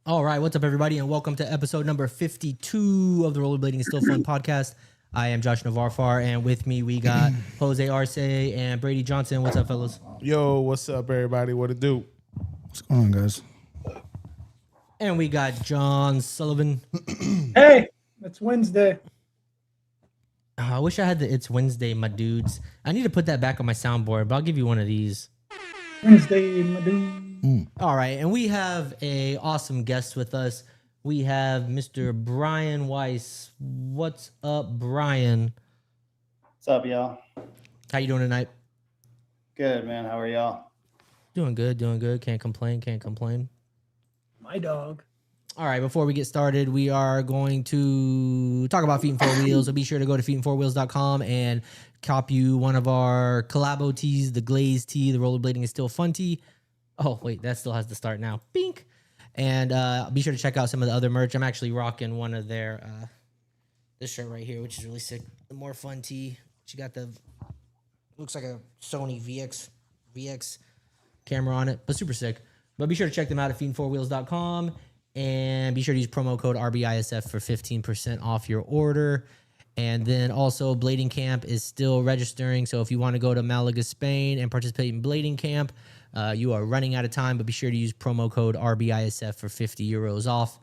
All right, what's up, everybody, and welcome to episode number 52 of the Rollerblading is Still Fun podcast. I am Josh Navarfar, and with me we got Jose Arce and Brady Johnson. What's up, fellas? Yo, what's up, everybody? What it do? What's going on, guys? And we got John Sullivan. Hey, it's Wednesday. I wish I had the It's Wednesday, my dudes. I need to put that back on my soundboard, but I'll give you one of these. Wednesday, my dude. All right, and we have a awesome guest with us. We have Mr. Brian Weiss. What's up, Brian? What's up, y'all? How you doing tonight? Good, man. How are y'all? Doing good, doing good. Can't complain, can't complain. My dog. All right, before we get started, we are going to talk about Feet and Four Wheels. So be sure to go to feetandfourwheels.com and cop you one of our collabo tees, the Glaze tee, the Rollerblading is Still Fun tee. Oh, wait, that still has to start now. Bink. And be sure to check out some of the other merch. I'm actually rocking one of their, this shirt right here, which is really sick. The More Fun tee. She got the, looks like a Sony VX camera on it, but super sick. But be sure to check them out at feetandfourwheels.com. And be sure to use promo code RBISF for 15% off your order. And then also Blading Camp is still registering. So if you want to go to Malaga, Spain and participate in Blading Camp, you are running out of time, but be sure to use promo code RBISF for 50 euros off.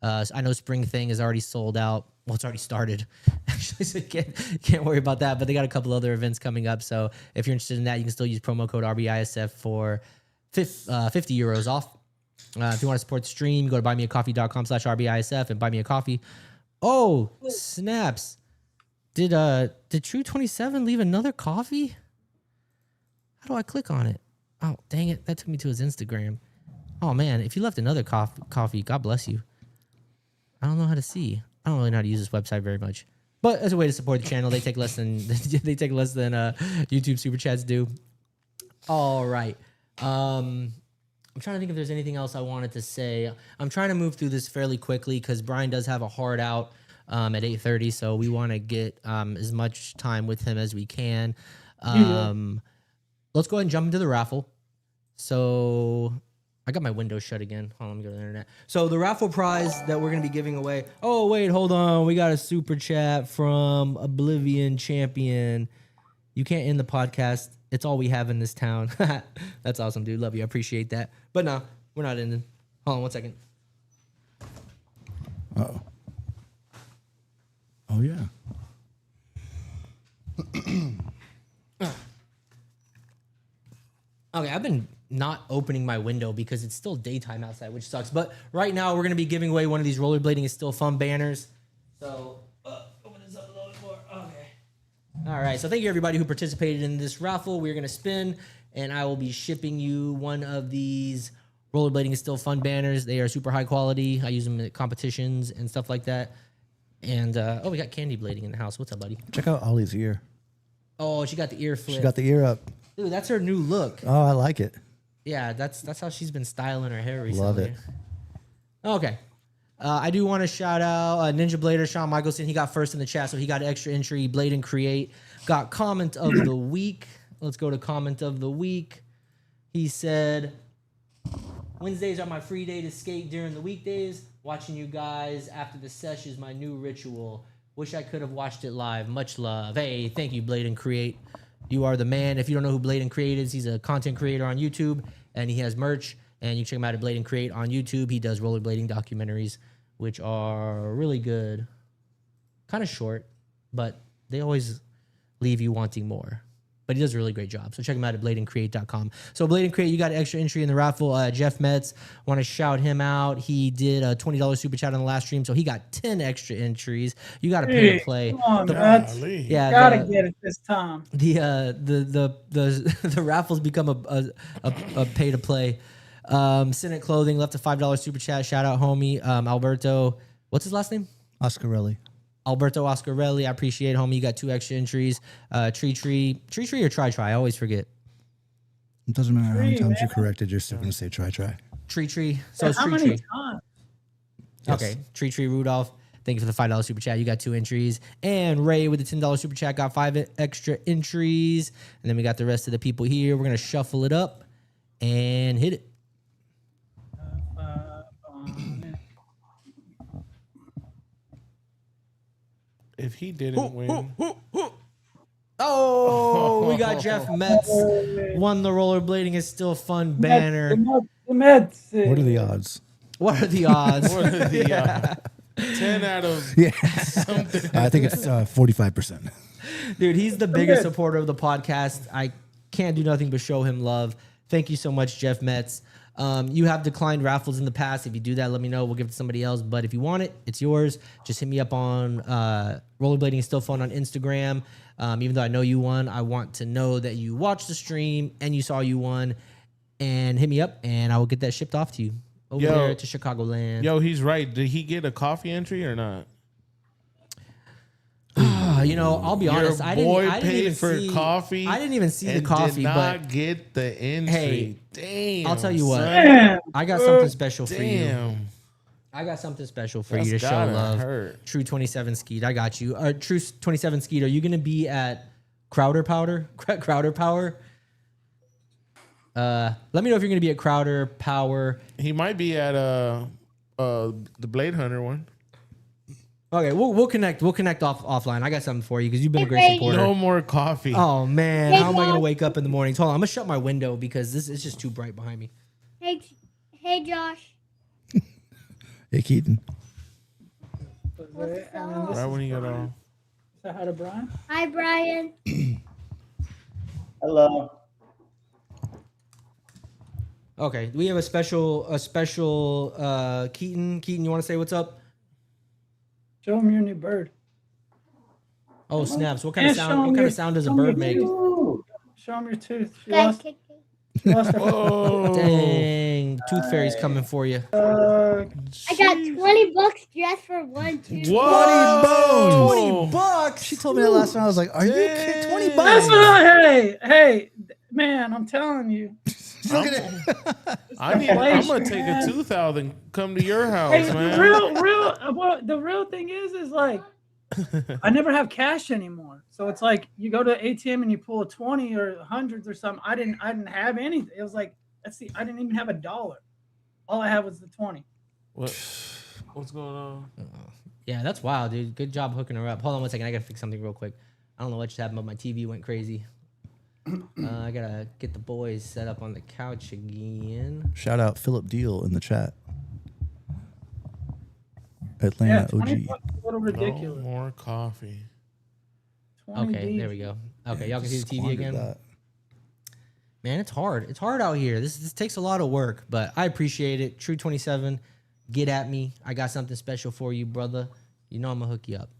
So I know Spring Thing is already sold out. Well, it's already started, actually, so you can't worry about that. But they got a couple other events coming up. So if you're interested in that, you can still use promo code RBISF for 50 euros off. If you want to support the stream, go to buymeacoffee.com/RBISF and buy me a coffee. Oh, snaps. Did True 27 leave another coffee? How do I click on it? Oh, dang it. That took me to his Instagram. Oh, man. If you left another coffee, God bless you. I don't know how to see. I don't really know how to use this website very much. But as a way to support the channel, they take less than YouTube Super Chats do. All right. I'm trying to think if there's anything else I wanted to say. I'm trying to move through this fairly quickly because Brian does have a hard out at 8:30, so we want to get as much time with him as we can. Let's go ahead and jump into the raffle. So I got my window shut again. Hold on, let me go to the internet. So the raffle prize that we're going to be giving away. Oh, wait, hold on. We got a super chat from Oblivion Champion. You can't end the podcast. It's all we have in this town. That's awesome, dude. Love you. I appreciate that. But no, we're not ending. Hold on 1 second. Uh-oh. Oh, yeah. Okay, I've been not opening my window because it's still daytime outside, which sucks. But right now, we're going to be giving away one of these Rollerblading is Still Fun banners. So, open this up a little bit more. Okay. All right, so thank you, everybody who participated in this raffle. We're going to spin, and I will be shipping you one of these Rollerblading is Still Fun banners. They are super high quality. I use them at competitions and stuff like that. And, we got Candy Blading in the house. What's up, buddy? Check out Ollie's ear. Oh, she got the ear flip. She got the ear up. Dude, that's her new look. Oh, I like it. Yeah, that's how she's been styling her hair recently. Love it. Okay. I do want to shout out Ninja Blader, Sean Michelson. He got first in the chat, so he got an extra entry. Blade and Create got comment of the week. Let's go to comment of the week. He said, Wednesdays are my free day to skate during the weekdays. Watching you guys after the sesh is my new ritual. Wish I could have watched it live. Much love. Hey, thank you, Blade and Create. You are the man. If you don't know who Blade and Create is, he's a content creator on YouTube, and he has merch. And you can check him out at Blade and Create on YouTube. He does rollerblading documentaries, which are really good. Kind of short, but they always leave you wanting more. But he does a really great job. So check him out at bladeandcreate.com. So Blade and Create, you got an extra entry in the raffle. Jeff Metz, want to shout him out. He did a $20 super chat on the last stream, so he got 10 extra entries. You got to pay to play. Come on, yeah, gotta get it this time. The raffles become a pay to play. Senate Clothing left a $5 super chat. Shout out, homie. Alberto, what's his last name? Oscarelli. Alberto Oscarelli, I appreciate it, homie. You got 2 extra entries. Tree or Try. I always forget. It doesn't matter how many times you corrected, you're still going to say try. Tree. So it's how Tree. many times? Yes. Okay, Tree Rudolph. Thank you for the $5 super chat. You got 2 entries. And Ray with the $10 super chat got 5 extra entries. And then we got the rest of the people here. We're going to shuffle it up and hit it. If he didn't win, Oh, we got Jeff Metz won the rollerblading is still fun banner. The Mets. What are the odds? What are the odds? what are the 10 out of Yeah, something? I think it's 45%. Dude, he's the biggest supporter of the podcast. I can't do nothing but show him love. Thank you so much, Jeff Metz. You have declined raffles in the past. If you do that, let me know. We'll give it to somebody else. But if you want it, it's yours. Just hit me up on Rollerblading is Still Fun on Instagram. Even though I know you won, I want to know that you watched the stream and you saw you won. And hit me up, and I will get that shipped off to you over there to Chicagoland. Yo, he's right. Did he get a coffee entry or not? I'll be honest. I didn't paid even for see coffee. I didn't even see the coffee, did not but get the entry. Hey, damn. I'll tell you what. Damn. I got something special for you. Damn. I got something special for That's you to show gotta love. hurt. True 27 Skeet. I got you. True 27 Skeet. Are you going to be at Crowder Power? Let me know if you're going to be at Crowder Power. He might be at the Blade Hunter one. Okay, we'll connect. We'll connect offline. I got something for you because you've been a great supporter. No more coffee. Oh man, how am I going to wake up in the mornings? Hold on, I'm going to shut my window because this is just too bright behind me. Hey, Josh. Hey, Keaton. Right when he got on. Say hi to Brian. Hi, Brian. Hello. Okay, we have a special Keaton. Keaton, you want to say what's up? Show him your new bird. Oh snaps! What kind of Yeah, sound? What kind of sound does a bird make? Show him your tooth. She Guys, lost, kick me. she lost her. Oh, Dang, Tooth Fairy's coming for you. I got $20 just for one tooth. Whoa! $20. She told me that last night. I was like, "Are you kidding? $20?" That's what hey, man, I'm telling you. Look at it. I'm gonna take a tooth out and come to your house, Hey, man. the real thing is like I never have cash anymore. So it's like you go to ATM and you pull a 20 or hundreds or something. I didn't have anything. It was like I didn't even have $1. All I had was the 20. What's going on? Yeah, that's wild, dude. Good job hooking her up. Hold on one second. I gotta fix something real quick. I don't know what just happened, but my TV went crazy. I gotta get the boys set up on the couch again. Shout out Philip Deal in the chat. Atlanta $20 OG. is a little ridiculous. No more coffee. 20 Okay, there we go. Okay, y'all can see the TV Squandered again. that. Man, it's hard. It's hard out here. This takes a lot of work, but I appreciate it. True 27, get at me. I got something special for you, brother. You know I'm gonna hook you up.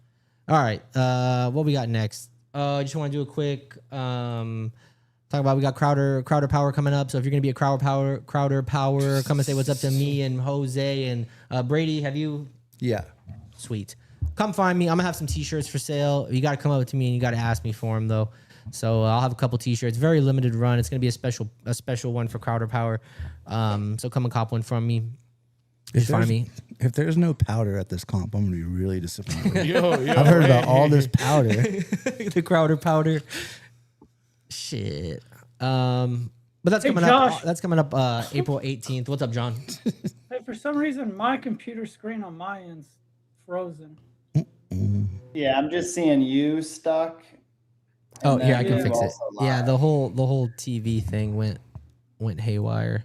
All right, what we got next? I just want to do a quick talk about we got Crowder Power coming up. So if you're gonna be at Crowder Power, come and say what's up to me and Jose and Brady. Have you? Yeah. Sweet. Come find me. I'm gonna have some t-shirts for sale. You gotta come up to me and you gotta ask me for them though. So I'll have a couple t-shirts. Very limited run. It's gonna be a special one for Crowder Power. So come and cop one from me. Just find me. If there's no powder at this comp, I'm gonna be really disappointed. Yo, I've heard about all this powder. The Crowder powder. Shit. But that's Hey, coming Josh. up. That's coming up April 18th. What's up, John? Hey, for some reason, my computer screen on my end's frozen. Yeah, I'm just seeing you stuck. Oh, And here I then can you fix it. also Yeah, live. the whole TV thing went haywire.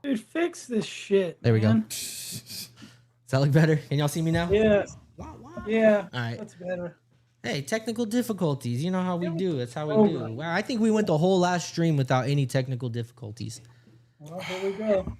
Dude, fix this shit. There we go. man. Does that look better? Can y'all see me now? Yeah. Yeah. All right. That's better. Hey, technical difficulties. You know how we do. That's how we do. Wow, I think we went the whole last stream without any technical difficulties. Well, here we go.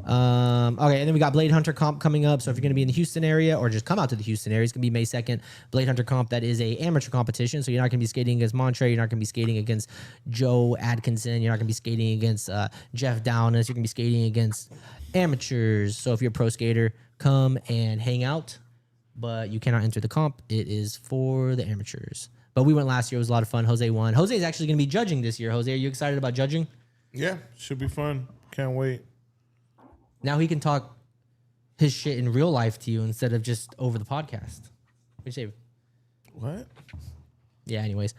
Okay, and then we got Blade Hunter Comp coming up. So if you're going to be in the Houston area or just come out to the Houston area, it's going to be May 2nd. Blade Hunter Comp, that is a amateur competition. So you're not going to be skating against Montre. You're not going to be skating against Joe Atkinson. You're not going to be skating against Jeff Downes. You're going to be skating against amateurs. So if you're a pro skater, come and hang out. But you cannot enter the comp. It is for the amateurs. But we went last year. It was a lot of fun. Jose won. Jose is actually going to be judging this year. Jose, are you excited about judging? Yeah, should be fun. Can't wait. Now he can talk his shit in real life to you instead of just over the podcast. What do you say? What? Yeah, anyways.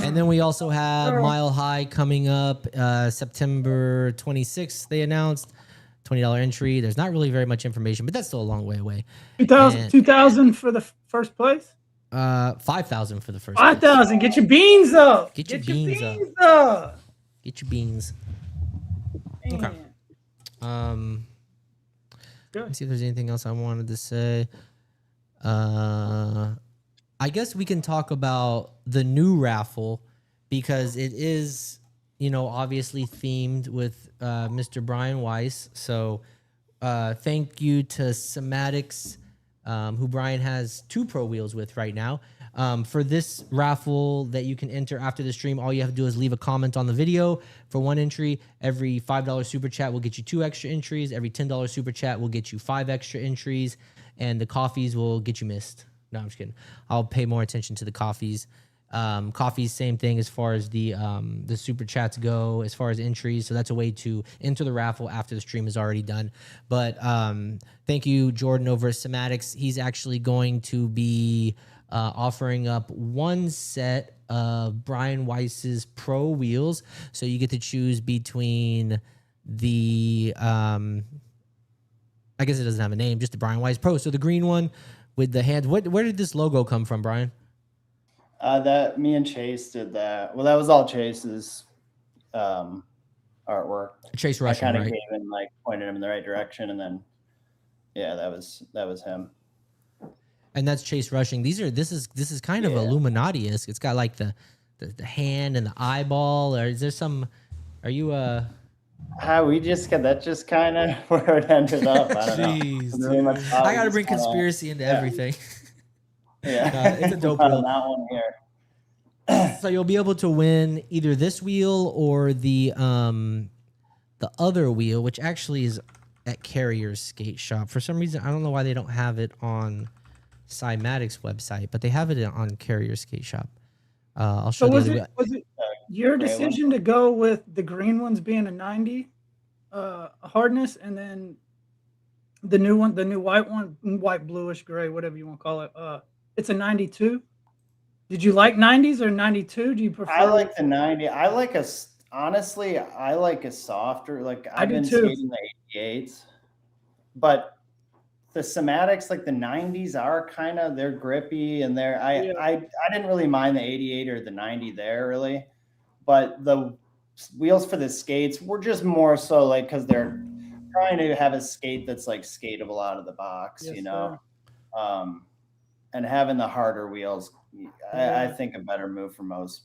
And then we also have Mile High coming up September 26th, they announced. $20 entry. There's not really very much information, but that's still a long way away. 2000 for the first place? 5,000 for the first. 5,000. Get your beans up. Get your beans up. up. Get your beans. Okay. Man. Let's see if there's anything else I wanted to say. I guess we can talk about the new raffle because it is, obviously themed with Mr. Brian Weiss. So thank you to Somatics, who Brian has 2 pro wheels with right now. For this raffle that you can enter after the stream, all you have to do is leave a comment on the video for 1 entry. Every $5 super chat will get you 2 extra entries. Every $10 super chat will get you 5 extra entries. And the coffees will get you missed. No, I'm just kidding. I'll pay more attention to the coffees. Coffees, same thing as far as the super chats go, as far as entries. So that's a way to enter the raffle after the stream is already done. But thank you, Jordan, over at Somatics. He's actually going to be offering up 1 set of Brian Weiss's Pro wheels. So you get to choose between the, I guess it doesn't have a name, just the Brian Weiss Pro. So the green one with the hands. Where did this logo come from, Brian? That me and Chase did that. Well, that was all Chase's artwork. Chase Russian, I kind of right? gave him, pointed him in the right direction, and then that was him. And that's Chase Rushing. This is kind of Illuminati-esque. It's got like the hand and the eyeball. Or is there some? Are you We just got that. Just kind of where it ended up. I don't know. Really I got to bring conspiracy into everything. Yeah, it's a dope wheel. That one here. So you'll be able to win either this wheel or the other wheel, which actually is at Carrier's Skate Shop. For some reason, I don't know why they don't have it on Cymatics website, but they have it on Carrier Skate Shop. I'll show you. Was it your decision to go with the green ones being a 90 hardness, and then the new white one, white bluish gray, whatever you want to call it, it's a 92? Did you like 90s or 92? Do you prefer? I like the 90. Honestly, I like a softer. I've been skating the 88s, but the Somatics, the 90s, are they're grippy, and I didn't really mind the 88 or the 90 there really, but the wheels for the skates were just more so because they're trying to have a skate that's skatable out of the box, and having the harder wheels, I think a better move for most.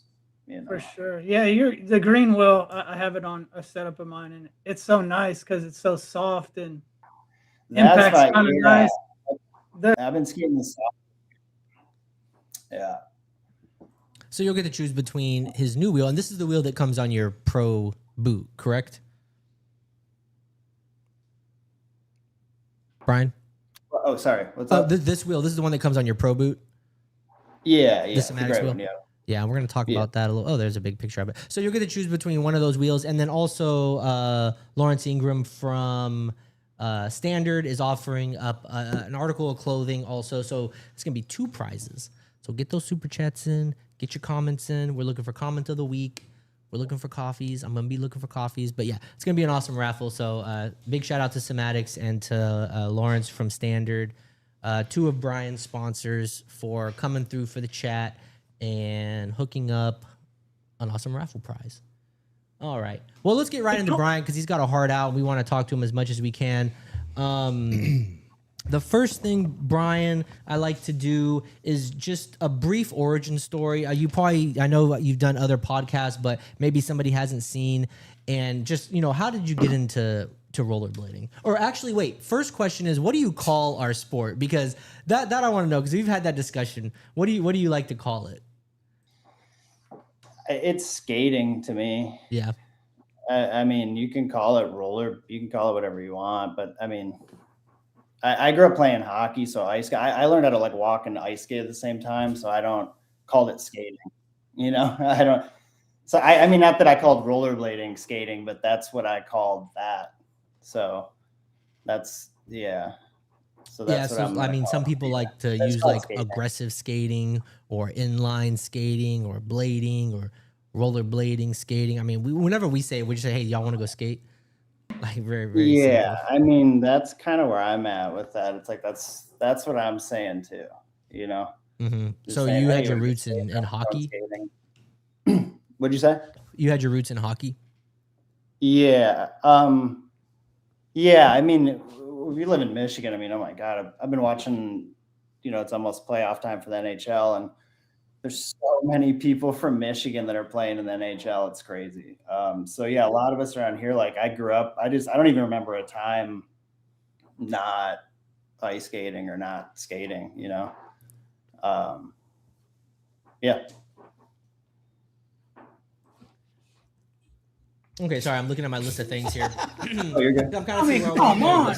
For sure. Yeah, the green wheel, I have it on a setup of mine, and it's so nice because it's so soft and impact's kind of nice. I've been skating the soft. Yeah. So you'll get to choose between his new wheel, and this is the wheel that comes on your Pro boot, correct? Brian? Oh, sorry. What's up? This wheel, this is the one that comes on your Pro boot? Yeah. The Somatics wheel? One, yeah, we're going to talk about that a little. Oh, there's a big picture of it. So you're going to choose between one of those wheels. And then also Lawrence Ingram from Standard is offering up an article of clothing also. So it's going to be 2 prizes. So get those super chats in. Get your comments in. We're looking for comment of the week. We're looking for coffees. I'm going to be looking for coffees. But yeah, it's going to be an awesome raffle. So big shout out to Somatics and to Lawrence from Standard. 2 of Brian's sponsors for coming through for the chat and hooking up an awesome raffle prize. All right. Well, let's get right into Brian because he's got a heart out and we want to talk to him as much as we can. The first thing, Brian, I like to do is just a brief origin story. I know you've done other podcasts, but maybe somebody hasn't seen. And just, how did you get into rollerblading? Or actually, wait, first question is, what do you call our sport? Because that I want to know, because we've had that discussion. What do you like to call it? It's skating to me. Yeah. I mean, you can call it you can call it whatever you want, but I mean, I grew up playing hockey, so I learned how to walk and ice skate at the same time, so I don't call it skating. I don't. So I mean, not that I called rollerblading skating, but that's what I called that. So that's So that's I mean, some people like to use skating. Aggressive skating or inline skating or blading or rollerblading skating. I mean, whenever we say it, we just say, "Hey, y'all want to go skate?" Very, very simple. I mean, that's kind of where I'm at with that. It's that's what I'm saying too. Mm-hmm. Just So saying, you hey, had your we're roots just in hockey? skating. What'd you say? You had your roots in hockey? Yeah. Yeah, I mean, we live in Michigan. I mean, oh my God, I've been watching, it's almost playoff time for the NHL, and there's so many people from Michigan that are playing in the NHL. It's crazy. So yeah, a lot of us around here, like I grew up, I don't even remember a time not ice skating or not skating, yeah. Okay, sorry, I'm looking at my list of things here. Oh, you're good. I'm kind of seeing where come on.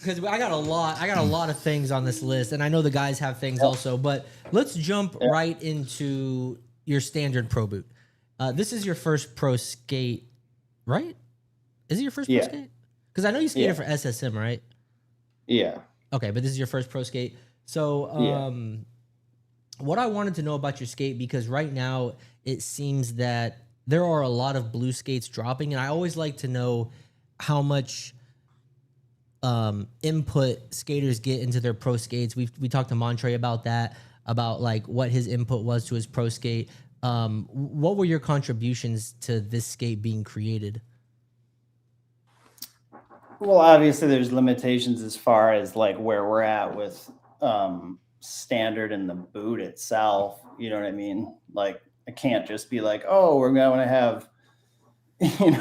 because I got a lot of things on this list, and I know the guys have things also. But let's jump right into your standard pro boot. This is your first pro skate, right? Is it your first pro skate? Because I know you skated for SSM, right? Yeah. Okay, but this is your first pro skate. So, what I wanted to know about your skate, because right now it seems that there are a lot of blue skates dropping, and I always like to know how much input skaters get into their pro skates. We talked to Montre about that, about like what his input was to his pro skate. What were your contributions to this skate being created? Well, obviously there's limitations as far as like where we're at with standard in the boot itself. You know what I mean? Like I can't just be like, oh, we're going to have,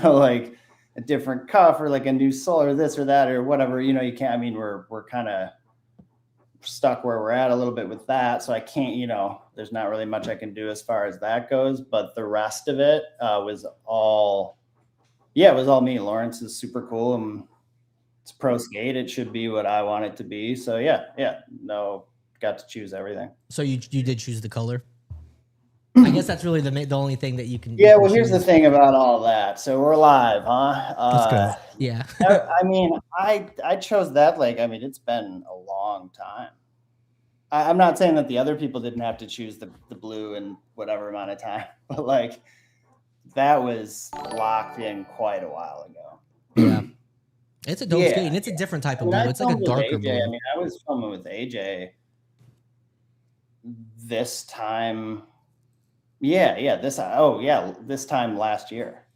like a different cuff or like a new sole or this or that or whatever. You can't. I mean, we're kind of stuck where we're at a little bit with that. So I can't. There's not really much I can do as far as that goes. But the rest of it was all, it was all me. Lawrence is super cool and it's pro skate. It should be what I want it to be. So got to choose everything. So you did choose the color. I guess that's really the only thing that you can. Yeah, well, here's the thing about all that. So we're live, huh? Let's go. Yeah. I mean, I chose that. Like, I mean, it's been a long time. I'm not saying that the other people didn't have to choose the blue in whatever amount of time, but like that was locked in quite a while ago. Yeah. It's a dope skate, and it's a different type of blue. It's like a darker blue. I mean, I was filming with AJ this time. This time last year,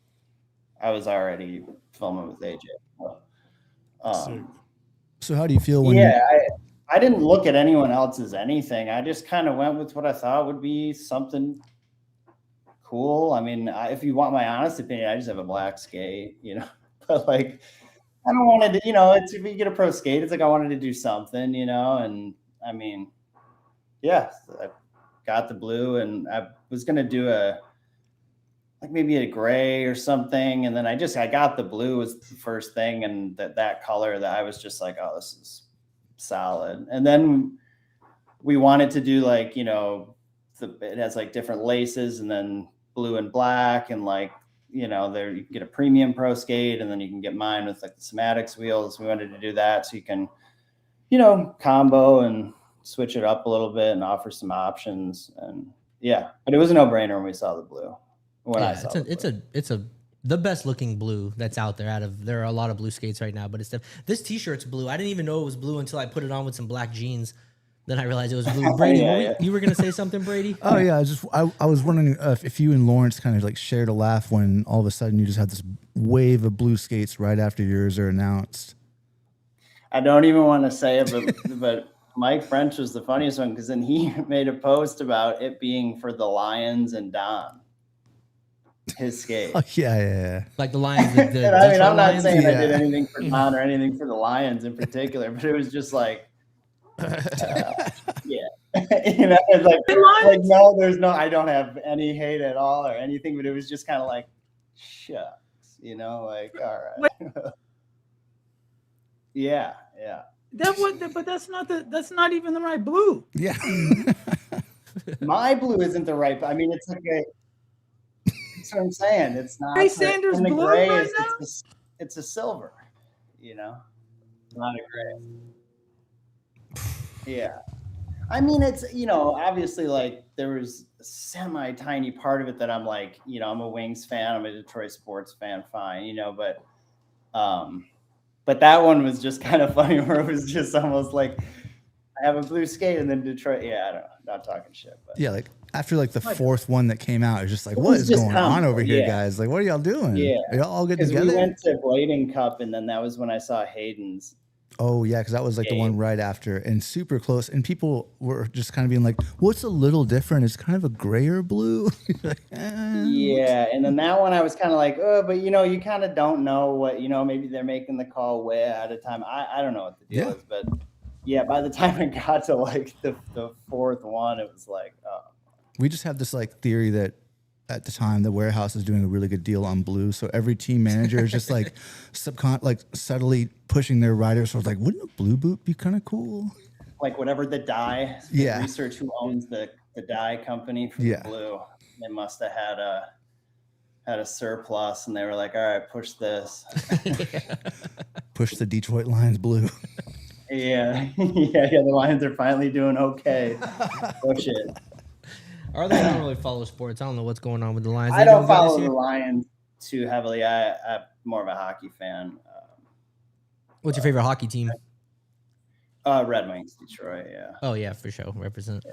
I was already filming with AJ. So how do you feel when? I didn't look at anyone else's anything. I just kind of went with what I thought would be something cool. I mean, if you want my honest opinion, I just have a black skate, but like, I don't want to, it's, if you get a pro skate, it's like, I wanted to do something, and I mean, I got the blue and I was going to do maybe a gray or something. And then I got the blue was the first thing. And that color that I was just like, oh, this is solid. And then we wanted to do like, it has like different laces and then blue and black. And like, there you can get a premium pro skate and then you can get mine with like the Somatics wheels. We wanted to do that so you can, combo and switch it up a little bit and offer some options. And but it was a no-brainer when we saw the blue. It's the best looking blue that's out there. There are a lot of blue skates right now, but this t-shirt's blue. I didn't even know it was blue until I put it on with some black jeans. Then I realized it was blue. Brady, you were gonna say something, Brady? Oh yeah, I was wondering if you and Lawrence kind of like shared a laugh when all of a sudden you just had this wave of blue skates right after yours are announced. I don't even want to say it, but Mike French was the funniest one because then he made a post about it being for the Lions and Don. His skate. Oh, yeah. Like the Lions. I mean, I'm not saying I did anything for Don or anything for the Lions in particular, but it was just like, like no, there's no, I don't have any hate at all or anything, but it was just kind of like, shucks, like, all right. Yeah. But that's not even the right blue. Yeah. My blue isn't the right. I mean, it's like that's what I'm saying. It's not. Gray Sanders blue gray right now? It's a silver. Not a gray. Yeah. I mean, it's, obviously like there was a semi-tiny part of it that I'm like, I'm a Wings fan, I'm a Detroit sports fan, fine, but that one was just kind of funny where it was just almost like I have a blue skate, and then Detroit. Yeah, I don't know. Not talking shit, but Yeah, like after like the fourth one that came out, it's just like, It what was is just going on comical, over here, yeah. guys? Like, what are y'all doing? Yeah. Are y'all all good because together? we went to Blading Cup, and then that was when I saw Hayden's. Oh yeah, because that was like the one right after and super close. And people were just kind of being like, "What's a little different? It's kind of a grayer blue." Like, Yeah, and then that one I was kind of like, oh, but you kind of don't know what maybe they're making the call way ahead of time. I don't know what the deal is, but yeah, by the time it got to like the fourth one, it was like, oh. We just have this like theory that at the time the warehouse is doing a really good deal on blue, so every team manager is just like subtly pushing their riders towards like, wouldn't a blue boot be kind of cool? Like whatever the dye. Yeah. Research who owns the dye company for the blue. They must have had a surplus, and they were like, all right, push this. Push the Detroit Lions blue. Yeah. The Lions are finally doing okay. Push it. I don't really follow sports. I don't know what's going on with the Lions. I don't follow the Lions too heavily. I'm more of a hockey fan. What's your favorite hockey team? Red Wings, Detroit. Yeah. Oh yeah, for sure. Represent.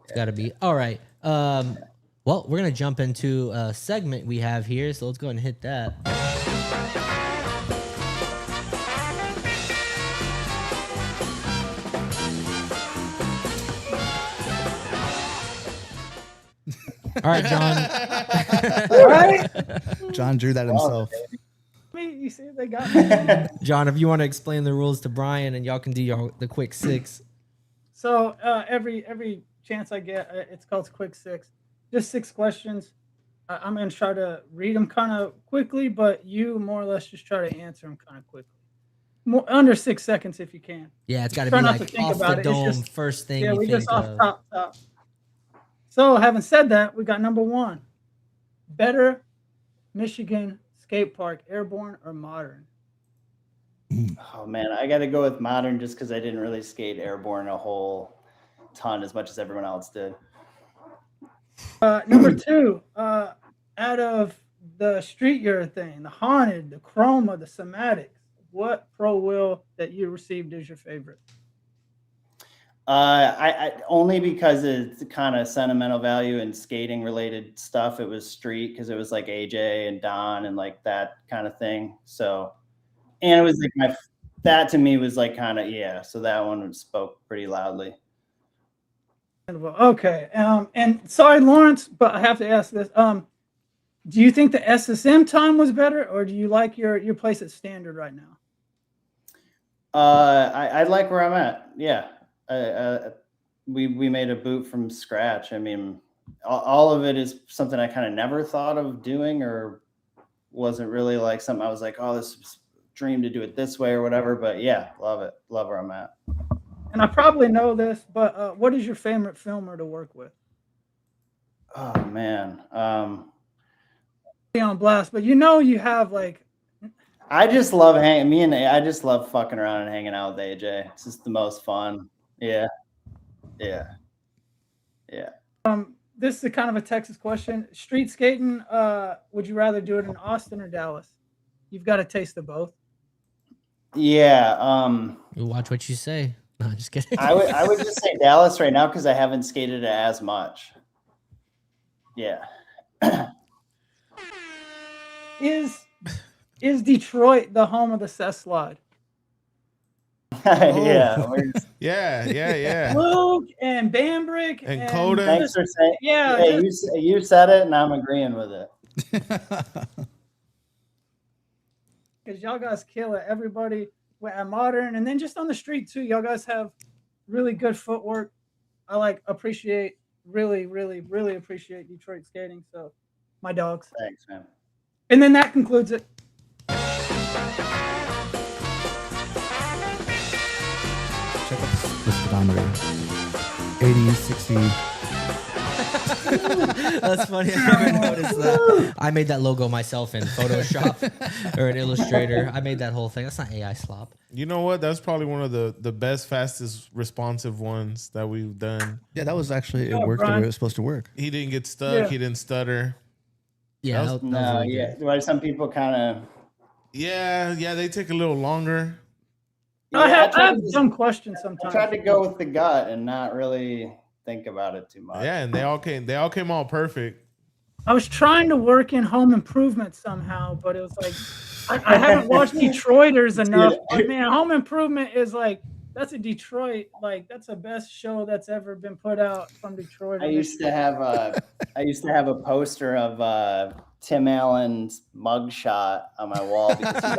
It's got to be. All right. Well, we're gonna jump into a segment we have here, so let's go ahead and hit that. All right, John. All right. John drew that himself. You see, they got me. John, if you want to explain the rules to Brian, and y'all can do the quick six. So every chance I get, it's called quick six. Just 6 questions. I'm going to try to read them kind of quickly, but you more or less just try to answer them kind of quickly. Under 6 seconds if you can. Yeah, it's got to Try be not like to think off about the it. dome, It's just- first thing Yeah, you we think just off of. top. So having said that, we got number 1. Better Michigan skate park, airborne or modern? Oh man, I got to go with modern just because I didn't really skate airborne a whole ton as much as everyone else did. Number 2, out of the street urethane, the haunted, the chroma, the somatics, what pro wheel that you received is your favorite? I only because it's kind of sentimental value and skating related stuff. It was street because it was like AJ and Don and like that kind of thing. So, and it was like that to me was like kind of, so that one spoke pretty loudly. Okay. And sorry, Lawrence, but I have to ask this. Do you think the SSM time was better, or do you like your place at standard right now? I like where I'm at. Yeah. We made a boot from scratch. I mean, all of it is something I kind of never thought of doing, or wasn't really like something I was like, oh, this is a dream to do it this way or whatever. But yeah, love it. Love where I'm at. And I probably know this, but what is your favorite filmer to work with? Oh man. Be on blast, but you have like. I just love I just love fucking around and hanging out with AJ. It's just the most fun. Yeah. This is kind of a Texas question. Street skating, would you rather do it in Austin or Dallas? You've got a taste of both. Yeah. You watch what you say. No, just kidding. I would just say Dallas right now because I haven't skated it as much. Yeah. Is Detroit the home of the Cess Slide? Yeah. Luke and Bambrick and Coda. Thanks for saying. Yeah. You said it, and I'm agreeing with it. Because y'all guys kill it. Everybody at modern, and then just on the street too. Y'all guys have really good footwork. I really appreciate Detroit skating. So, my dogs. Thanks, man. And then that concludes it. Check out the speedometer. 80, 60. That's funny. I never noticed that. I made that logo myself in Photoshop or in Illustrator. I made that whole thing. That's not AI slop. You know what? That's probably one of the best, fastest, responsive ones that we've done. Yeah, that was actually, it worked the way it was supposed to work. He didn't get stuck. Yeah. He didn't stutter. Yeah. That was Why some people kind of. Yeah, they take a little longer. I have to- some questions I sometimes. tried to go with the gut and not really think about it too much. Yeah, and they all came out perfect. I was trying to work in Home Improvement somehow, but it was like I haven't watched Detroiters enough. But man, Home Improvement is like that's a Detroit, like that's the best show that's ever been put out from Detroit. I used to have a poster of Tim Allen's mugshot on my wall because he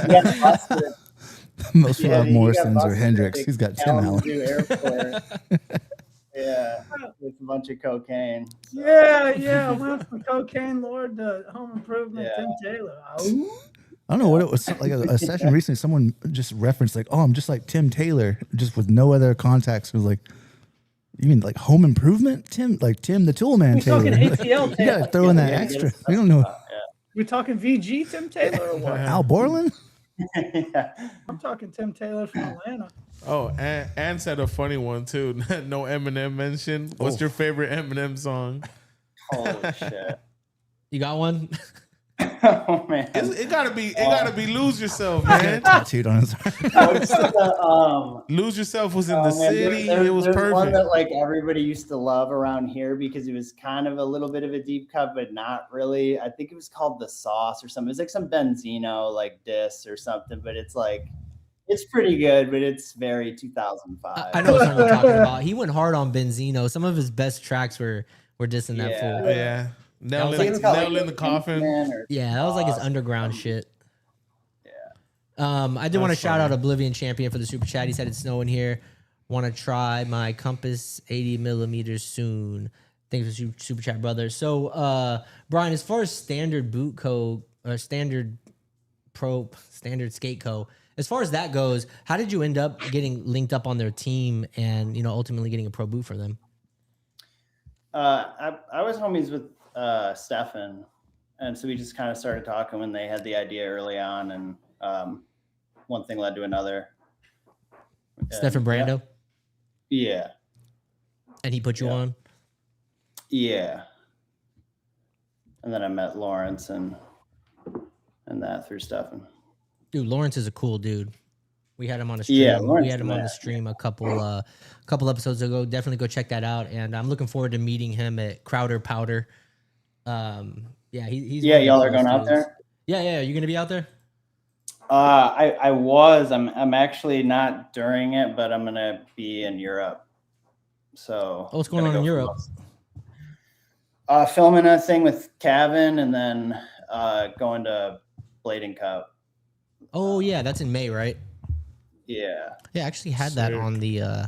got busted. Most Yeah, Rob he got Morrisons or busted Hendricks. at He's got Tim Allen. Kalamazoo Airport. Yeah, with a bunch of cocaine. So. Yeah, I went from Cocaine Lord to Home Improvement, Yeah. Tim Taylor. I don't know what it was like a session recently. Someone just referenced like, "Oh, I'm just like Tim Taylor," just with no other context. It was like, "You mean like Home Improvement, Tim? Like Tim the Tool Man We're Taylor?" talking ATL You Taylor. gotta throw in that Yeah, extra. yeah. We don't know We talking VG Tim Taylor or what? Al Borland. Yeah. I'm talking Tim Taylor from Atlanta. Oh, and said a funny one too. No Eminem mention. What's your favorite Eminem song? Holy shit. You got one? Oh man. It gotta be Lose Yourself, man. Tattooed on his arm. What's the, Lose Yourself was in oh, the man, city. there's It was one perfect. that like everybody used to love around here because it was kind of a little bit of a deep cut, but not really. I think it was called The Sauce or something. It was like some Benzino like diss or something, but it's like it's pretty good, but it's very 2005. I know what song you're talking about. He went hard on Benzino. Some of his best tracks were dissing that Yeah. fool. Yeah. Nail was in, like- nail in the coffin. Yeah, that was like his underground shit. I did want to shout out Oblivion Champion for the super chat. He said it's snowing here. Want to try my Compass 80 millimeters soon. Thanks for super chat, brother. So, Brian, as far as standard boot code or standard skate co, as far as that goes, how did you end up getting linked up on their team and ultimately getting a pro boot for them? I was homies with Stefan, and so we just kind of started talking when they had the idea early on, and one thing led to another. Stefan Brando? Yeah. And he put you on? Yeah. And then I met Lawrence and that through Stefan. Dude, Lawrence is a cool dude. We had him on a stream. Yeah, We had him on the stream a couple episodes ago. Definitely go check that out. And I'm looking forward to meeting him at Crowder Powder. He's y'all are going out there? Yeah. You gonna be out there? I was. I'm actually not during it, but I'm gonna be in Europe. So what's going on in Europe? Filming a thing with Kevin, and then going to Blading Cup. Oh yeah, that's in May, right? Yeah. Yeah, I actually had that on the I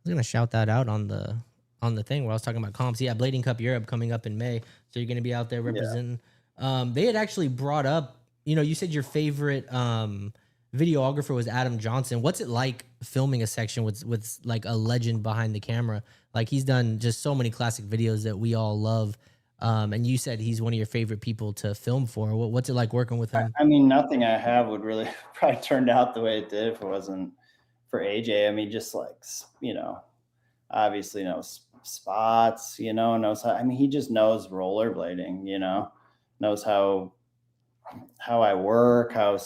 was gonna shout that out on the thing where I was talking about comps. Yeah, Blading Cup Europe coming up in May. So you're gonna be out there representing. Yeah. They had actually brought up, you said your favorite videographer was Adam Johnson. What's it like filming a section with like a legend behind the camera? Like he's done just so many classic videos that we all love. And you said he's one of your favorite people to film for. What's it like working with him? I mean, nothing I have would really probably turned out the way it did if it wasn't for AJ. I mean, just like, obviously knows spots, knows how, he just knows rollerblading, knows how I work, how,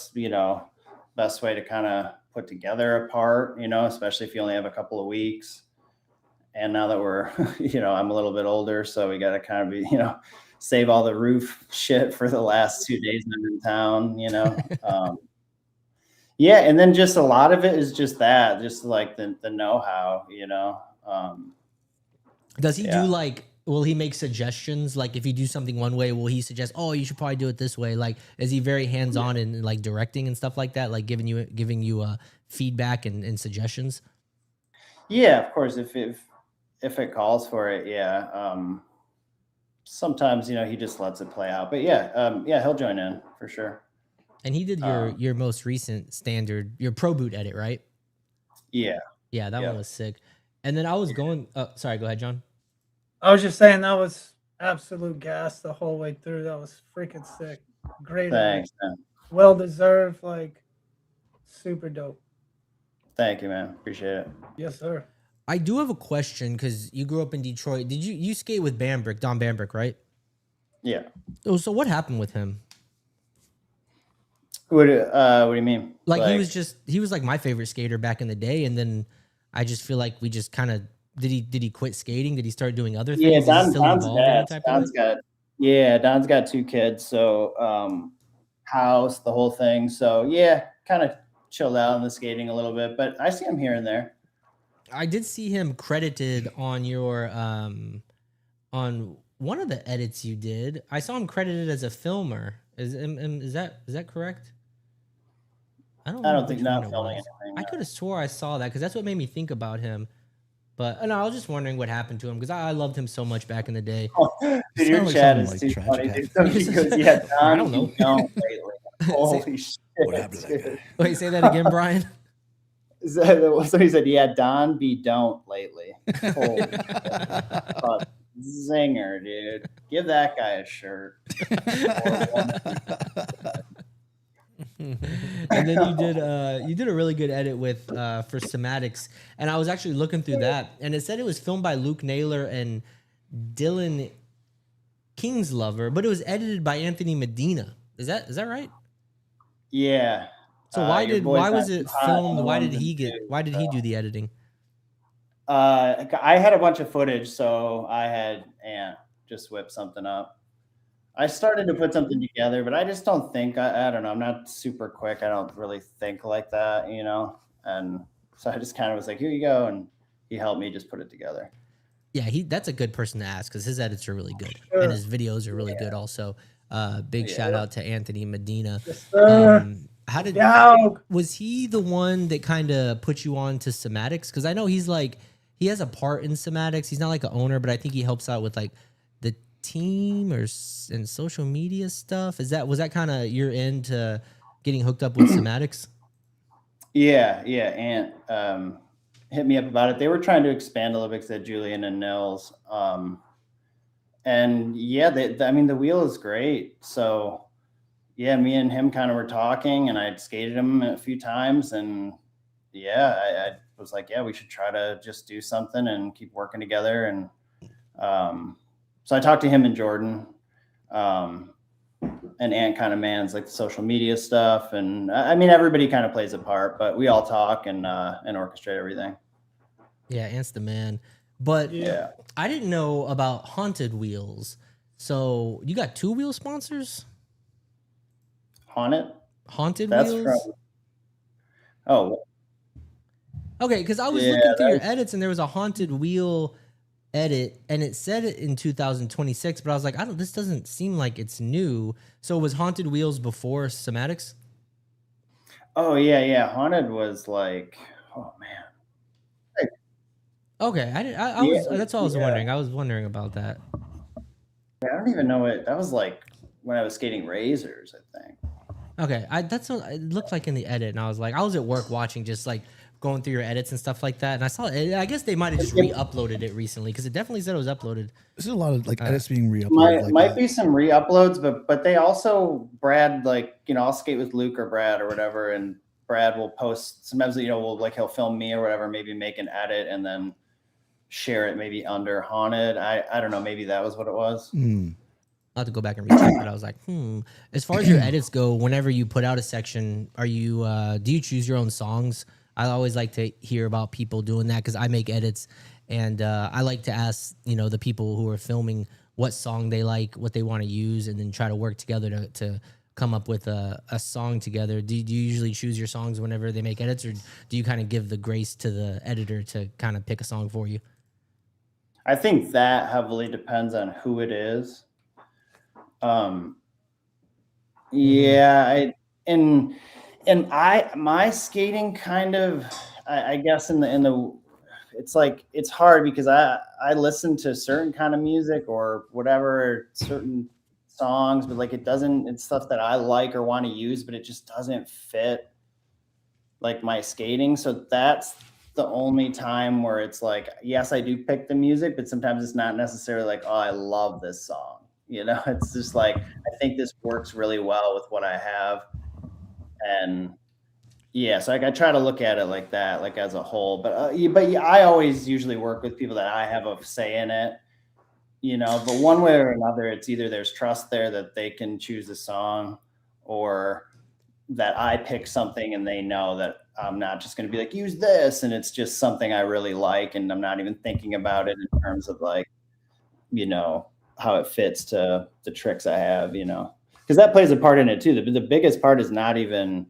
best way to kind of put together a part, especially if you only have a couple of weeks. And now that we're, I'm a little bit older, so we got to kind of be, save all the roof shit for the last 2 days I'm in town, yeah. And then just a lot of it is just that, just like the know-how, Does he do will he make suggestions? Like if you do something one way, will he suggest, oh, you should probably do it this way? Like, is he very hands-on in like directing and stuff like that? Like giving you feedback and suggestions? Yeah, of course. If it calls for it, yeah. Sometimes, he just lets it play out, but yeah, he'll join in for sure. And he did your most recent standard, your pro boot edit, right? Yeah. Yeah, that one was sick. And then I was going, sorry, go ahead, John. I was just saying that was absolute gas the whole way through. That was freaking sick. Great. Thanks, man. Well deserved, like super dope. Thank you, man. Appreciate it. Yes, sir. I do have a question because you grew up in Detroit. Did you skate with Bambrick, Don Bambrick, right? Yeah. Oh, so what happened with him? What do you mean? Like he was like my favorite skater back in the day, and then I just feel like we just kind of did he quit skating? Did he start doing other things? Yeah, Is he still involved in any type of way? Don's got 2 kids, so house, the whole thing. So yeah, kind of chilled out on the skating a little bit, but I see him here and there. I did see him credited on your on one of the edits you did. I saw him credited as a filmer. Is that correct? I don't think not filming anything. I could have swore I saw that because that's what made me think about him. But no, I was just wondering what happened to him because I loved him so much back in the day. Dude, your chat is too funny. Because yeah, Don, I don't know. Lately. Holy shit! What happened to that guy? Wait, say that again, Brian. Somebody said, "Yeah, Don be don't lately." Holy zinger, dude! Give that guy a shirt. And then you did a really good edit with for Somatics, and I was actually looking through that, and it said it was filmed by Luke Naylor and Dylan Kingslover, but it was edited by Anthony Medina. Is that right? Yeah. So why was it filmed? Why did he do the editing? I had a bunch of footage, so I had Ant just whip something up. I started to put something together, but I just don't think, I don't know, I'm not super quick. I don't really think like that, you know? And so I just kind of was like, here you go. And he helped me just put it together. Yeah, that's a good person to ask because his edits are really good and his videos are really good also. Big shout out to Anthony Medina. Was he the one that kind of put you on to Somatics? Because I know he has a part in Somatics. He's not like an owner, but I think he helps out with like the team and social media stuff. Was that kind of your end to getting hooked up with Somatics? Yeah. Ant hit me up about it. They were trying to expand a little bit because they had Julian and Nils. And yeah, the wheel is great. So yeah, me and him kind of were talking, and I'd skated him a few times, and yeah, I was like, yeah, we should try to just do something and keep working together. And so I talked to him and Jordan, and Ant kind of mans like the social media stuff, and I mean everybody kind of plays a part, but we all talk and orchestrate everything. Yeah, Ant's the man. But yeah, I didn't know about Haunted Wheels. So you got 2 wheel sponsors? Haunted Wheels? Okay, because I was looking through your edits and there was a Haunted Wheel edit and it said it in 2026, but I was like, this doesn't seem like it's new. So was Haunted Wheels before Somatics? Oh yeah. Haunted was like, oh man. Okay, that's what I was wondering. I was wondering about that. I don't even know it. That was like when I was skating Razors, I think. Okay, that's what it looked like in the edit, and I was like, I was at work watching, just like going through your edits and stuff like that, and I saw it. I guess they might have just re-uploaded it recently because it definitely said it was uploaded. There's a lot of like edits being re-uploaded. Might be some re-uploads, but they also Brad, like, you know, I'll skate with Luke or Brad or whatever, and Brad will post sometimes, you know, he'll film me or whatever, maybe make an edit and then share it maybe under Haunted. I don't know, maybe that was what it was. I'll have to go back and recheck, but I was like, As far as your edits go, whenever you put out a section, are you do you choose your own songs? I always like to hear about people doing that because I make edits, and I like to ask, you know, the people who are filming what song they like, what they want to use, and then try to work together to come up with a song together. Do you usually choose your songs whenever they make edits, or do you kind of give the grace to the editor to kind of pick a song for you? I think that heavily depends on who it is. My skating kind of, I guess in the it's like, it's hard because I listen to certain kind of music or whatever, certain songs, but like it's stuff that I like or want to use, but it just doesn't fit like my skating. So that's the only time where it's like, yes, I do pick the music, but sometimes it's not necessarily like, oh, I love this song. You know, it's just like, I think this works really well with what I have. And yeah, so I try to look at it like that, like as a whole. But I always usually work with people that I have a say in it, you know, but one way or another, it's either there's trust there that they can choose a song, or that I pick something and they know that I'm not just going to be like, use this. And it's just something I really like. And I'm not even thinking about it in terms of like, you know, how it fits to the tricks I have, you know, because that plays a part in it too. The biggest part is not even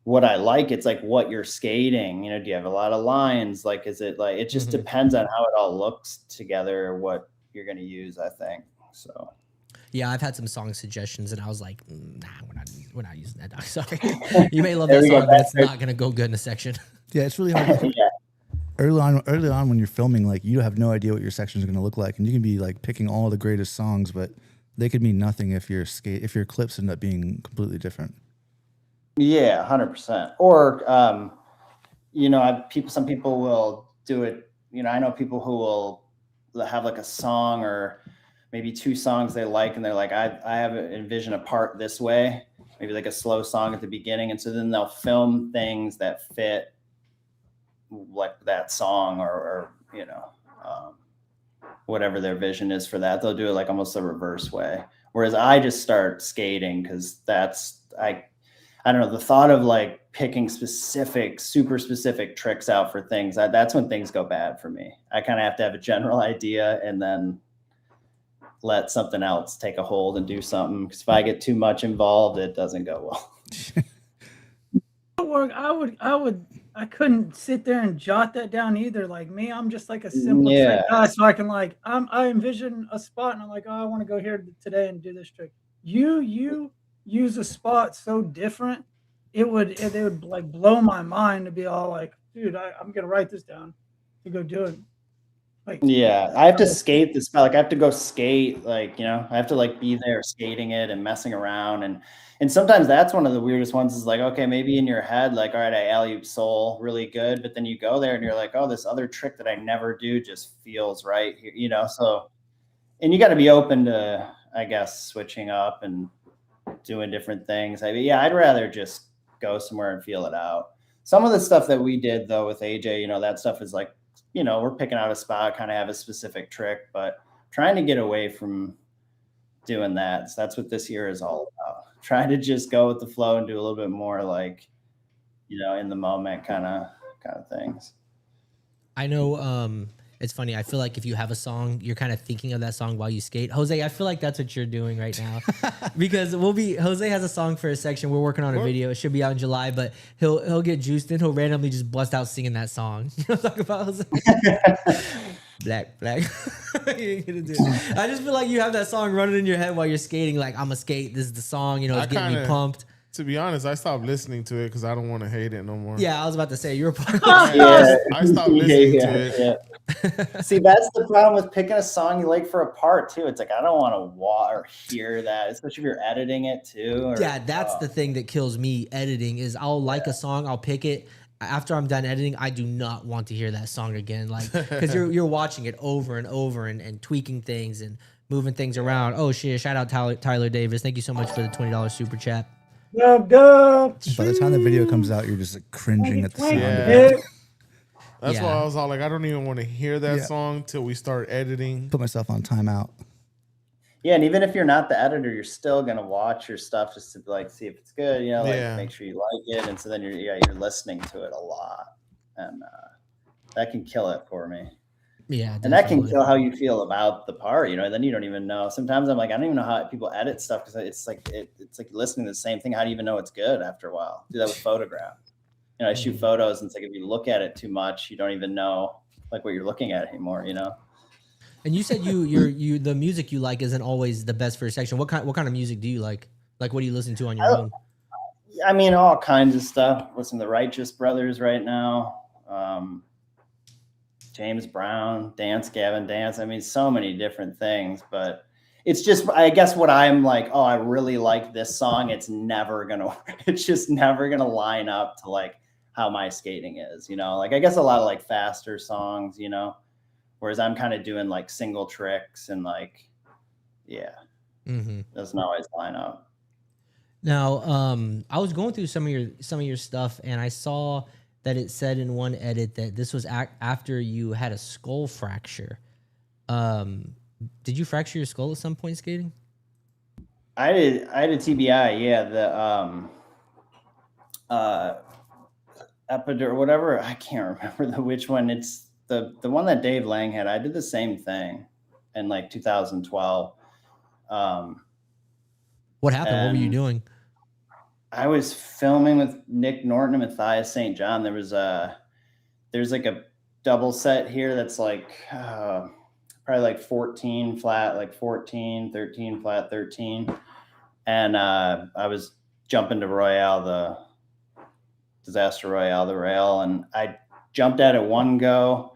what I like. It's like what you're skating, you know, do you have a lot of lines? Like, is it like, it just depends on how it all looks together, or what you're going to use, I think. So. Yeah, I've had some song suggestions, and I was like, "Nah, we're not using that, dog. Sorry, you may love that song, but it's not gonna go good in a section." Yeah, it's really hard. Yeah. Early on, when you're filming, like you have no idea what your section is gonna look like, and you can be like picking all the greatest songs, but they could mean nothing if your clips end up being completely different. Yeah, 100%. Or, you know, some people will do it. You know, I know people who will have like a song or maybe 2 songs they like, and they're like, I have envision a part this way, maybe like a slow song at the beginning. And so then they'll film things that fit like that song, or you know, whatever their vision is for that. They'll do it like almost the reverse way. Whereas I just start skating, because I don't know, the thought of like picking super specific tricks out for things, that's when things go bad for me. I kind of have to have a general idea and then let something else take a hold and do something. Because if I get too much involved, it doesn't go well. I couldn't sit there and jot that down either. Like me, I'm just like a simple trick guy, so I can like, I envision a spot and I'm like, oh, I want to go here today and do this trick. You use a spot so different, it would like blow my mind to be all like, dude, I'm gonna write this down to go do it. Like, yeah, I have to skate this spot. Like I have to go skate, like, you know, I have to like be there skating it and messing around. And sometimes that's one of the weirdest ones, is like, okay, maybe in your head, like, all right, I alley-oop soul really good, but then you go there and you're like, oh, this other trick that I never do just feels right here, you know? So, and you got to be open to, I guess, switching up and doing different things. I'd rather just go somewhere and feel it out. Some of the stuff that we did though with AJ, you know, that stuff is like, you know, we're picking out a spot, kind of have a specific trick, but trying to get away from doing that. So that's what this year is all about. Trying to just go with the flow and do a little bit more like, you know, in the moment kind of things. I know, it's funny. I feel like if you have a song, you're kind of thinking of that song while you skate. Jose, I feel like that's what you're doing right now, because Jose has a song for a section. We're working on a video. It should be out in July, but he'll get juiced and he'll randomly just bust out singing that song. You know what I'm talking about, Jose? Black. I just feel like you have that song running in your head while you're skating. Like, I'm a skate. This is the song. You know, it's getting me pumped. To be honest, I stopped listening to it because I don't want to hate it no more. Yeah, I was about to say you're. I stopped listening to it. Yeah. See, that's the problem with picking a song you like for a part too. It's like, I don't want to hear that, especially if you're editing it too. Or, yeah, that's the thing that kills me editing is I'll like a song, I'll pick it. After I'm done editing, I do not want to hear that song again. Like, because you're watching it over and over and tweaking things and moving things around. Oh shit! Shout out Tyler Davis. Thank you so much for the $20 super chat. By the time the video comes out, you're just like cringing at the sound. Yeah. That's why I was all like, I don't even want to hear that song till we start editing. Put myself on timeout. Yeah, and even if you're not the editor, you're still gonna watch your stuff just to like see if it's good. You know, like make sure you like it, and so then you're listening to it a lot, and that can kill it for me. Yeah, and that can kill how you feel about the part. You know, and then you don't even know. Sometimes I'm like, I don't even know how people edit stuff, because it's like listening to the same thing. How do you even know it's good after a while? Do that with photographs. You know, I shoot photos, and it's like if you look at it too much, you don't even know like what you're looking at anymore. You know. And you said the music you like isn't always the best for a section. What kind of music do you like? Like, what do you listen to on your own? I mean, all kinds of stuff. Listen to the Righteous Brothers right now. James Brown, Gavin Dance. I mean, so many different things, but it's just, I guess what I'm like, oh, I really like this song. It's just never gonna line up to like how my skating is, you know? Like, I guess a lot of like faster songs, you know? Whereas I'm kind of doing like single tricks and like, doesn't always line up. Now, I was going through some of your stuff, and I saw that it said in one edit that this was after you had a skull fracture. Did you fracture your skull at some point skating? I had a TBI. Yeah. Epidur, whatever. I can't remember which one. It's the one that Dave Lang had. I did the same thing in like 2012. What happened? What were you doing? I was filming with Nick Norton and Matthias St. John. There's like a double set here that's like probably like 14 flat, like 14, 13 flat, 13. And I was jumping to Royale, the Disaster Royale, the rail, and I jumped at it one go.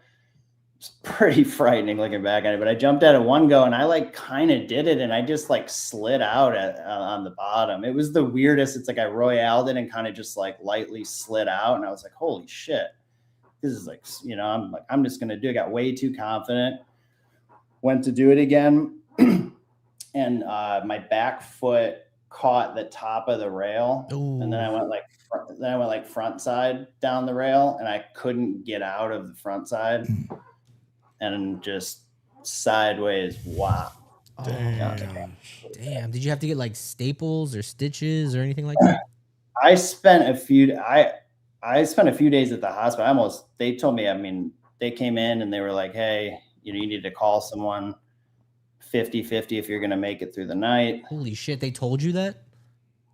It's pretty frightening looking back at it, but I jumped at it one go and I like kind of did it and I just like slid out on the bottom. It was the weirdest. It's like I royaled it and kind of just like lightly slid out, and I was like, holy shit, this is like, you know, I'm just gonna do it. Got way too confident. Went to do it again, and my back foot caught the top of the rail. Ooh. And then I went like front side down the rail, and I couldn't get out of the front side, and just sideways. Wow. Damn. Did you have to get like staples or stitches or anything like that? I spent a few days at the hospital. They told me, I mean, they came in and they were like, hey, you know, you need to call someone 50-50 if you're going to make it through the night. Holy shit. They told you that?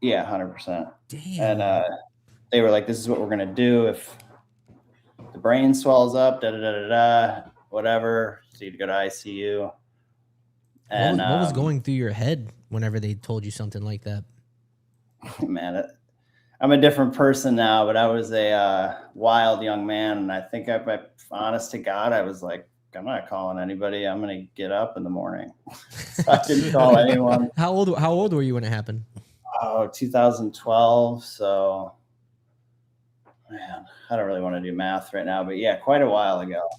Yeah, 100%. Damn. And they were like, this is what we're going to do. If the brain swells up, whatever. So you'd go to ICU. And what was going through your head whenever they told you something like that? Man, I'm a different person now, but I was a wild young man. And I think honest to God, I was like, I'm not calling anybody. I'm going to get up in the morning. So I didn't call anyone. How old were you when it happened? Oh, 2012. So, man, I don't really want to do math right now, but yeah, quite a while ago.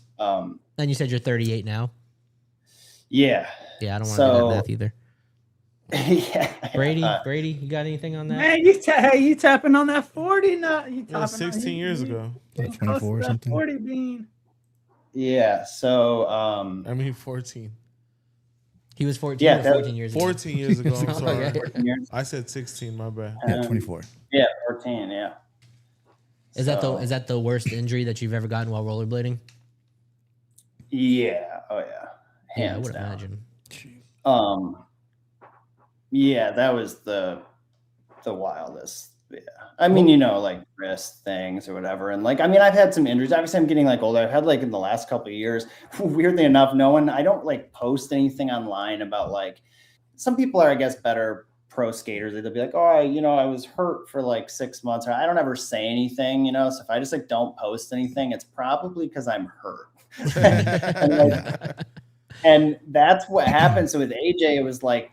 And you said you're 38 now? Yeah. Yeah, I don't want to do that math either. Yeah. Brady, you got anything on that? Man, you tapping on that 40 now. You tapping 16 years ago. 24 or something. 40 bean. Yeah. So, 14. He was 14 or 14 years ago? 14 years ago. I'm sorry. Okay. I said 16, my bad. Yeah, 24. Yeah, 14, yeah. Is that the worst injury that you've ever gotten while rollerblading? Yeah. Oh yeah. Yeah, I would imagine. Yeah, that was the wildest. Yeah. I mean, you know, like wrist things or whatever. And like, I mean, I've had some injuries. Obviously I'm getting like older. I've had like in the last couple of years, weirdly enough, I don't like post anything online about like, some people are, I guess, better pro skaters. They'll be like, oh, I was hurt for like 6 months. Or I don't ever say anything, so if I just like don't post anything, it's probably because I'm hurt. and that's what happened. So with AJ, it was like,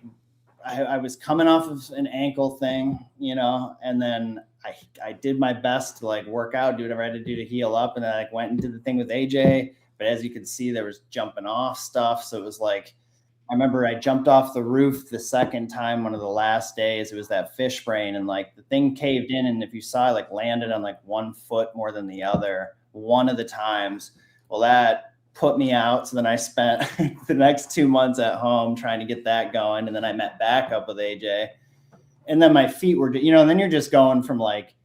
I was coming off of an ankle thing, and then I did my best to like work out, do whatever I had to do to heal up. And then I like went and did the thing with AJ, but as you can see, there was jumping off stuff. So it was like, I remember I jumped off the roof the second time, one of the last days. It was that fish brain, and like the thing caved in. And if you saw, I like landed on like 1 foot more than the other one of the times. Well, that put me out. So then I spent the next 2 months at home trying to get that going. And then I met back up with AJ. And then my feet were, and then you're just going from like,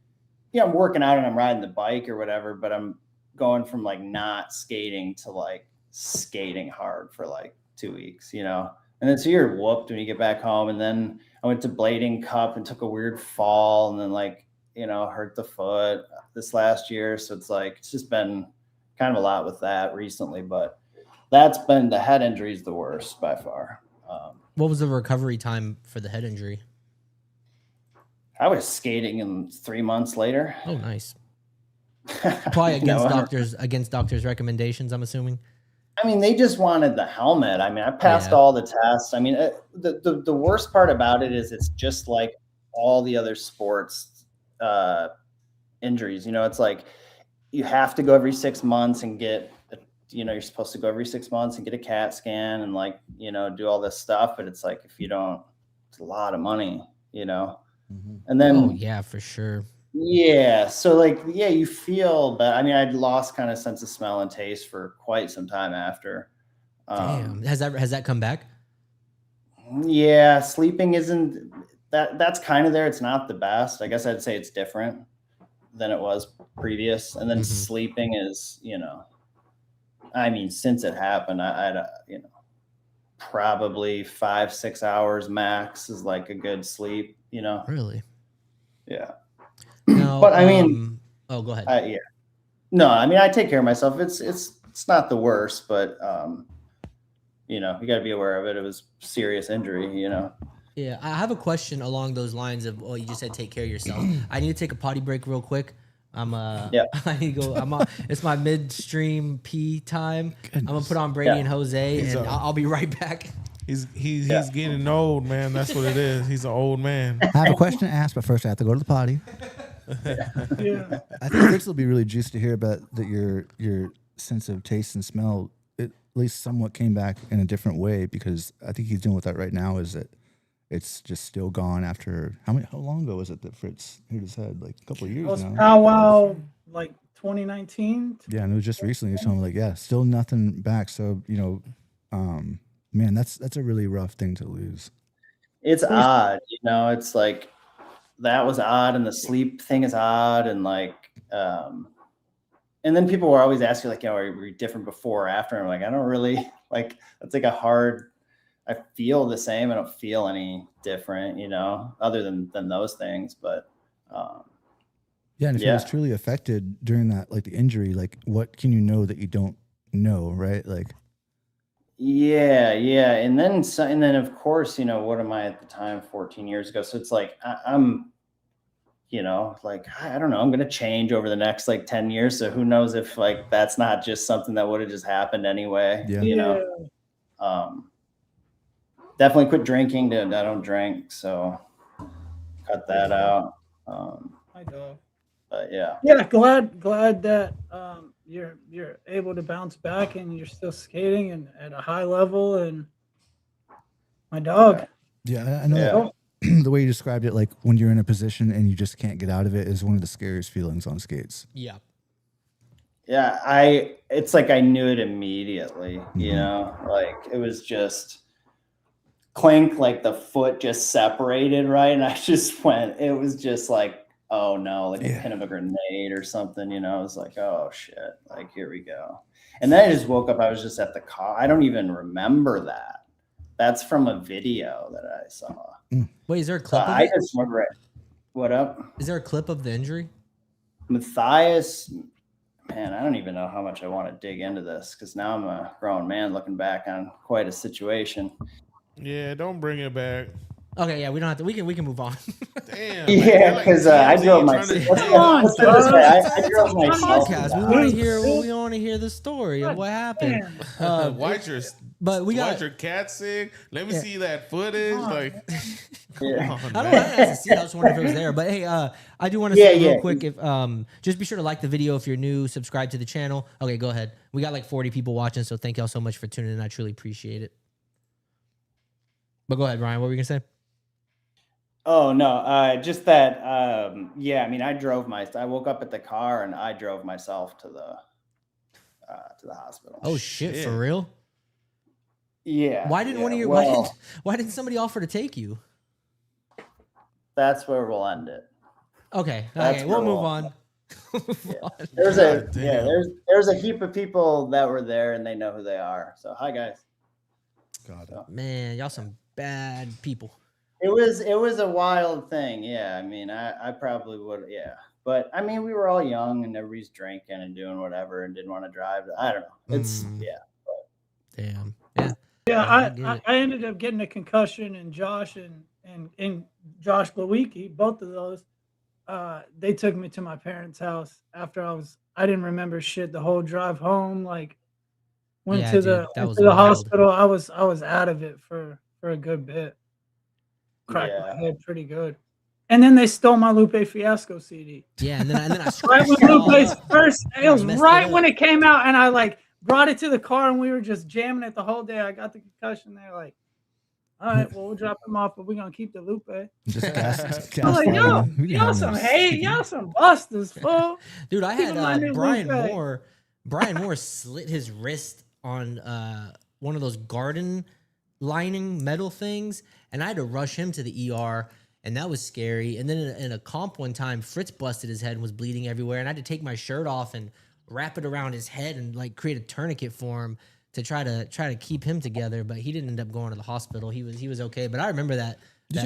I'm working out and I'm riding the bike or whatever, but I'm going from like not skating to like skating hard for like 2 weeks, and then so you're whooped when you get back home. And then I went to Blading Cup and took a weird fall and then like, hurt the foot this last year. So it's like, it's just been kind of a lot with that recently, but that's been the head injury is the worst by far. What was the recovery time for the head injury? I was skating in 3 months later. Oh, nice. Probably against doctors' recommendations, I'm assuming. I mean, they just wanted the helmet. I mean, I passed all the tests. I mean, the worst part about it is it's just like all the other sports injuries. It's like you have to go every 6 months and get, you're supposed to go every 6 months and get a CAT scan and like, do all this stuff. But it's like, if you don't, it's a lot of money, Mm-hmm. And then, oh yeah, for sure. Yeah. So like, yeah, you feel, but I mean, I'd lost kind of sense of smell and taste for quite some time after. Damn. Has that come back? Yeah, sleeping isn't that's kind of there. It's not the best. I guess I'd say it's different than it was previous. And then sleeping is, I mean, since it happened, I probably 5-6 hours max is like a good sleep, Really? Yeah. No, but I mean, oh, go ahead. Yeah. No, I mean, I take care of myself. It's not the worst, but you got to be aware of it. It was serious injury, Yeah, I have a question along those lines of, you just said take care of yourself. I need to take a potty break real quick. I need to go. It's my midstream pee time. I'm gonna put on Brady and Jose, and I'll be right back. He's getting old, man. That's what it is. He's an old man. I have a question to ask, but first I have to go to the potty. Yeah. I think Rich will be really juiced to hear about that your sense of taste and smell at least somewhat came back in a different way, because I think he's dealing with that right now. Is that it's just still gone after how long ago was it that Fritz hit his head? Like a couple of years now. Powwow, like 2019. Yeah, and it was just recently. You're telling me, like, yeah, still nothing back. So man, that's a really rough thing to lose. It's odd, it's like that was odd, and the sleep thing is odd, and like and then people were always asking, like, are you different before or after? And I'm like, I don't really like, that's like I feel the same. I don't feel any different, other than those things. But yeah, and if it was truly affected during that, like the injury, like what can you know that you don't know, right? Like, yeah, and then of course, what am I at the time? 14 years ago. So it's like I'm, like I don't know. I'm gonna change over the next like 10 years. So who knows if like that's not just something that would have just happened anyway. Yeah. Definitely quit drinking. I don't drink, so cut that out. My dog. But yeah. Glad that you're able to bounce back and you're still skating and at a high level. And my dog. Yeah, I know. Yeah. The way you described it, like when you're in a position and you just can't get out of it, is one of the scariest feelings on skates. Yeah. Yeah, it's like I knew it immediately. Like it was just clink, like the foot just separated, right? And I just went, it was just like, oh no, like a pin of a grenade or something, it was like, oh shit, like here we go. And then I just woke up, I was just at the car. I don't even remember that. That's from a video that I saw. Wait, is there a clip of it? I just remember it. What up? Is there a clip of the injury? Matthias, man, I don't even know how much I want to dig into this, because now I'm a grown man looking back on quite a situation. Yeah, don't bring it back. Okay, yeah, we don't have to. We can move on. Damn. Yeah, because I drove myself. I drove myself. We want to hear the story of what happened. Why'd your cat sick? Let me see that footage. Like, I don't know. I just wonder if it was there. But hey, I do want to say real quick, if just be sure to like the video if you're new, subscribe to the channel. Okay, go ahead. We got like 40 people watching, so thank y'all so much for tuning in. I truly appreciate it. But go ahead, Ryan. What were you gonna say? Oh no, just that. I mean, I woke up at the car and I drove myself to the hospital. Oh shit, for real? Yeah. Why didn't why didn't somebody offer to take you? That's where we'll end it. Okay, we'll move on. There's a heap of people that were there and they know who they are. So hi guys. Man, y'all some bad people. It was a wild thing. Yeah. I mean, I probably would. Yeah. But I mean, we were all young and everybody's drinking and doing whatever and didn't want to drive. I don't know. It's Damn. Yeah. I ended up getting a concussion, and Josh and Josh Glowicki, both of those, they took me to my parents' house after I didn't remember shit the whole drive home. Like went to the hospital. I was out of it for a good bit. Cracked my head pretty good. And then they stole my Lupe Fiasco CD. Yeah, and then I right when Lupe's first, it was right when it came out, and I like brought it to the car, and we were just jamming it the whole day. I got the concussion there, like, all right, well, we'll drop him off, but we're gonna keep the Lupe. Just gas I'm like, y'all some hate, y'all some busters, fool. Dude, I had Brian Moore. Brian Moore slit his wrist on one of those garden lining metal things, and I had to rush him to the ER, and that was scary. And then in a comp one time, Fritz busted his head and was bleeding everywhere, and I had to take my shirt off and wrap it around his head and like create a tourniquet for him to try to keep him together. But he didn't end up going to the hospital. He was okay. But I remember that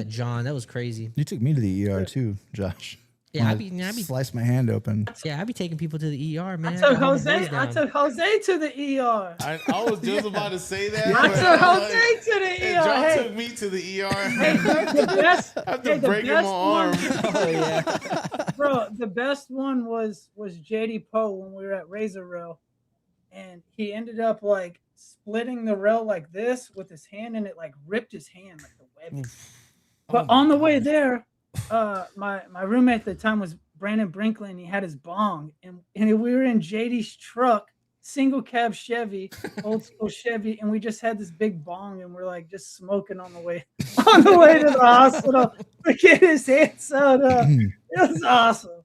John, that was crazy. You took me to the ER too, Josh. Yeah, I'd be slice my hand open. Yeah, I'd be taking people to the ER, man. I took Jose to the ER. I was just about to say that. I took Jose to the ER. John Hey, took me to the ER. hey, the best, After hey, the breaking best my arm. Oh yeah. bro, the best one was JD Poe when we were at Razor Rail, and he ended up like splitting the rail like this with his hand, and it like ripped his hand like the web. But on the way there, my roommate at the time was Brandon Brinkley, and he had his bong, and we were in JD's truck, single cab Chevy, old school Chevy, and we just had this big bong, and we're like just smoking on the way to the hospital to get his hand sewed up. It was awesome.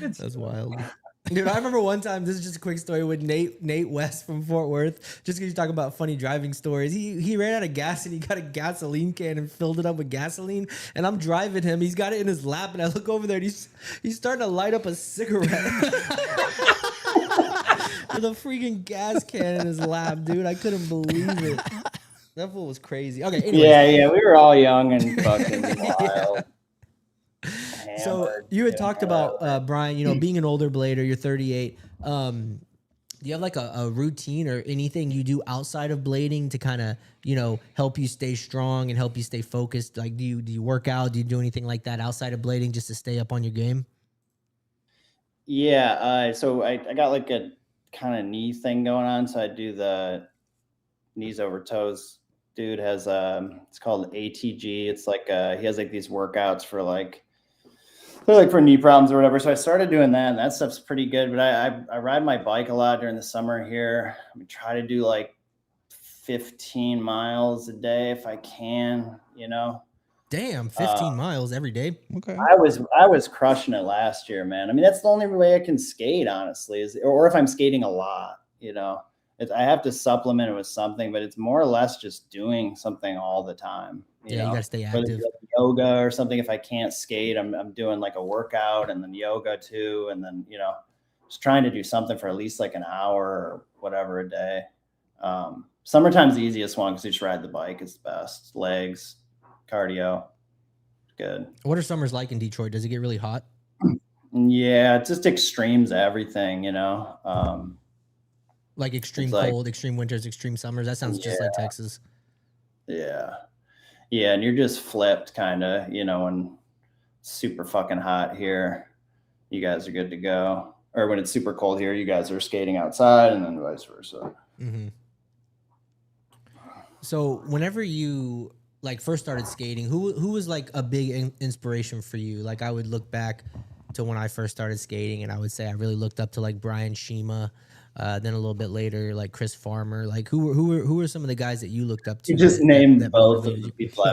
That's wild. Dude, I remember one time, this is just a quick story with Nate West from Fort Worth, just because you talk about funny driving stories. He ran out of gas and he got a gasoline can and filled it up with gasoline, and I'm driving him. He's got it in his lap, and I look over there and he's starting to light up a cigarette with a freaking gas can in his lap, dude. I couldn't believe it. That fool was crazy. Okay, anyways. Yeah, we were all young and fucking wild. So you had talked about Brian, being an older blader. You're 38. Do you have like a routine or anything you do outside of blading to kind of help you stay strong and help you stay focused? Like, do you work out? Do you do anything like that outside of blading just to stay up on your game? Yeah, so I got like a kind of knee thing going on, so I do the knees over toes. Dude has it's called ATG. It's like he has like these workouts for like. They're like for knee problems or whatever. So I started doing that, and that stuff's pretty good. But I ride my bike a lot during the summer here. I try to do like 15 miles a day if I can, Damn, 15 miles every day. Okay. I was crushing it last year, man. I mean, that's the only way I can skate, honestly, or if I'm skating a lot, I have to supplement it with something, but it's more or less just doing something all the time. You gotta stay active. Like yoga or something. If I can't skate, I'm doing like a workout and then yoga too, and then just trying to do something for at least like an hour or whatever a day. Summertime's the easiest one because you just ride the bike. It's the best. Legs, cardio, good. What are summers like in Detroit? Does it get really hot? Yeah, it just extremes everything. Like extreme cold, extreme winters, extreme summers. That sounds just like Texas. Yeah. Yeah, and you're just flipped kind of, when it's super fucking hot here, you guys are good to go. Or when it's super cold here, you guys are skating outside, and then vice versa. Mm-hmm. So whenever you like first started skating, who was like a big inspiration for you? Like I would look back to when I first started skating, and I would say I really looked up to like Brian Shima. Then a little bit later, like Chris Farmer, like who were some of the guys that you looked up to? You just named both of the people.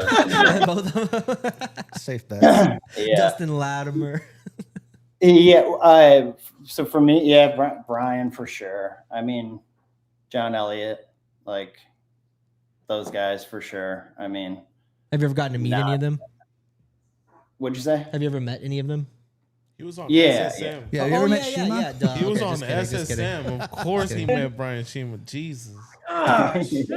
Both of them. Safe bet. Yeah. Dustin Latimer. Yeah. So for me, Brian for sure. I mean, John Elliott, like those guys for sure. I mean, have you ever gotten to meet any of them? What'd you say? Have you ever met any of them? He was on SSM. SSM. Yeah, have you ever met Shima? Duh. He was Okay, on just kidding. SSM. Of course he met Brian Shima. Jesus. Gosh, dude.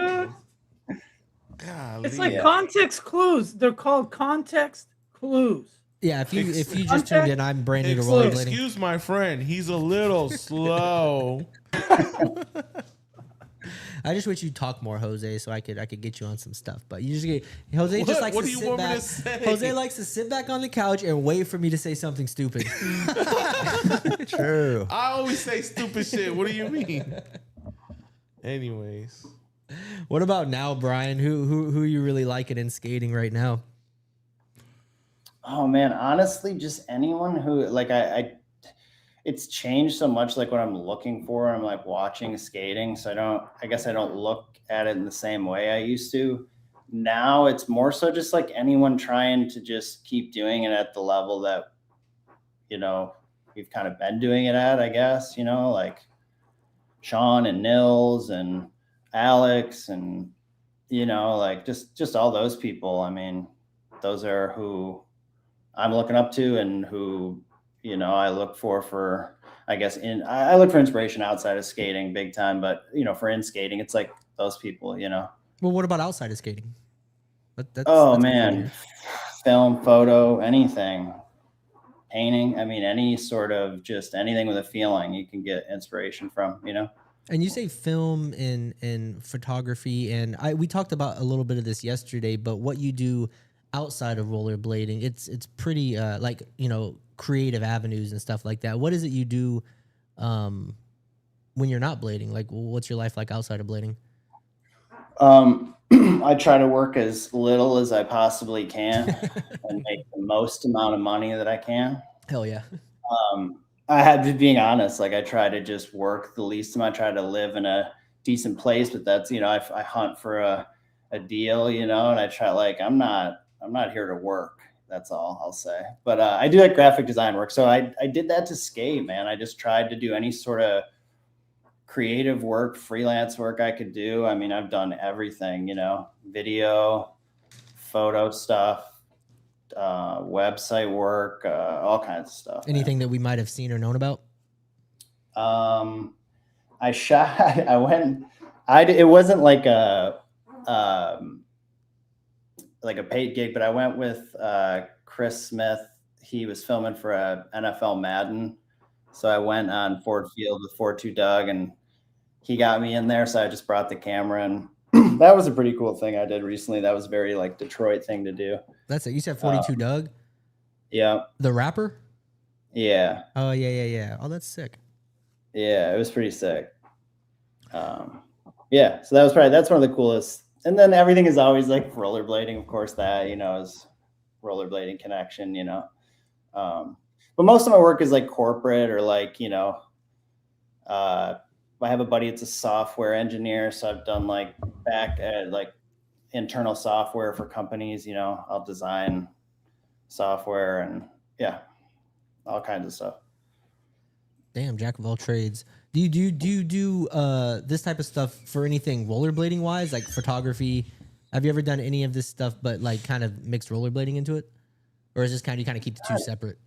Golly. It's like context clues. They're called context clues. Yeah, if you just tuned in, I'm brand new to rollerblading. Excuse my friend. He's a little slow. I just wish you'd talk more, Jose, so I could get you on some stuff. But you just get Jose just likes What to do you sit want me back. to say? Jose likes to sit back on the couch and wait for me to say something stupid. True. I always say stupid shit. What do you mean? Anyways. What about now, Brian? Who you really liking in skating right now? Oh man, honestly, just anyone who like it's changed so much, like what I'm looking for. I'm like watching skating. So I guess I don't look at it in the same way I used to. Now it's more so just like anyone trying to just keep doing it at the level that, we've kind of been doing it at, I guess, like Sean and Nils and Alex and you know, like just all those people. I mean, those are who I'm looking up to and who, you know, I look for, I guess I look for inspiration outside of skating big time, but you know, for in skating, it's like those people, you know. Well, what about outside of skating? That's man, film, photo, anything, painting. I mean, any sort of just anything with a feeling you can get inspiration from, you know. And you say film and photography, and we talked about a little bit of this yesterday, but what you do outside of rollerblading, it's pretty like, you know, creative avenues and stuff like that. What is it you do when you're not blading? Like, what's your life like outside of blading? I try to work as little as I possibly can and make the most amount of money that I can. Hell yeah. I have to being honest, like I try to just work the least amount. I try to live in a decent place, but that's, you know, I hunt for a deal, you know, and I try, like, I'm not here to work. That's all I'll say. But I do like graphic design work. So I did that to skate, man. I just tried to do any sort of creative work, freelance work I could do. I mean, I've done everything, you know, video, photo stuff, website work, all kinds of stuff. Anything that we might have seen or known about? I shot, it wasn't like a paid gig, but I went with Chris Smith. He was filming for a NFL Madden. So I went on Ford Field with 4-2 Doug, and he got me in there. So I just brought the camera, and that was a pretty cool thing I did recently. That was very like Detroit thing to do. That's it. You said 42 Doug? Yeah. The rapper? Yeah. Oh, yeah. Oh, that's sick. Yeah, it was pretty sick. Yeah, so that's one of the coolest. And then everything is always like rollerblading, of course, that, you know, is rollerblading connection, you know. But most of my work is like corporate or like, you know, I have a buddy, it's a software engineer. So I've done like like internal software for companies, you know, I'll design software and yeah, all kinds of stuff. Damn, jack of all trades. Do you do this type of stuff for anything rollerblading wise, like photography? Have you ever done any of this stuff, but like kind of mixed rollerblading into it? Or is this you kind of keep the two separate?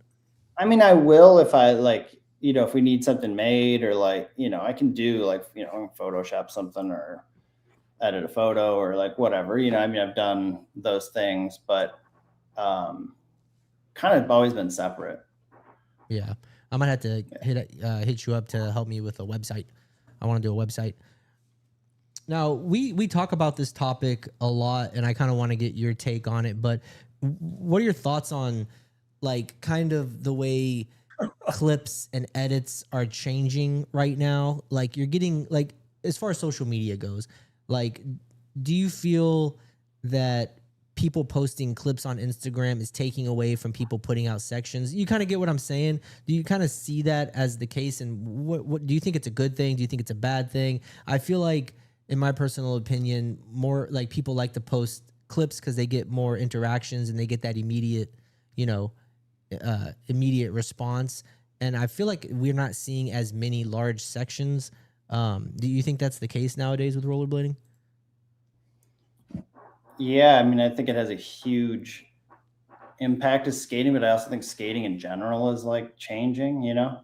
I mean, I will if I like, you know, if we need something made or like, you know, I can do like, you know, Photoshop something or edit a photo or like whatever, you know, I mean, I've done those things, but kind of always been separate. Yeah. I might have to hit you up to help me with a website. I want to do a website. Now, we talk about this topic a lot, and I kind of want to get your take on it, but what are your thoughts on like kind of the way clips and edits are changing right now? Like you're getting like, as far as social media goes, like, do you feel that people posting clips on Instagram is taking away from people putting out sections? You kind of get what I'm saying. Do you kind of see that as the case? And what do you think it's a good thing? Do you think it's a bad thing? I feel like, in my personal opinion, more like people like to post clips because they get more interactions and they get that immediate, you know, immediate response. And I feel like we're not seeing as many large sections. Do you think that's the case nowadays with rollerblading? Yeah, I mean, I think it has a huge impact to skating, but I also think skating in general is like changing, you know?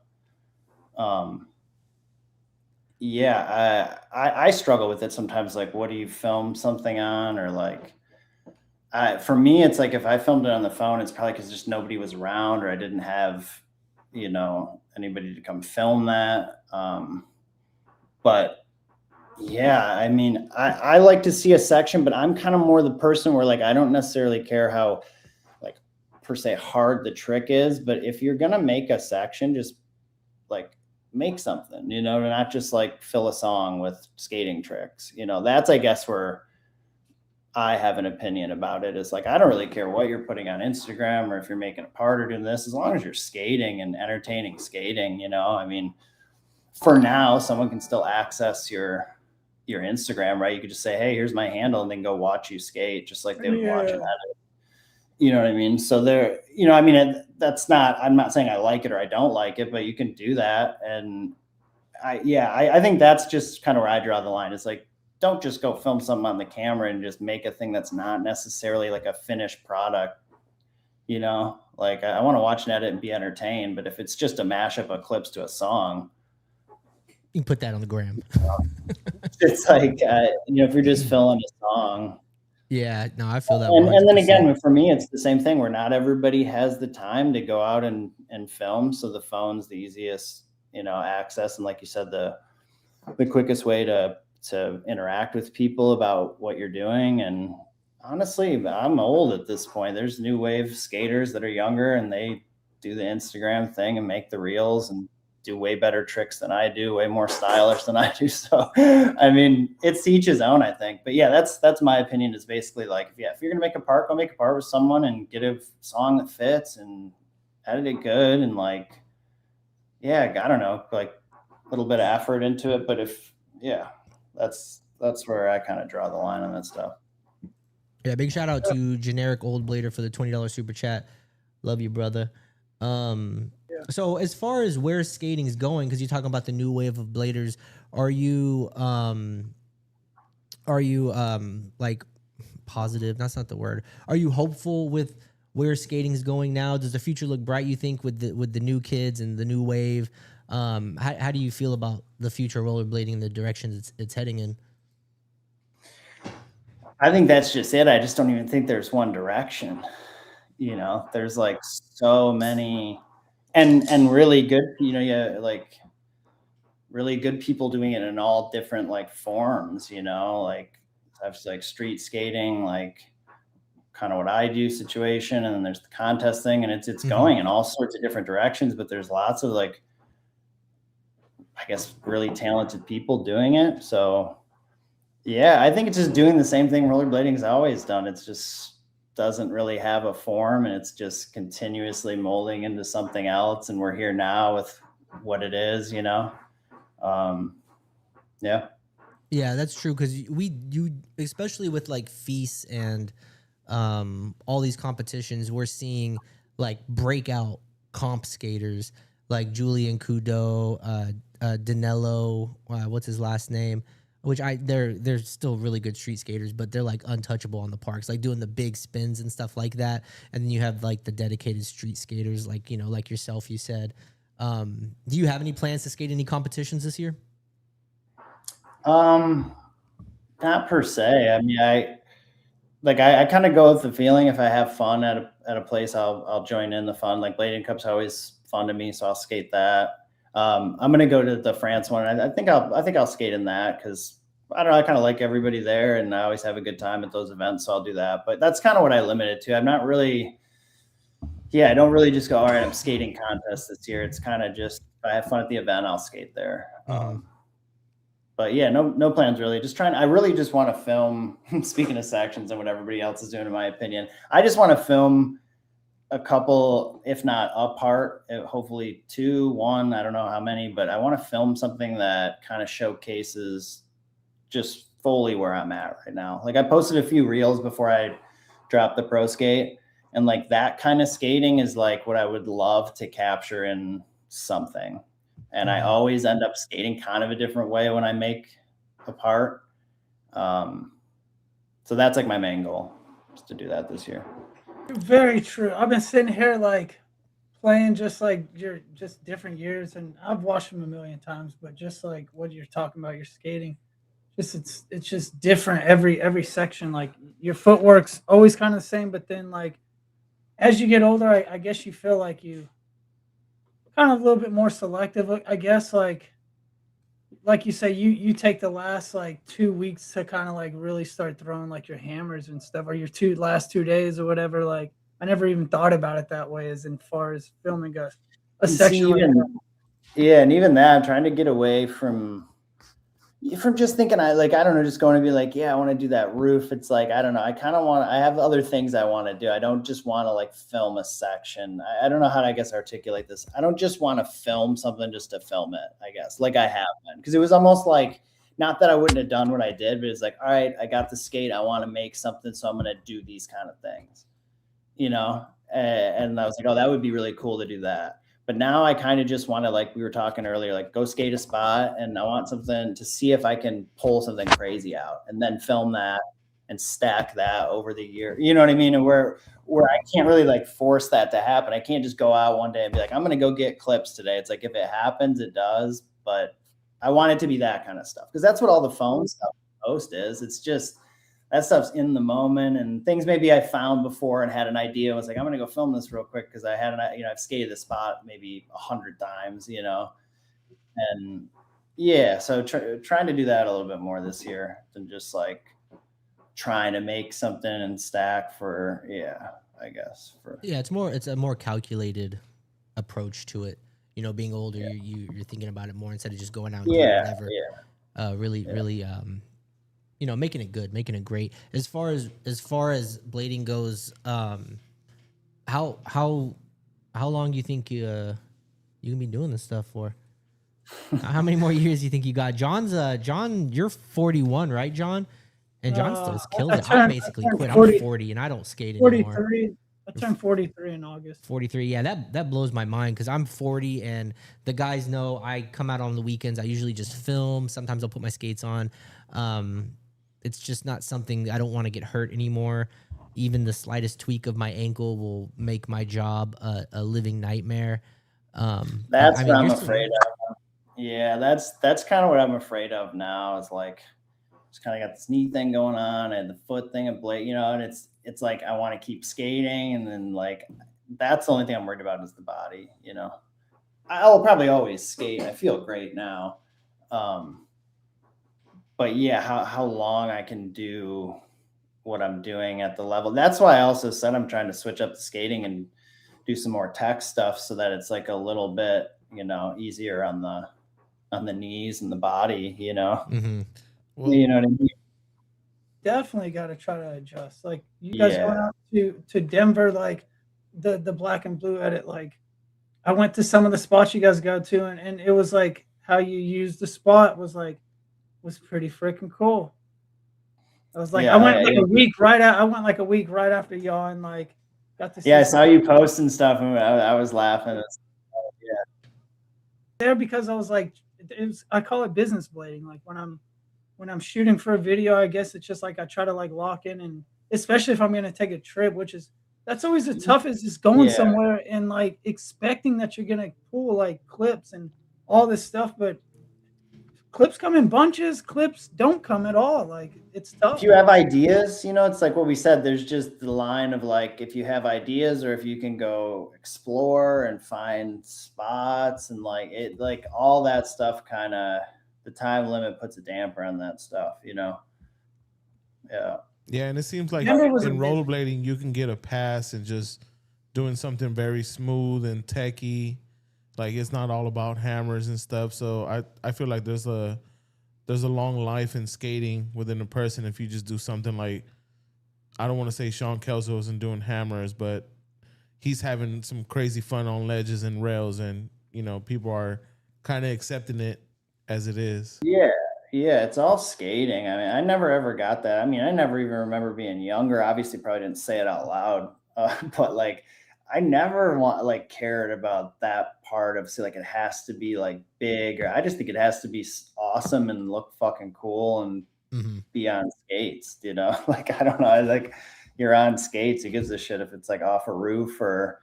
Yeah, I struggle with it sometimes. Like, what do you film something on? Or like, for me, it's like if I filmed it on the phone, it's probably because just nobody was around or I didn't have, you know, anybody to come film that. But yeah, I mean, I like to see a section, but I'm kind of more the person where like I don't necessarily care how like per se hard the trick is, but if you're gonna make a section, just like make something, you know, not just like fill a song with skating tricks. You know, that's I guess where I have an opinion about it. Is like I don't really care what you're putting on Instagram or if you're making a part or doing this, as long as you're skating and entertaining skating, you know. I mean, for now, someone can still access your Instagram, right? You could just say, hey, here's my handle, and then go watch you skate, just like they would watch an edit. You know what I mean? So there, you know, I mean, that's not, I'm not saying I like it or I don't like it, but you can do that. And I think that's just kind of where I draw the line. It's like, don't just go film something on the camera and just make a thing that's not necessarily like a finished product. You know, like I want to watch and edit and be entertained, but if it's just a mashup of clips to a song, you can put that on the gram. It's like, if you're just filling a song. Yeah, no, I feel that. And then again, for me, it's the same thing where not everybody has the time to go out and film. So the phone's the easiest, access. And like you said, the quickest way to interact with people about what you're doing. And honestly, I'm old at this point. There's new wave skaters that are younger and they do the Instagram thing and make the reels and do way better tricks than I do, way more stylish than I do. So, I mean, it's each his own, I think. But yeah, that's my opinion, is basically like, if you're going to make a part, go make a part with someone and get a song that fits and edit it good. And like, yeah, I don't know, like a little bit of effort into it. But that's where I kind of draw the line on that stuff. Yeah, big shout out to Generic Old Blader for the $20 super chat. Love you, brother. So as far as where skating is going, because you're talking about the new wave of bladers, are you like positive? That's not the word. Are you hopeful with where skating is going now? Does the future look bright, you think, with the new kids and the new wave? How do you feel about the future rollerblading and the direction it's heading in? I think that's just it. I just don't even think there's one direction. There's like so many and really good, like really good people doing it in all different like forms, like I've like street skating, like kind of what I do situation. And then there's the contest thing, and it's going in all sorts of different directions, but there's lots of like, I guess, really talented people doing it. So yeah, I think it's just doing the same thing rollerblading has always done. It's just doesn't really have a form, and it's just continuously molding into something else. And we're here now with what it is, Yeah, that's true. Because you especially with like FEAS and all these competitions, we're seeing like breakout comp skaters like Julian Kudo, Danilo, what's his last name? Which they're still really good street skaters, but they're like untouchable on the parks, like doing the big spins and stuff like that. And then you have like the dedicated street skaters, like like yourself. You said, do you have any plans to skate any competitions this year? Not per se. I mean, I kind of go with the feeling. If I have fun at a place, I'll join in the fun. Like Blading Cup's always fun to me, so I'll skate that. I'm gonna go to the France one. I think I'll skate in that because I don't know. I kind of like everybody there, and I always have a good time at those events, so I'll do that. But that's kind of what I limit it to. I'm not really, I don't really just go, all right, I'm skating contest this year. It's kind of just, if I have fun at the event, I'll skate there. But yeah, no plans really. I really just want to film. Speaking of sections and what everybody else is doing, in my opinion, I just want to film a couple, if not a part, hopefully 2, 1, I don't know how many, but I want to film something that kind of showcases just fully where I'm at right now. Like I posted a few reels before I dropped the pro skate, and like that kind of skating is like what I would love to capture in something. And I always end up skating kind of a different way when I make a part. So that's like my main goal, is to do that this year. Very true. I've been sitting here like playing just different years, and I've watched them a million times, but just like what you're talking about, your skating, it's just different every section. Like your footwork's always kind of the same, but then like as you get older, I guess you feel like you kind of a little bit more selective. I guess like you say, you take the last like 2 weeks to kind of like really start throwing like your hammers and stuff, or your last 2 days or whatever. Like I never even thought about it that way, as far as filming a section. And even that, I'm trying to get away from just thinking I don't know, just going to be like, I want to do that roof. It's like, I don't know. I have other things I want to do. I don't just want to like film a section. I don't know how to, I guess, articulate this. I don't just want to film something just to film it, I guess, like I have been. Because it was almost like, not that I wouldn't have done what I did, but it's like, all right, I got the skate. I want to make something, so I'm going to do these kind of things, And I was like, oh, that would be really cool to do that. But now I kind of just want to, like we were talking earlier, like go skate a spot, and I want something to see if I can pull something crazy out, and then film that and stack that over the year. You know what I mean? And where I can't really like force that to happen. I can't just go out one day and be like, I'm going to go get clips today. It's like, if it happens, it does. But I want it to be that kind of stuff, because that's what all the phone stuff post is. It's just that stuff's in the moment, and things maybe I found before and had an idea. I was like, I'm going to go film this real quick because I had I've skated the spot maybe 100 times, and yeah, so trying to do that a little bit more this year than just like trying to make something and stack for, it's a more calculated approach to it. Being older, you're thinking about it more instead of just going out and doing whatever. Really, making it good, making it great. As far as blading goes, how long do you think you can be doing this stuff for? How many more years do you think you got? John, you're 41, right, John? And John still kills it. I basically quit. I'm 40 and I don't skate anymore. 43. I turned 43 in August. 43. Yeah, that blows my mind because I'm 40 and the guys know I come out on the weekends. I usually just film. Sometimes I'll put my skates on. It's just not something, I don't want to get hurt anymore. Even the slightest tweak of my ankle will make my job a living nightmare. That's what I'm afraid of. Yeah, that's kind of what I'm afraid of now, is like, just kind of got this knee thing going on and the foot thing and blade, and it's like I want to keep skating, and then like that's the only thing I'm worried about is the body. I'll probably always skate. I feel great now, but yeah, how long I can do what I'm doing at the level. That's why I also said I'm trying to switch up the skating and do some more tech stuff so that it's like a little bit easier on the knees and the body. Mm-hmm. Well, you know what I mean? Definitely got to try to adjust. Like you guys going out to Denver, like the black and blue edit. Like I went to some of the spots you guys go to, and it was like how you used the spot was pretty freaking cool. I was like, I went like a week right out. I went like a week right after y'all, and like got to see. Yeah, I saw you posting stuff, and I was laughing. There because I was like, I call it business blading. Like when I'm shooting for a video, I guess it's just like I try to like lock in, and especially if I'm going to take a trip, that's always the toughest, is going somewhere and like expecting that you're going to pull like clips and all this stuff. But clips come in bunches, clips don't come at all. Like it's tough. If you have ideas, it's like what we said, there's just the line of like, if you have ideas or if you can go explore and find spots and like it, like all that stuff kind of, the time limit puts a damper on that stuff, Yeah. Yeah, and it seems like in rollerblading, you can get a pass and just doing something very smooth and techy. Like it's not all about hammers and stuff. So I feel like there's a long life in skating within a person if you just do something like, I don't want to say Sean Kelso isn't doing hammers, but he's having some crazy fun on ledges and rails, and people are kind of accepting it as it is. Yeah, it's all skating. I mean, I never ever got that. I mean, I never even remember being younger. Obviously, probably didn't say it out loud, but like, I never cared about that part of, like, it has to be like big, or I just think it has to be awesome and look fucking cool and be on skates. Like I don't know, like you're on skates. It gives a shit if it's like off a roof or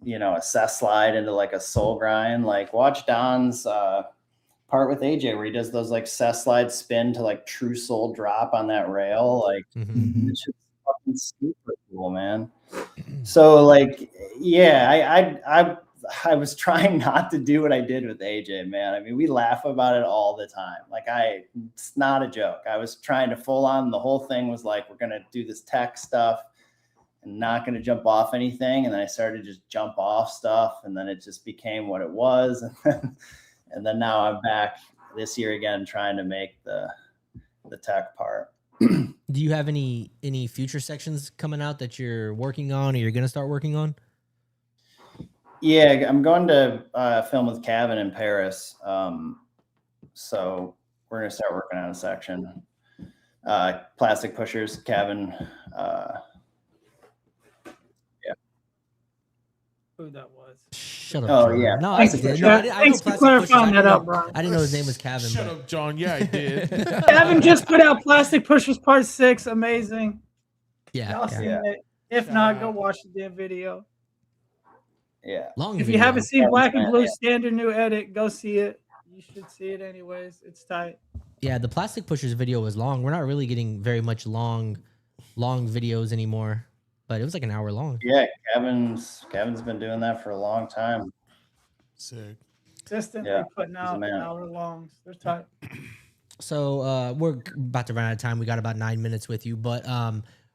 a cess slide into like a soul grind. Like watch Don's part with AJ where he does those like cess slide spin to like true soul drop on that rail. Like it's just fucking super cool, man. So like, yeah, I was trying not to do what I did with AJ, man. I mean, we laugh about it all the time. Like it's not a joke. I was trying to full on, the whole thing was like, we're going to do this tech stuff and not going to jump off anything. And then I started to just jump off stuff. And then it just became what it was. And then now I'm back this year again, trying to make the tech part. Do you have any future sections coming out that you're working on or you're going to start working on? Yeah, I'm going to film with Kevin in Paris. So we're going to start working on a section. Plastic pushers, Kevin. Yeah. who that was. Shut up. Oh, John. yeah. No, I Thanks did. for- No, I know thanks for Plastic clarifying Pushers. that up, Brian. I didn't know his name was Kevin. Shut but- up, John. Yeah, I did. Kevin just put out Plastic Pushers Part 6. Amazing. Yeah. Y'all yeah. seen it? If Shout not, out. go watch the damn video. Yeah. Long If you video. haven't seen Yeah, Black and yeah. Blue Standard New Edit, go see it. You should see it anyways. It's tight. Yeah, the Plastic Pushers video was long. We're not really getting very much long videos anymore, but it was like an hour long. Yeah, Kevin's been doing that for a long time. Sick. Consistently Yeah, putting a out man. hour longs. They're tight. So we're about to run out of time. We got about 9 minutes with you, but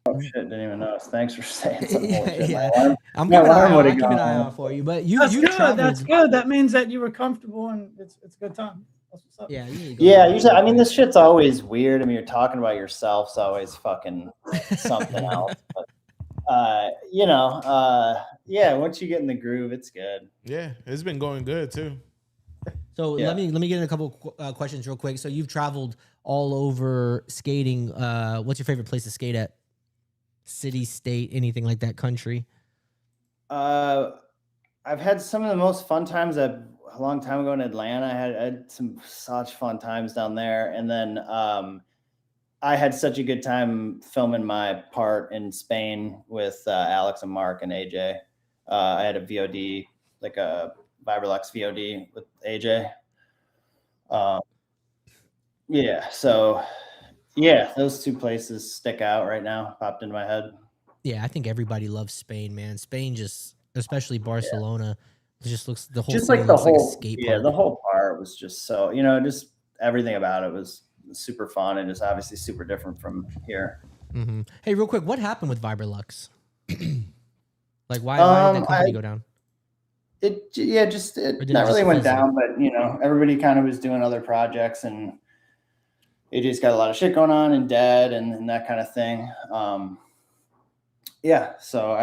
Oh shit, didn't even notice. Thanks for saying some bullshit. yeah, My alarm- I'm my keeping an eye alarm out. would've I'm keeping an eye gone out for you. But you That's you good. traveled. That's good. That means that you were comfortable and it's a good time. That's what's up. Yeah, you need to go Yeah, back. usually, I mean, this shit's always weird. I mean, you're talking about yourself, it's always fucking something else. But, yeah, once you get in the groove, it's good. Yeah, it's been going good too. So Yeah. let me get in a couple questions real quick. So you've traveled all over skating. What's your favorite place to skate at? City, state, anything like that? Country? I've had some of the most fun times a long time ago in Atlanta. I had some such fun times down there. And then I had such a good time filming my part in Spain with Alex and Mark and AJ. I had a VOD, like a Vibrolux VOD with AJ. Yeah, so yeah, those two places stick out right now. Popped into my head. Yeah, I think everybody loves Spain, man. Spain just, especially Barcelona, it just looks the whole Just thing like the looks like a whole, skate yeah, park. the whole part was just so, just everything about it was super fun and it's obviously super different from here. Mm-hmm. Hey, real quick, what happened with Vibrolux? Like, why did that company go down? It Or not did it really just went fizzle? down, but everybody kind of was doing other projects and it just got a lot of shit going on and dead and that kind of thing. Yeah, so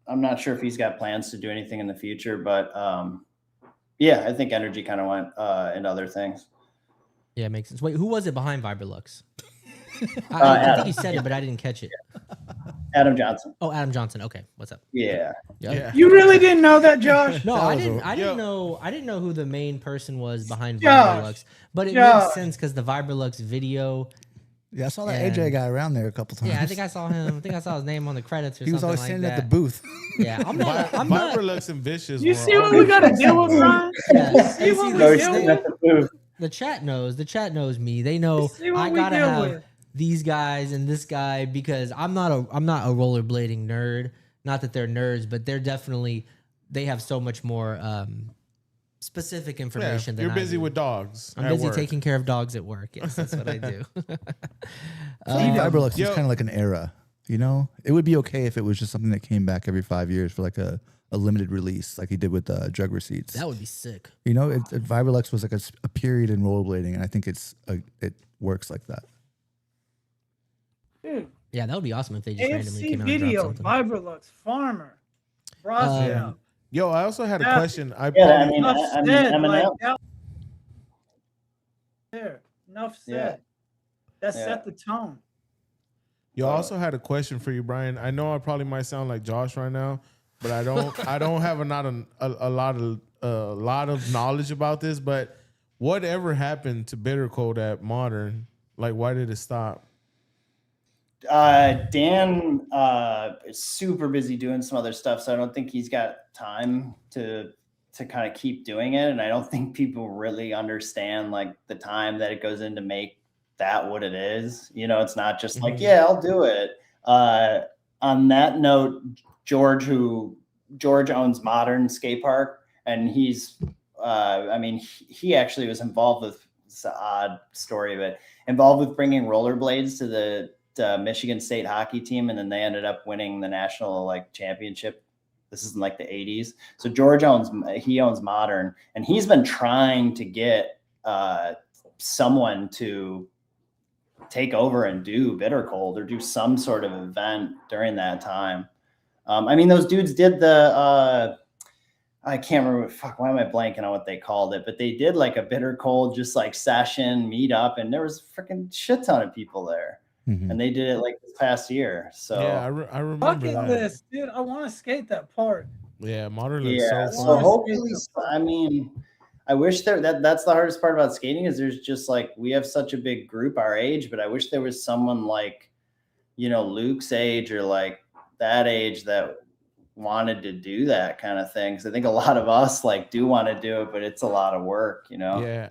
I'm not sure if he's got plans to do anything in the future, but yeah, I think energy kind of went into other things. Yeah, it makes sense. Wait, who was it behind Vibrolux? I think you said it, but I didn't catch it. Adam Johnson. Oh, Adam Johnson. Okay, what's up? Yeah. Yeah. You really didn't know that, Josh? No, That I was didn't. a- I didn't Yo. know. I didn't know who the main person was behind Josh. Vibrolux, but it Josh. makes sense because the Vibrolux video. Yeah, I saw that And- AJ guy around there a couple times. Yeah, I think I saw him. I think I saw his name on the credits or he was something always like standing that. at the booth. Yeah, I'm not. Vibrolux and Vicious. You were see what we always got to awesome. deal with, Brian? Yeah. See what we Always deal sitting with? at the booth. The chat knows. The chat knows me. They know See what I we gotta deal have with. these guys and this guy because I'm not a rollerblading nerd. Not that they're nerds, but they have so much more specific Yeah, information than you're I busy do. with dogs. I'm at busy work. taking care of dogs at work. Yes, that's what I do. Vibrolux is Yo. kind of like an era. It would be okay if it was just something that came back every 5 years for like a limited release, like he did with drug receipts. That would be sick. Vibrolux was like a period in rollerblading, and I think it works like that. Dude, Yeah, that would be awesome if they just randomly AFC came out and video, dropped something. Vibrolux, Farmer, Brasio. Yo, I also had a Yeah. question. Yeah, Enough I mean, said. Eminem. Like, there. Enough said. Yeah. That Yeah. set the tone. Yo, I also had a question for you, Brian. I know I probably might sound like Josh right now, but I don't have a lot of knowledge about this. But whatever happened to Bitter Cold at Modern? Like, why did it stop? Dan is super busy doing some other stuff, so I don't think he's got time to kind of keep doing it. And I don't think people really understand like the time that it goes in to make that what it is. It's not just like, yeah, I'll do it. On that note, George owns Modern Skate Park, and he's he actually was involved with, it's an odd story, but involved with bringing rollerblades to the Michigan State hockey team, and then they ended up winning the national championship. This is in the 80s. So George owns Modern, and he's been trying to get someone to take over and do Bitter Cold or do some sort of event during that time. Those dudes did the I can't remember. Why am I blanking on what they called it? But they did a Bitter Cold just session meetup, and there was a freaking shit ton of people there. Mhm. And they did it this past year. So Yeah, I remember Bucket that. list, dude. I want to skate that part. Yeah, modern looks Yeah. so So fun. hopefully, I mean, I wish that's the hardest part about skating is there's just like we have such a big group our age, but I wish there was someone like, Luke's age or like that age that wanted to do that kind of thing. Cause I think a lot of us like do want to do it, but it's a lot of work, Yeah,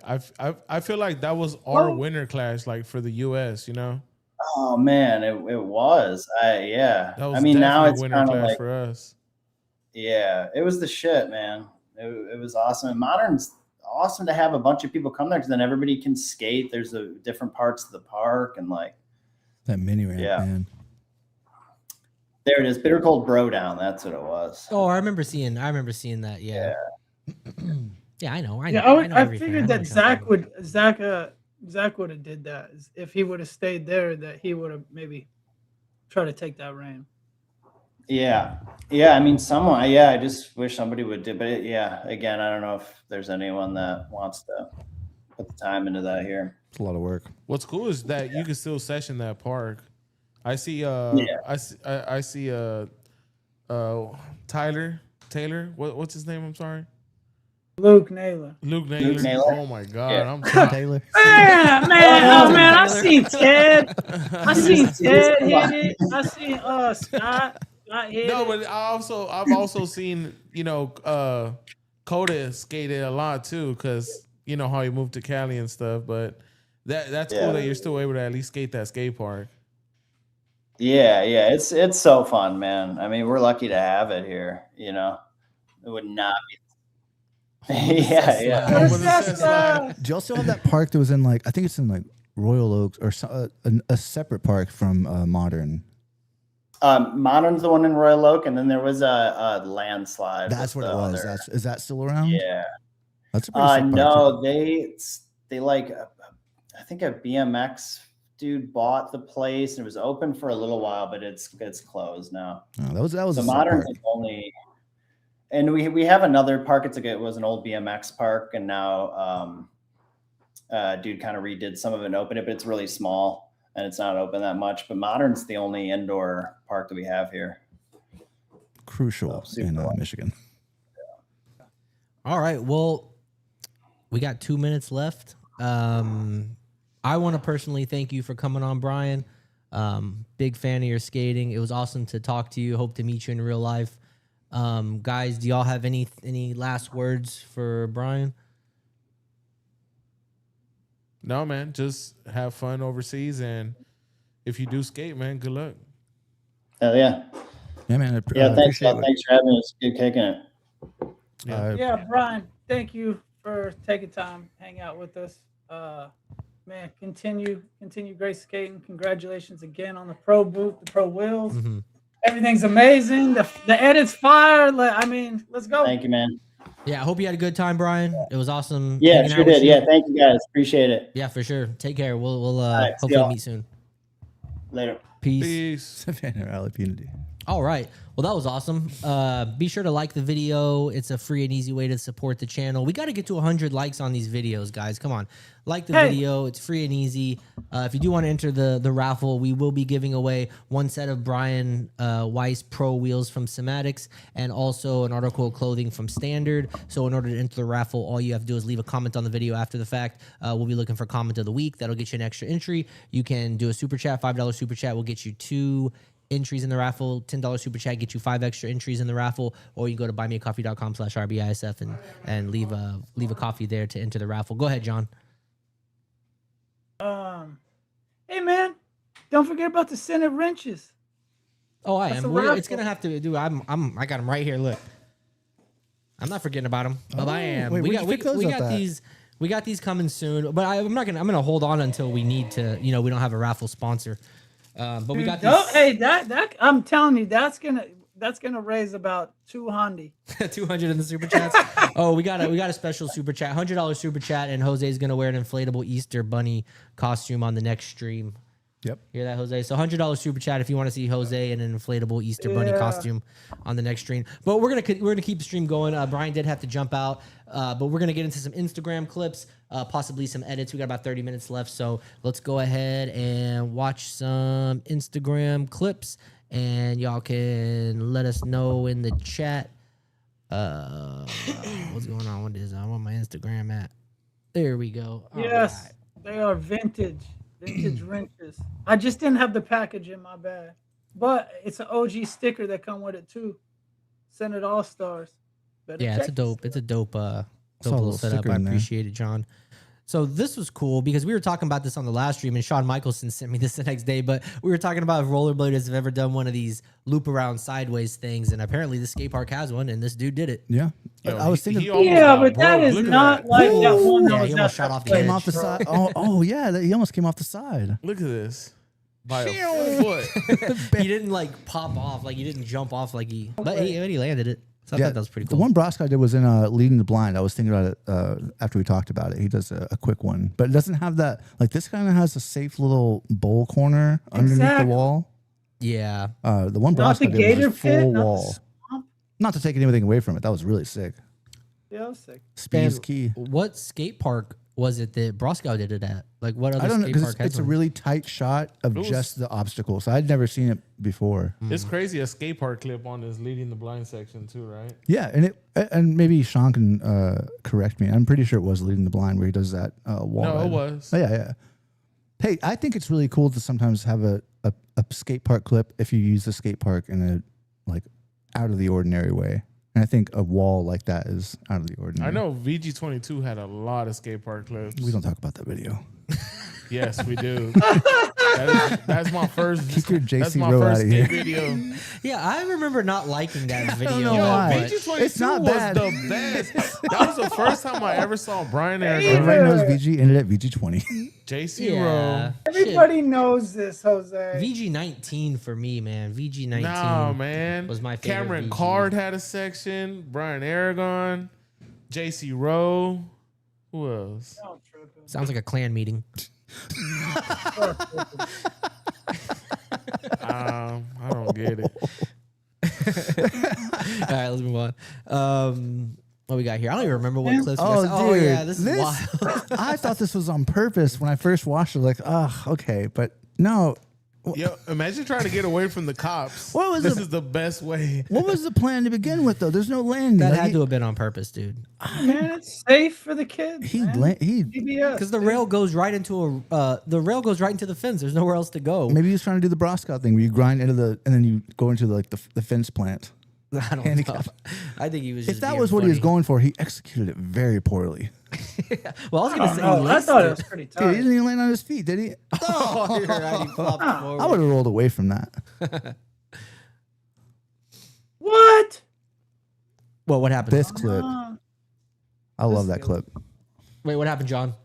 I feel like that was our winter class, like for the US, Oh man, it was. Yeah. That was I mean, now definitely it's winter kind of class like, for us. yeah, it was the shit, man. It was awesome. And modern's awesome to have a bunch of people come there because then everybody can skate. There's different parts of the park and like That mini ramp, Yeah. man. there it is. Bitter Cold Bro Down. That's what it was. Oh, I remember seeing that. Yeah. Yeah, I know. Yeah, I know I everything. figured I know that Zach would have did that. If he would have stayed there, that he would have maybe tried to take that reign. Yeah. Yeah. I mean, someone, yeah, I just wish somebody would do, but yeah, again, I don't know if there's anyone that wants to put the time into that here. It's a lot of work. What's cool is that you can still session that park. I see I see Taylor. What's his name? I'm sorry. Luke Naylor. Luke Naylor. Oh my God. Yeah. I'm Taylor. Man, I seen Ted. I seen Ted hit it. I seen Scott hit No, it. but I've also seen, Coda skated a lot too, because you know how he moved to Cali and stuff, but that's cool that you're still able to at least skate that skate park. Yeah. Yeah. It's so fun, man. I mean, we're lucky to have it here, It would not be. Yeah. Do y'all still have that park that was in I think it's in Royal Oaks or a separate park from Modern? Modern's the one in Royal Oak, and then there was a landslide. That's what it was. Is that still around? Yeah. That's a pretty sick park, no, they I think a BMX dude bought the place and it was open for a little while, but it's closed now. Oh, that was The a sick Modern park. is only, and we have another park. It was an old BMX park, and now dude kind of redid some of it and opened it, but it's really small and it's not open that much. But Modern's the only indoor park that we have here. Crucial in Michigan. All right. Well, we got 2 minutes left. I want to personally thank you for coming on, Brian. Big fan of your skating. It was awesome to talk to you. Hope to meet you in real life. Guys, do y'all have any last words for Brian? No, man, just have fun overseas, and if you do skate, man, good luck. Hell yeah. Yeah, man. Thanks for having us. Good kicking it. Yeah, Brian, thank you for taking time, hang out with us. Man, continue great skating. Congratulations again on the pro boot, the pro wheels. Mm-hmm. Everything's amazing. The edit's fire. I mean, let's go. Thank you, man. Yeah, I hope you had a good time, Brian. It was awesome. Yeah, hanging sure out with did. you. Yeah, thank you guys. Appreciate it. Yeah, for sure. Take care. We'll right, see hopefully y'all. meet soon. Later. Peace. Peace. All right. Well, that was awesome. Be sure to like the video. It's a free and easy way to support the channel. We got to get to 100 likes on these videos, guys. Come on. Like the video. It's free and easy. If you do want to enter the raffle, we will be giving away one set of Brian Weiss Pro wheels from Somatics and also an article of clothing from Standard. So in order to enter the raffle, all you have to do is leave a comment on the video after the fact. We'll be looking for comment of the week. That'll get you an extra entry. You can do a super chat. $5 super chat will get you 2 entries in the raffle. $10 super chat get you 5 extra entries in the raffle, or you go to buymeacoffee.com/RBISF and leave a coffee there to enter the raffle. Go ahead, John. Hey man, don't forget about the Senate wrenches. Oh, I That's am. a raffle. It's gonna have to do. I got them right here. Look, I'm not forgetting about them, but I am. wait, we where'd got you pick those up at? these. We got these coming soon, but I'm gonna hold on until we need to. We don't have a raffle sponsor. But we got Oh, these. hey, that I'm telling you, that's gonna raise about 200. 200 in the super chats. Oh, we got a special super chat, $100 super chat, and Jose's gonna wear an inflatable Easter bunny costume on the next stream. Yep. Hear that, Jose? So $100 super chat if you want to see Jose in an inflatable Easter bunny costume on the next stream. But we're gonna keep the stream going. Brian did have to jump out, but we're gonna get into some Instagram clips, possibly some edits. We got about 30 minutes left, so let's go ahead and watch some Instagram clips, and y'all can let us know in the chat What's going on with this? I'm on my Instagram at. There we go. All Yes, right. they are vintage wrenches. I just didn't have the package in my bag, but it's an OG sticker that come with it too. Senate All Stars. Better Yeah, it's a check this dope. It's a out. dope. Saw a Dope little little setup. sticker I in there. appreciate it, John. So this was cool because we were talking about this on the last stream, and Shawn Michelson sent me this the next day. But we were talking about if rollerbladers have ever done one of these loop around sideways things, and apparently the skate park has one, and this dude did it. Yeah. Yo, I was he thinking almost Yeah, got but that broke. is Look at not that. like that one that Yeah, was he at almost shot off the came edge. off the side. Oh yeah, he almost came off the side. Look at this. By a foot. He didn't like pop off, like he didn't jump off, like but he landed it. So I thought that was pretty The cool. one Brosco did was in Leading the Blind. I was thinking about it after we talked about it. He does a quick one, but it doesn't have that. Like this kind of has a safe little bowl corner underneath the Exactly. wall. Yeah, The one Not Brosco the did was gator just pit, full not the wall. swamp. Not to take anything away from it. That was really sick. Yeah, I was sick. Speed is And key. What skate park was it that Brosco did it at? Like what other I don't know skate because park has it's a one? really tight shot of It was- just the obstacle. So I'd never seen it before. It's crazy. A skate park clip on this leading the blind section too, right? Yeah, and maybe Sean can correct me. I'm pretty sure it was Leading the Blind where he does that wall. No, it ride. was. Oh, yeah. Hey, I think it's really cool to sometimes have a skate park clip if you use the skate park in a like out of the ordinary way. And I think a wall like that is out of the ordinary. I know VG22 had a lot of skate park clips. We don't talk about that video. Yes, we do. That's my first. Keep your That's JC my Rowe first out of here. skate video. Yeah, I remember not liking that video. know Yo, why. VG22 It's not was bad. the best. That was the first time I ever saw Brian Aragon, Everybody knows VG ended at VG20. JC Yeah. Rowe. Everybody knows this, Jose. VG19 for me, man. VG19. Nah, man. was my favorite Cameron VG. Card had a section. Brian Aragon, JC Rowe. Who else? Don't trip it. Sounds like a clan meeting. I don't get it. All right, let's move on. What we got here? I don't even remember what clips. Oh, we got. Oh dude, yeah, this is wild. I thought this was on purpose when I first watched it. Like, okay, but no. Yo, imagine trying to get away from the cops. What was this it? is the best way. What was the plan to begin with, though? There's no landing. That Like, had to have been on purpose, dude. Man, it's safe for the kids. he man. he PBS. Because the rail goes right into the fence. There's nowhere else to go. maybe he was trying to do the Broscott thing where you grind into and then you go into the fence plant. I don't know. handicap. I think he was. Just If that being was what he was funny. going for, he executed it very poorly. Well, I was gonna say he I laced thought it it. was pretty Dude, he tight. didn't even land on his feet, did he? Oh, you're right. He flopped I forward. would have rolled away from that. What? Well, what happened? This clip, I love that clip. Wait, what happened, John?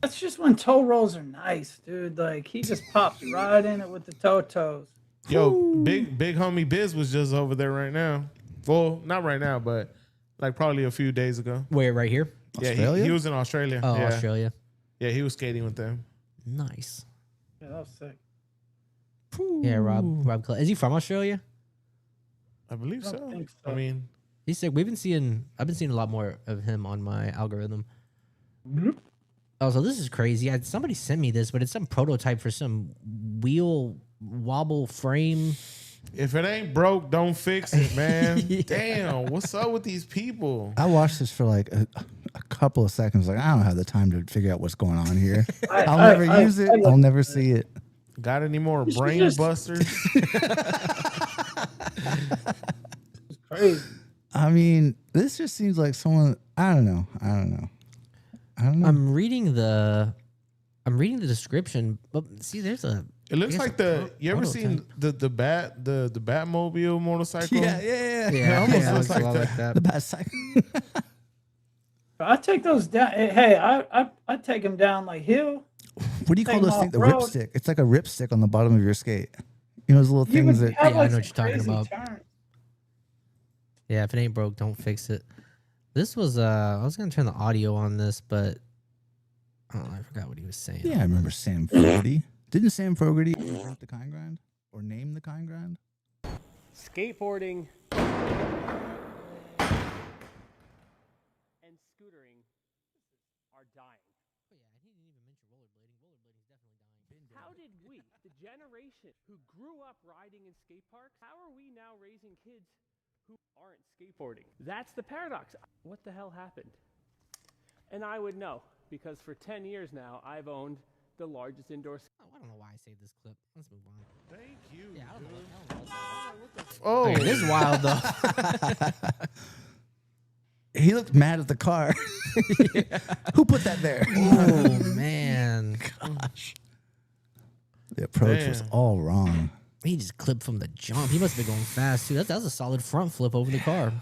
That's just when toe rolls are nice, dude. Like he just pops right in it with the toes. Yo, big homie Biz was just over there right now. Well, not right now, but like probably a few days ago. Wait, right here. Yeah, Australia? he was in Australia. Oh, yeah. Australia. Yeah, he was skating with them. Nice. Yeah, that was sick. Yeah, Rob. Is he from Australia? I believe I don't so. think so. I mean, He's sick. I've been seeing a lot more of him on my algorithm. Oh, so this is crazy. Somebody sent me this, but it's some prototype for some wheel wobble frame. if it ain't broke, don't fix it, man. Yeah. Damn, what's up with these people? I watched this for like a couple of seconds. Like, I don't have the time to figure out what's going on here. I'll never use it. I'll never see it. Got any more should brain just- busters? It's crazy. I mean, this just seems like someone. I don't know. I'm reading the description, but see, there's a. It looks I guess like a you ever seen the Batmobile motorcycle? Yeah. Yeah, almost yeah, looks looks a like lot that. like that. The bad side. I take those down. Hey, I take them down like hill. What do you call Take those them things? The off-road. ripstick. It's like a ripstick on the bottom of your skate. You know those little You would things that. have Yeah, I like know what some you're talking crazy about. turns. Yeah, if it ain't broke, don't fix it. This was I was gonna turn the audio on this, but I forgot what he was saying. Yeah, I remember Sam Fogarty. Didn't Sam Fogarty invent the kind grind or name the kind grind? Skateboarding and scootering are dying. How did we, the generation who grew up riding in skate parks, how are we now raising kids who aren't skateboarding. That's the paradox. What the hell happened? And I would know, because for 10 years now, I've owned the largest indoor. Oh, I don't know why I saved this clip. Let's move on. Thank you. Yeah, I don't know. Oh, Okay, this is wild though. He looked mad at the car. Who put that there? Oh man, Gosh. The approach was Damn. all wrong. he just clipped from the jump. He must have been going fast too. That was a solid front flip over the car.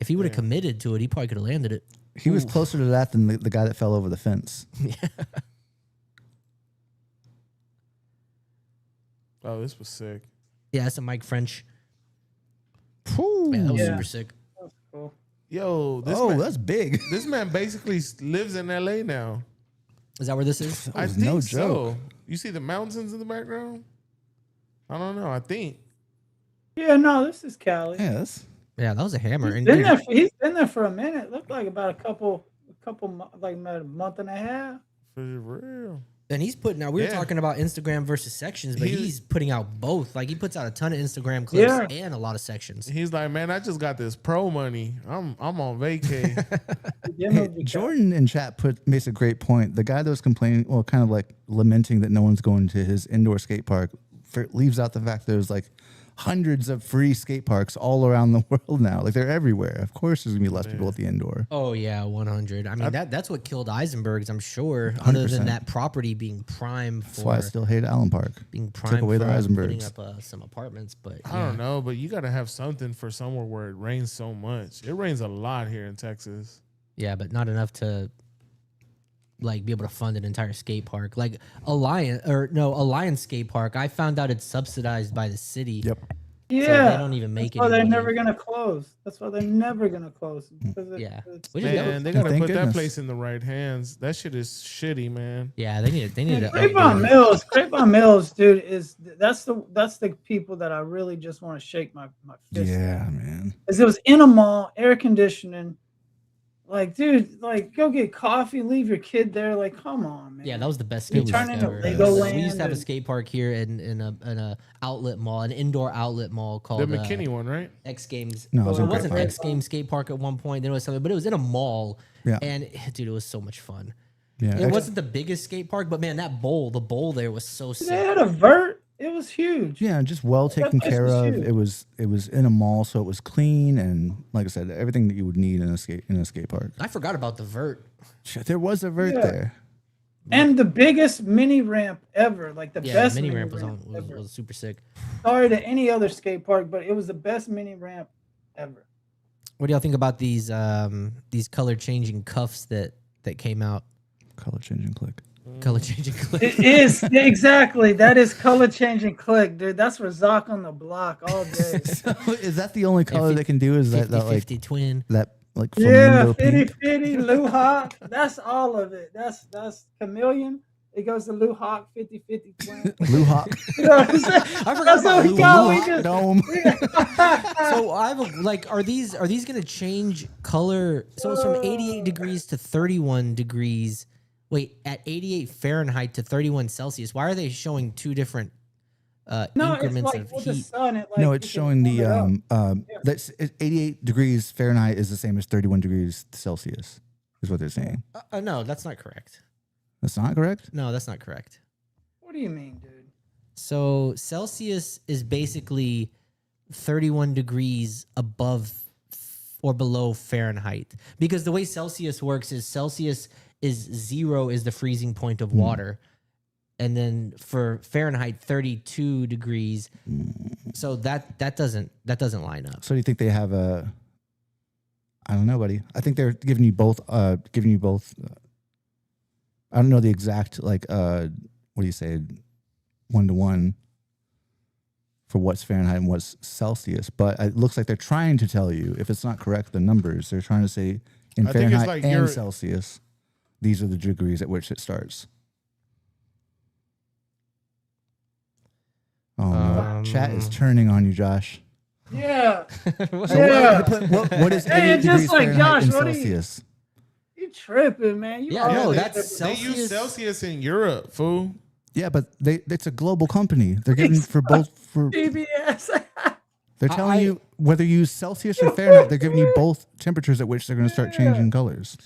If he would have committed to it, he probably could have landed it. He was closer to that than the guy that fell over the fence. Oh, this was sick. Yeah, that's a Mike French. Man, that was Yeah. super sick. That's cool. Yo, this Oh, man, that's big. this man basically lives in LA now. Is that where this is? That I was think no so. joke. You see the mountains in the background? I don't know. I think. Yeah, no, this is Cali. Yeah, that's Yeah, that was a hammer. He's And been dude, there. He's been there for a minute. Looked like about a couple, like a month and a half. For real. and he's putting out. We were Yeah. talking about Instagram versus sections, but He- he's putting out both. Like he puts out a ton of Instagram clips Yeah. and a lot of sections. He's like, man, I just got this pro money. I'm on vacay. Hey, Jordan in chat makes a great point. The guy that was complaining, well, kind of like lamenting that no one's going to his indoor skate park, leaves out the fact there's like hundreds of free skate parks all around the world now. Like they're everywhere. Of course, there's gonna be less people at the indoor. Oh yeah, 100. I mean that's what killed Eisenberg's, I'm sure. Other than 100%. that property being prime for That's why I still hate Allen Park. being prime away for the putting Eisenbergs. up some apartments. But I don't know, but you got to have something for somewhere where it rains so much. It rains a lot here in Texas. yeah, but not enough to like be able to fund an entire skate park. Like Alliance skate park. I found out it's subsidized by the city. Yep. So Yeah, they don't even make it. that's why they're never gonna close. That's why they're never gonna close. Because Yeah. it's- Which is dope. Man, they got to Thank put that goodness. place in the right hands. That shit is shitty, man. Yeah, they need to Grapevine Mills, dude, that's the people that I really just want to shake my fist. Yeah, man. Because it was in a mall, air conditioning. Like, dude, like go get coffee, leave your kid there. Like, come on, man. Yeah, that was the best You skate turn park into ever. Legoland We used to have a and- skate park here in a outlet mall, an indoor outlet mall The called McKinney one, right? X Games. No, it was it in wasn't Grapevine. X Games skate park at one point. Then it was something, but it was in a mall. Yeah. And dude, it was so much fun. Yeah. It wasn't the biggest skate park, but man, the bowl there was so They sick. had a vert. It was huge. Yeah, just well taken place care was of. huge. It was in a mall, so it was clean and like I said, everything that you would need in a skate park. I forgot about the vert. Shit, there was a vert Yeah. there. And the biggest mini ramp ever. Like the Yeah, best the mini ramp was ever. was super sick. Sorry to any other skate park, but it was the best mini ramp ever. What do y'all think about these color changing cuffs that came out? Color changing click. Color changing clip. It is exactly that is color changing click, dude. That's for Zoc on the block all day. So, is that the only color they can do? Is that 50 twin. like Yeah, flamingo fitty pink? fitty, Lou Hawk. That's all of it. That's chameleon. It goes to Lou Hawk 50-50 twin. Blue Hawk You know what I'm saying? I forgot That's about what we Lou got. We Hawk just- dome. So I have are these gonna change color? So it's from 88 degrees to 31 degrees. Wait, at 88 Fahrenheit to 31 Celsius. Why are they showing two different No, it's increments like of with the heat? sun. It like No, it's you can showing warm it the up. that's 88 degrees Fahrenheit is the same as 31 degrees Celsius. Is what they're saying. No, that's not correct. That's not correct. No, that's not correct. What do you mean, dude? So Celsius is basically 31 degrees above or below Fahrenheit. Because the way Celsius works is Celsius is 0 is the freezing point of water. And then for Fahrenheit 32 degrees. So that doesn't line up. So do you think they have a? I don't know, buddy. I think they're giving you both. I don't know the exact what do you say, 1-to-1 for what's Fahrenheit and what's Celsius, but it looks like they're trying to tell you if it's not correct the numbers. They're trying to say in I think it's Fahrenheit like and Celsius, these are the degrees at which it starts. Oh no, chat is turning on you, Josh. Yeah. So Yeah. what is Hey, 88 it's just degrees like, Fahrenheit Josh, in what are you- Celsius? You tripping, man. You Yeah, always no, they, that's they use Celsius. Celsius in Europe, fool. Yeah, but it's a global company. They're giving for both for PBS. they're telling I- you whether you use Celsius or Fahrenheit, they're giving you both temperatures at which they're going to start changing colors.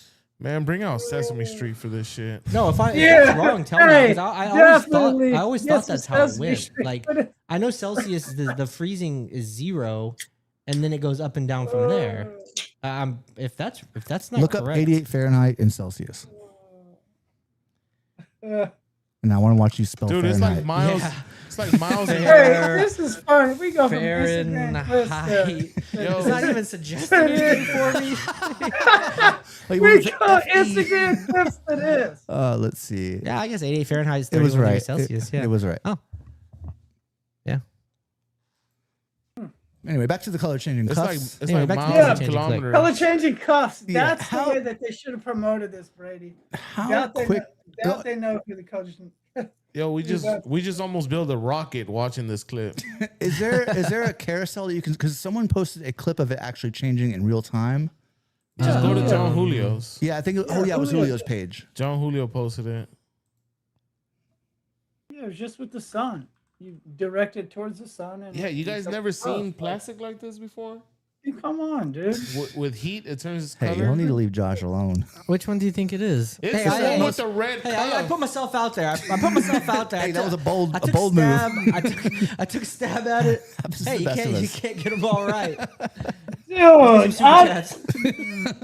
Man, bring out Sesame Street for this shit. No, if that's wrong, tell me. Because I always thought that's how it went. Street. Like, I know Celsius, the freezing is 0, and then it goes up and down from there. If that's not Look correct, up 88 Fahrenheit and Celsius. And I want to watch you spell Dude, Fahrenheit. it's like miles. Yeah. It's like miles. Hey, this is fun. We go from Fahrenheit. Yo. It's not even suggesting anything for me. Like, what We was it? go FE? Instagram clips to this. Let's see. Yeah, I guess 88 Fahrenheit is It was 31 right. degrees Celsius. Yeah, It was right. Oh. Yeah. Anyway, back to the color changing It's cuffs. like it's Anyway, like back to miles the and changing clip. kilometers. Color changing cuffs. Yeah, That's how- the way that they should have promoted this, Brady. How Doubt they quick? know, doubt they know who the color changing. Yo, we just almost built a rocket watching this clip. Is there a carousel that you can? Because someone posted a clip of it actually changing in real time. Just go to John Julio's. Yeah, I think. It was Julio's page. John Julio posted it. Yeah, it was just with the sun. You direct it towards the sun. And Yeah, you guys it's never like, seen plastic like this before? Come on, dude. With heat, it turns its Hey, you color. don't need to leave Josh alone. Which one do you think it is? It's the one with the red Hey, cuff. I put myself out there. I put myself out there. Hey, that was a bold I took move. stab. I took a stab at it. Happens to Hey, the best of you us. can't get them all right. Dude, Super chats.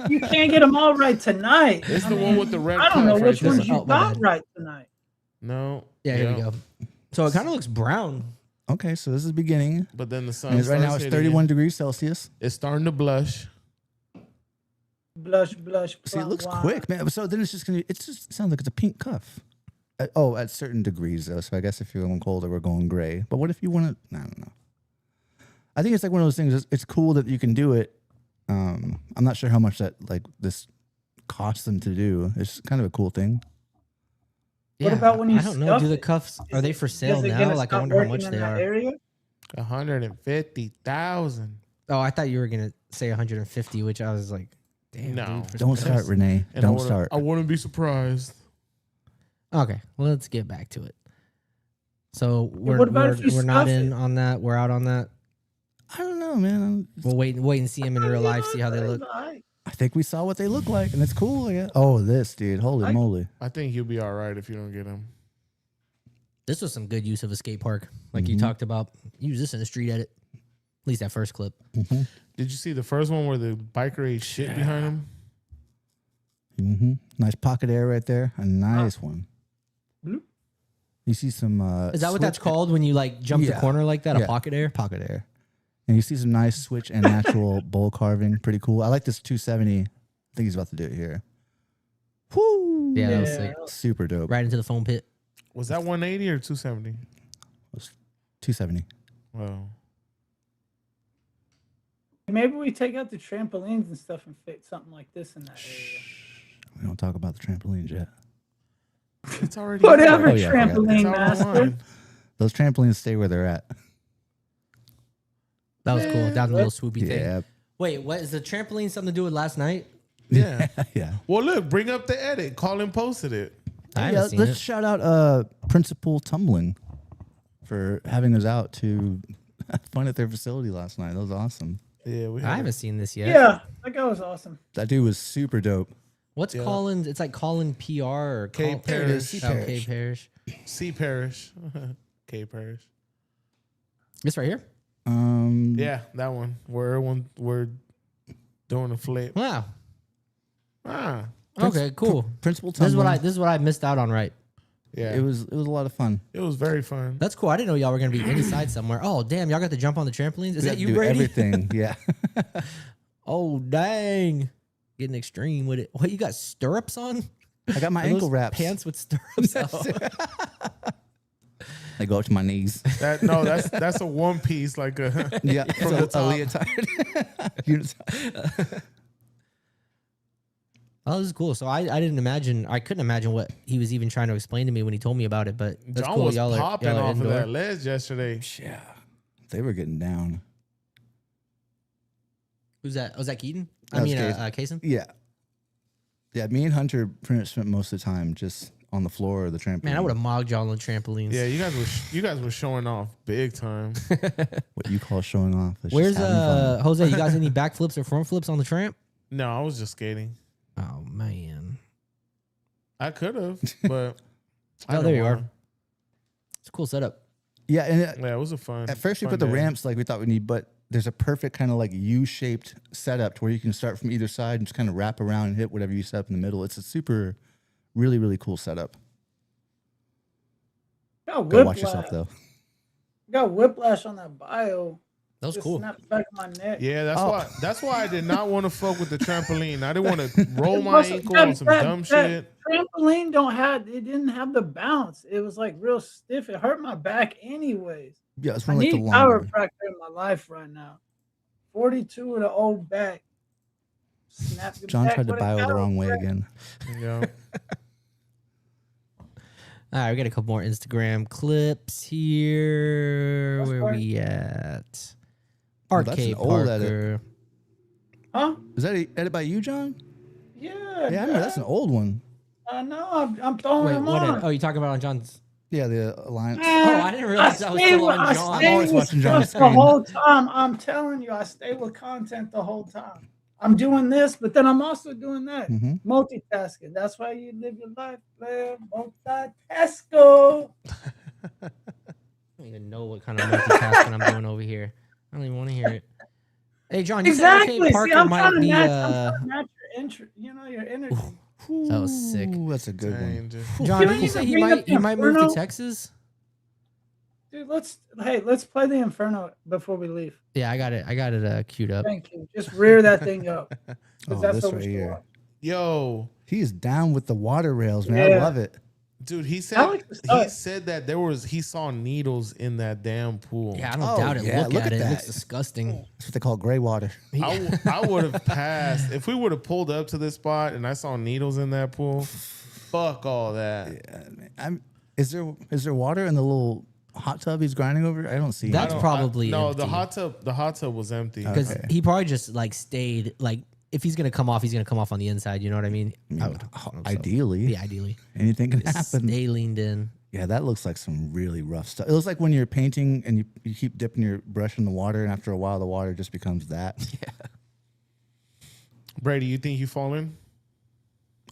you can't get them all right tonight. It's the one with the red I don't know cuff which right ones there. you Oh, my got bad. right tonight. No. Yeah, here we go. So it kind of looks brown. Okay, so this is beginning. But then the sun. And right now starts it's hitting 31 it. degrees Celsius. It's starting to blush. Blush. See, it looks wow. quick, man. So then it's just sounds like it's a pink cuff. At certain degrees though. So I guess if you're going colder, we're going gray. But what if you want to? I don't know. I think it's like one of those things. It's cool that you can do it. I'm not sure how much that like this costs them to do. It's kind of a cool thing. What about when you I don't know. stuff Do the it? cuffs are they for sale Is it now? gonna Like I stop wonder how working much in they that are. area? 150,000. Oh, I thought you were gonna say 150, which I was like, damn. No. dude, for Don't some start, cuffs. Renee. And Don't start. I wouldn't be surprised. Okay, well let's get back to it. So what about if you we're not stuff in it? on that. We're out on that. I don't know, man. We'll wait and see them in real life. See how they look. I think we saw what they look like, and it's cool. Yeah. Oh, this dude. Holy moly. I think you'll be all right if you don't get him. This was some good use of a skate park, like you talked about. Use this in the street edit. At least that first clip. Mm-hmm. Did you see the first one where the biker ate shit behind him? Mm-hmm. Nice pocket air right there. A nice one. Bloop. You see some. Is that what that's switch- called when you like jump the Yeah. corner like that? Yeah. A pocket air. Pocket air. And you see some nice switch and natural bowl carving. Pretty cool. I like this 270. I think he's about to do it here. Whoo! Yeah, that was Yeah. sick. Super dope. Right into the foam pit. Was that 180 or 270? 270. Wow. Maybe we take out the trampolines and stuff and fit something like this in that area. We don't talk about the trampolines yet. It's already Whatever, Oh, yeah, I forgot. trampoline It's master. online. Those trampolines stay where they're at. That was cool. That was a little swoopy thing. Yeah. Wait, what is the trampoline something to do with last night? Yeah. Yeah. Well, look, bring up the edit. Colin posted it. I Yeah, haven't seen let's it. shout out Principal Tumbling for having us out to have fun at their facility last night. That was awesome. Yeah, we I had haven't it. seen this yet. Yeah, that guy was awesome. That dude was super dope. What's Yeah. Colin's? It's like Colin PR or K Col- Parish. Oh, K Parish. C Parish. K Parish. This right here. Yeah, that one. Where we're doing a flip. Wow. Ah. Okay, cool. Principal This Tumbling. Mm-hmm. is what I missed out on. Right. Yeah. It was a lot of fun. It was very fun. That's cool. I didn't know y'all were gonna be inside somewhere. Oh damn, y'all got to jump on the trampolines. Is We that had to you, do Brady? Everything. Yeah. Oh dang, getting extreme with it. What, you got stirrups on? I got my Are ankle those wraps. pants with stirrups. Oh. They go up to my knees. That's a one piece like a Yeah. From so the a top. leotard. Unitard. Oh, this is cool. So I couldn't imagine what he was even trying to explain to me when he told me about it. But that's John cool. was Y'all popping are off of indoor. that ledge yesterday. Yeah. They were getting down. Who's that? Was that Keaton? That was Kaysen? Yeah. Yeah, me and Hunter pretty much spent most of the time just on the floor of the trampoline. Man, I would have mogged y'all on trampolines. Yeah, you guys were showing off big time. What you call showing off. It's Where's just having fun. Jose? You guys any backflips or front flips on the tramp? No, I was just skating. Oh man, I could have, but I oh, there you wanna. are. It's a cool setup. Yeah, and Yeah, it was a fun. at first we fun put the day. ramps like we thought we need, but there's a perfect kind of like U-shaped setup to where you can start from either side and just kind of wrap around and hit whatever you set up in the middle. It's a super, really, really cool setup. Got Go watch whiplash. yourself though. Got whiplash on that bio. That was Just cool. snapped back of my neck. Yeah, Oh. that's why I did not want to fuck with the trampoline. I didn't want to roll It my wasn't- ankle on some dumb shit. Trampoline it didn't have the bounce. It was like real stiff. It hurt my back anyways. Yeah, it's I one of like need the power longer. fracture in my life right now. 42 with an old back. Snap your John back tried to with a bio the power wrong way fracture. again. Yeah. All right, we got a couple more Instagram clips here. That's Where fine. we at? Oh, that's Arcade an old edit. Parker. Huh? Is that a edit by you, John? Yeah. Yeah, I remember that's an old one. I know. I'm throwing Wait, them what? on. Oh, you talking about on John's? Yeah, the Alliance. Oh, I didn't realize that was still on John. I'm always watching John's the screen. whole time. I'm telling you, I stay with content the whole time. I'm doing this, but then I'm also doing that. Mhm. Multitasking. That's why you live your life, player. Multitasco. I don't even know what kind of multitasking I'm doing over here. I don't even want to hear it. Hey, John, you Exactly. said Arcade See, Parker I'm might trying to be. match, I'm trying to match your energy. That was sick. Ooh, that's a good one. Dang, dude. John, Can did we you say even he bring might up move to Inferno? Texas? Dude, let's play the Inferno before we leave. Yeah, I got it queued up. Thank you. Just rear that thing up. Oh, Because that's this what right we should here. watch. Yo, He is down with the water rails, man. I Yeah. love it. dude, he I said like the start. that he saw needles in that damn pool. Yeah, I don't Oh, doubt it. yeah, Look, look at at it. It that. looks disgusting. That's what they call gray water. I would have passed if we would have pulled up to this spot and I saw needles in that pool. Fuck all that. Yeah, man. Is there water in the little hot tub he's grinding over? I don't see. That's any. probably no. empty. The hot tub was empty. Because Okay. he probably just like stayed like if he's gonna come off, he's gonna come off on the inside. You know what I mean? I would hope so. Ideally, Yeah, ideally. anything can Just happen. stay leaned in. Yeah, that looks like some really rough stuff. It looks like when you're painting and you keep dipping your brush in the water, and after a while, the water just becomes that. Yeah. Brady, you think you fall in?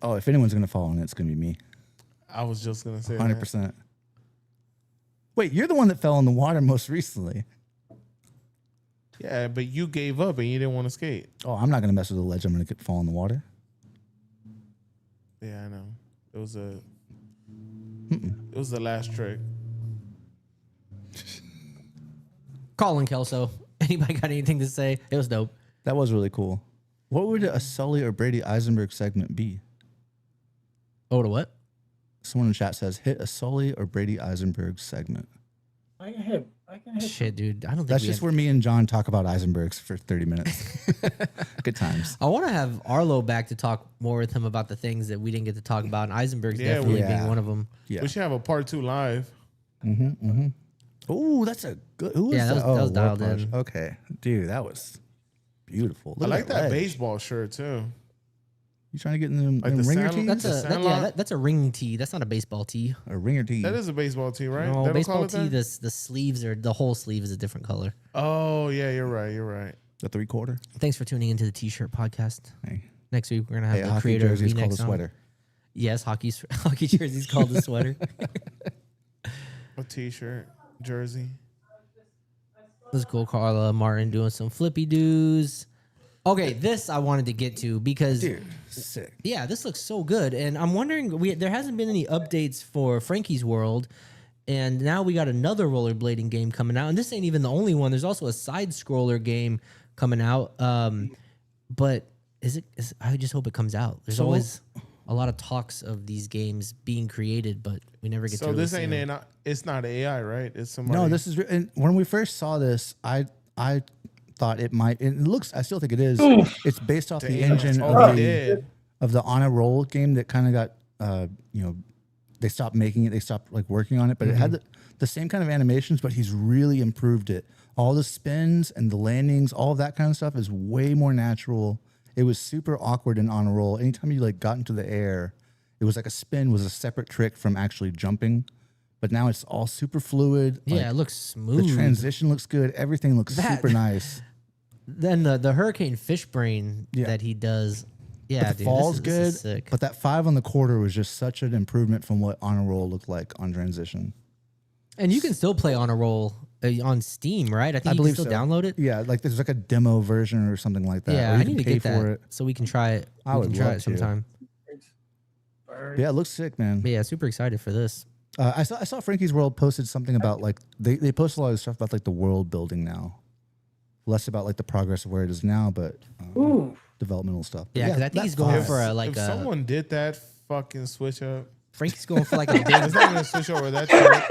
Oh, if anyone's gonna fall in it, it's gonna be me. I was just gonna say 100%. Wait, you're the one that fell in the water most recently. Yeah, but you gave up and you didn't want to skate. Oh, I'm not gonna mess with the ledge. I'm gonna fall in the water. Yeah, I know. It was the last trick. Colin Kelso. Anybody got anything to say? It was dope. That was really cool. What would a Sully or Brady Eisenberg segment be? Oh, to what? Someone in chat says, hit a Sully or Brady Eisenberg segment. I can hit. Shit, dude. I don't think That's we just had- where me and John talk about Eisenbergs for 30 minutes. Good times. I want to have Arlo back to talk more with him about the things that we didn't get to talk about. And Eisenberg's Yeah, definitely yeah. being one of them. Yeah. We should have a part 2 live. Oh, that's a good. Who was Yeah, that was Oh, dialed Warpage. in. Okay, dude, that was beautiful. I Look at like that ledge. baseball shirt too. You trying to get in them, Like them the ringer sand- tees? That's The a Sandlot? that's a ring tee. That's not a baseball tee. A ringer tee. That is a baseball tee, right? No, They don't baseball call it tee. that? The sleeves are the whole sleeve is a different color. Oh yeah, you're right. You're right. The 3/4. Thanks for tuning into the T-shirt podcast. Hey, Next week we're gonna have hey, the hockey creator of jersey is called a V-necks on. sweater. Yes, hockey jersey's called the sweater. A t-shirt, jersey. This is cool. Carla Martin doing some flippy doos. Okay, this I wanted to get to because Dude, sick. yeah, this looks so good, and I'm wondering there hasn't been any updates for Frankie's World, and now we got another rollerblading game coming out, and this ain't even the only one. There's also a side scroller game coming out, but I just hope it comes out. There's So- always a lot of talks of these games being created, but we never get to. So really this see ain't them. it's not AI, right? It's somebody. No, this is. And when we first saw this, I thought it might. It looks. I still think it is. It's based off the Damn, engine it's already of dead. the On a Roll game that kind of got. They stopped making it. They stopped like working on it, but it had the same kind of animations. But he's really improved it. All the spins and the landings, all of that kind of stuff is way more natural. It was super awkward in On a Roll. Anytime you like got into the air, It was like a spin was a separate trick from actually jumping, but now it's all super fluid. Yeah, Like, it looks smooth. the transition looks good. Everything looks super nice. Then the Hurricane Fish Brain that he does. Yeah, But the dude, fall's this good. is sick. But that 5 on the quarter was just such an improvement from what On a Roll looked like on transition. And you can still play On a Roll on Steam, right? I think you can still download it. Yeah, like there's like a demo version or something like that. Yeah, or you I can need to pay get that for it. so we can try it. I We would can try love it to. sometime. Yeah, it looks sick, man. But yeah, super excited for this. I saw Frankie's World posted something about like they post a lot of stuff about like the world building now, less about like the progress of where it is now, but developmental stuff. But Yeah, because I think he's going for a If someone did that fucking switch up, Frankie's going for like a big. it's not gonna switch over that trick.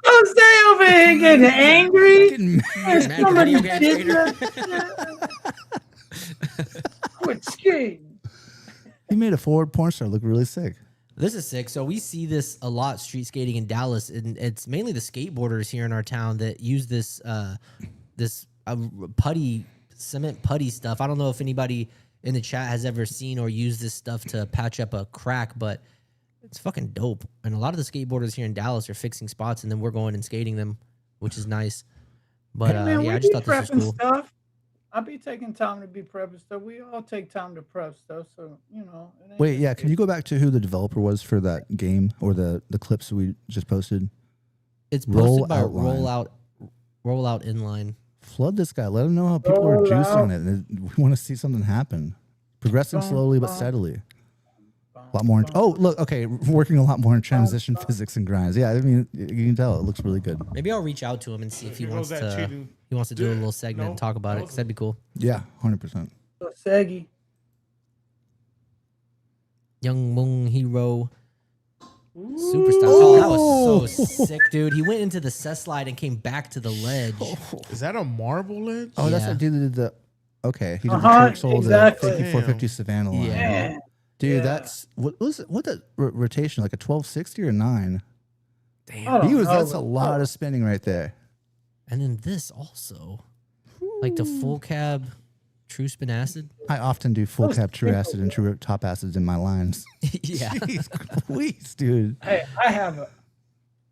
Don't stay over here getting angry. Getting Mad video game trader. Quit skating. He made a forward porn star look really sick. This is sick. So we see this a lot street skating in Dallas, and it's mainly the skateboarders here in our town that use this cement putty stuff. I don't know if anybody in the chat has ever seen or used this stuff to patch up a crack, but it's fucking dope. And a lot of the skateboarders here in Dallas are fixing spots, and then we're going and skating them, which is nice. But Hey, man, yeah, we I just be thought this was prepping cool. stuff. I be taking time to be prepping stuff. We all take time to prep stuff, so you know. it ain't Wait, just- yeah, can you go back to who the developer was for that game or the clips we just posted? It's Roll posted by Outline. Rollout Inline. Flood this guy. Let him know how people are Roll juicing out. it. We want to see something happen. Progressing slowly but steadily. A lot more. Look, okay, working a lot more in transition physics and grinds. Yeah, I mean, you can tell it looks really good. Maybe I'll reach out to him and see if he Here wants goes that to. cheating. He wants to do a little segment and talk about it, 'cause that'd be cool. Yeah, 100%. Saggy. Young Moon Hero Superstar. Oh, that was so sick, dude. He went into the cess slide and came back to the ledge. Is that a marble ledge? Oh, that's Yeah. what dude that did the. Okay, he did Uh-huh, the Kirk Soul, exactly. the 5450 Savannah line. Yeah. Dude, Yeah. that's what was it? What the rotation? Like a 1260 or 9? Damn. I don't know, That's a but- lot of spinning right there. And then this also, like the full cab true spin acid. I often do full cap true acid and true top acids in my lines. Yeah. Jeez, please, dude. Hey, I have a.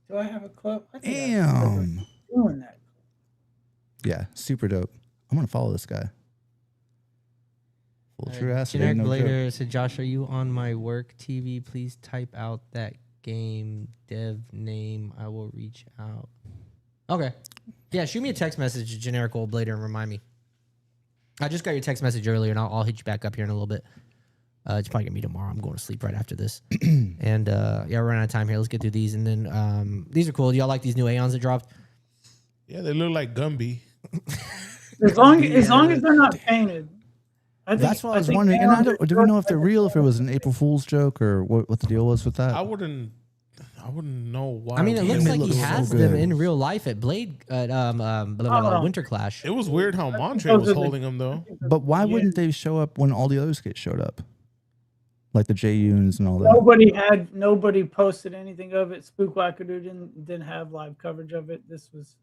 Do I have a clip? I think I have a clip Damn. of doing that. Yeah, super dope. I'm gonna follow this guy. Full true acid. Generic ain't no Blader joke. said, Josh, are you on my work TV? Please type out that game dev name. I will reach out. Okay. Yeah, shoot me a text message, Generic Old Blader, and remind me. I just got your text message earlier, and I'll hit you back up here in a little bit. It's probably gonna be tomorrow. I'm going to sleep right after this. And yeah, we're running out of time here. Let's get through these, and then these are cool. Do y'all like these new Aeons that dropped? Yeah, they look like Gumby. As long as they're not painted. That's what I was wondering. And do we know if they're real? If it was an April Fool's joke or what the deal was with that? I wouldn't know why. I mean, it Damn, looks it like he looks so has good. them in real life at Blade at Winter Clash. It was weird how Montre was holding them though. But why wouldn't they show up when all the other skates showed up? Like the J-Unes and all that. Nobody posted anything of it. Spook Wackadoo didn't have live coverage of it. This was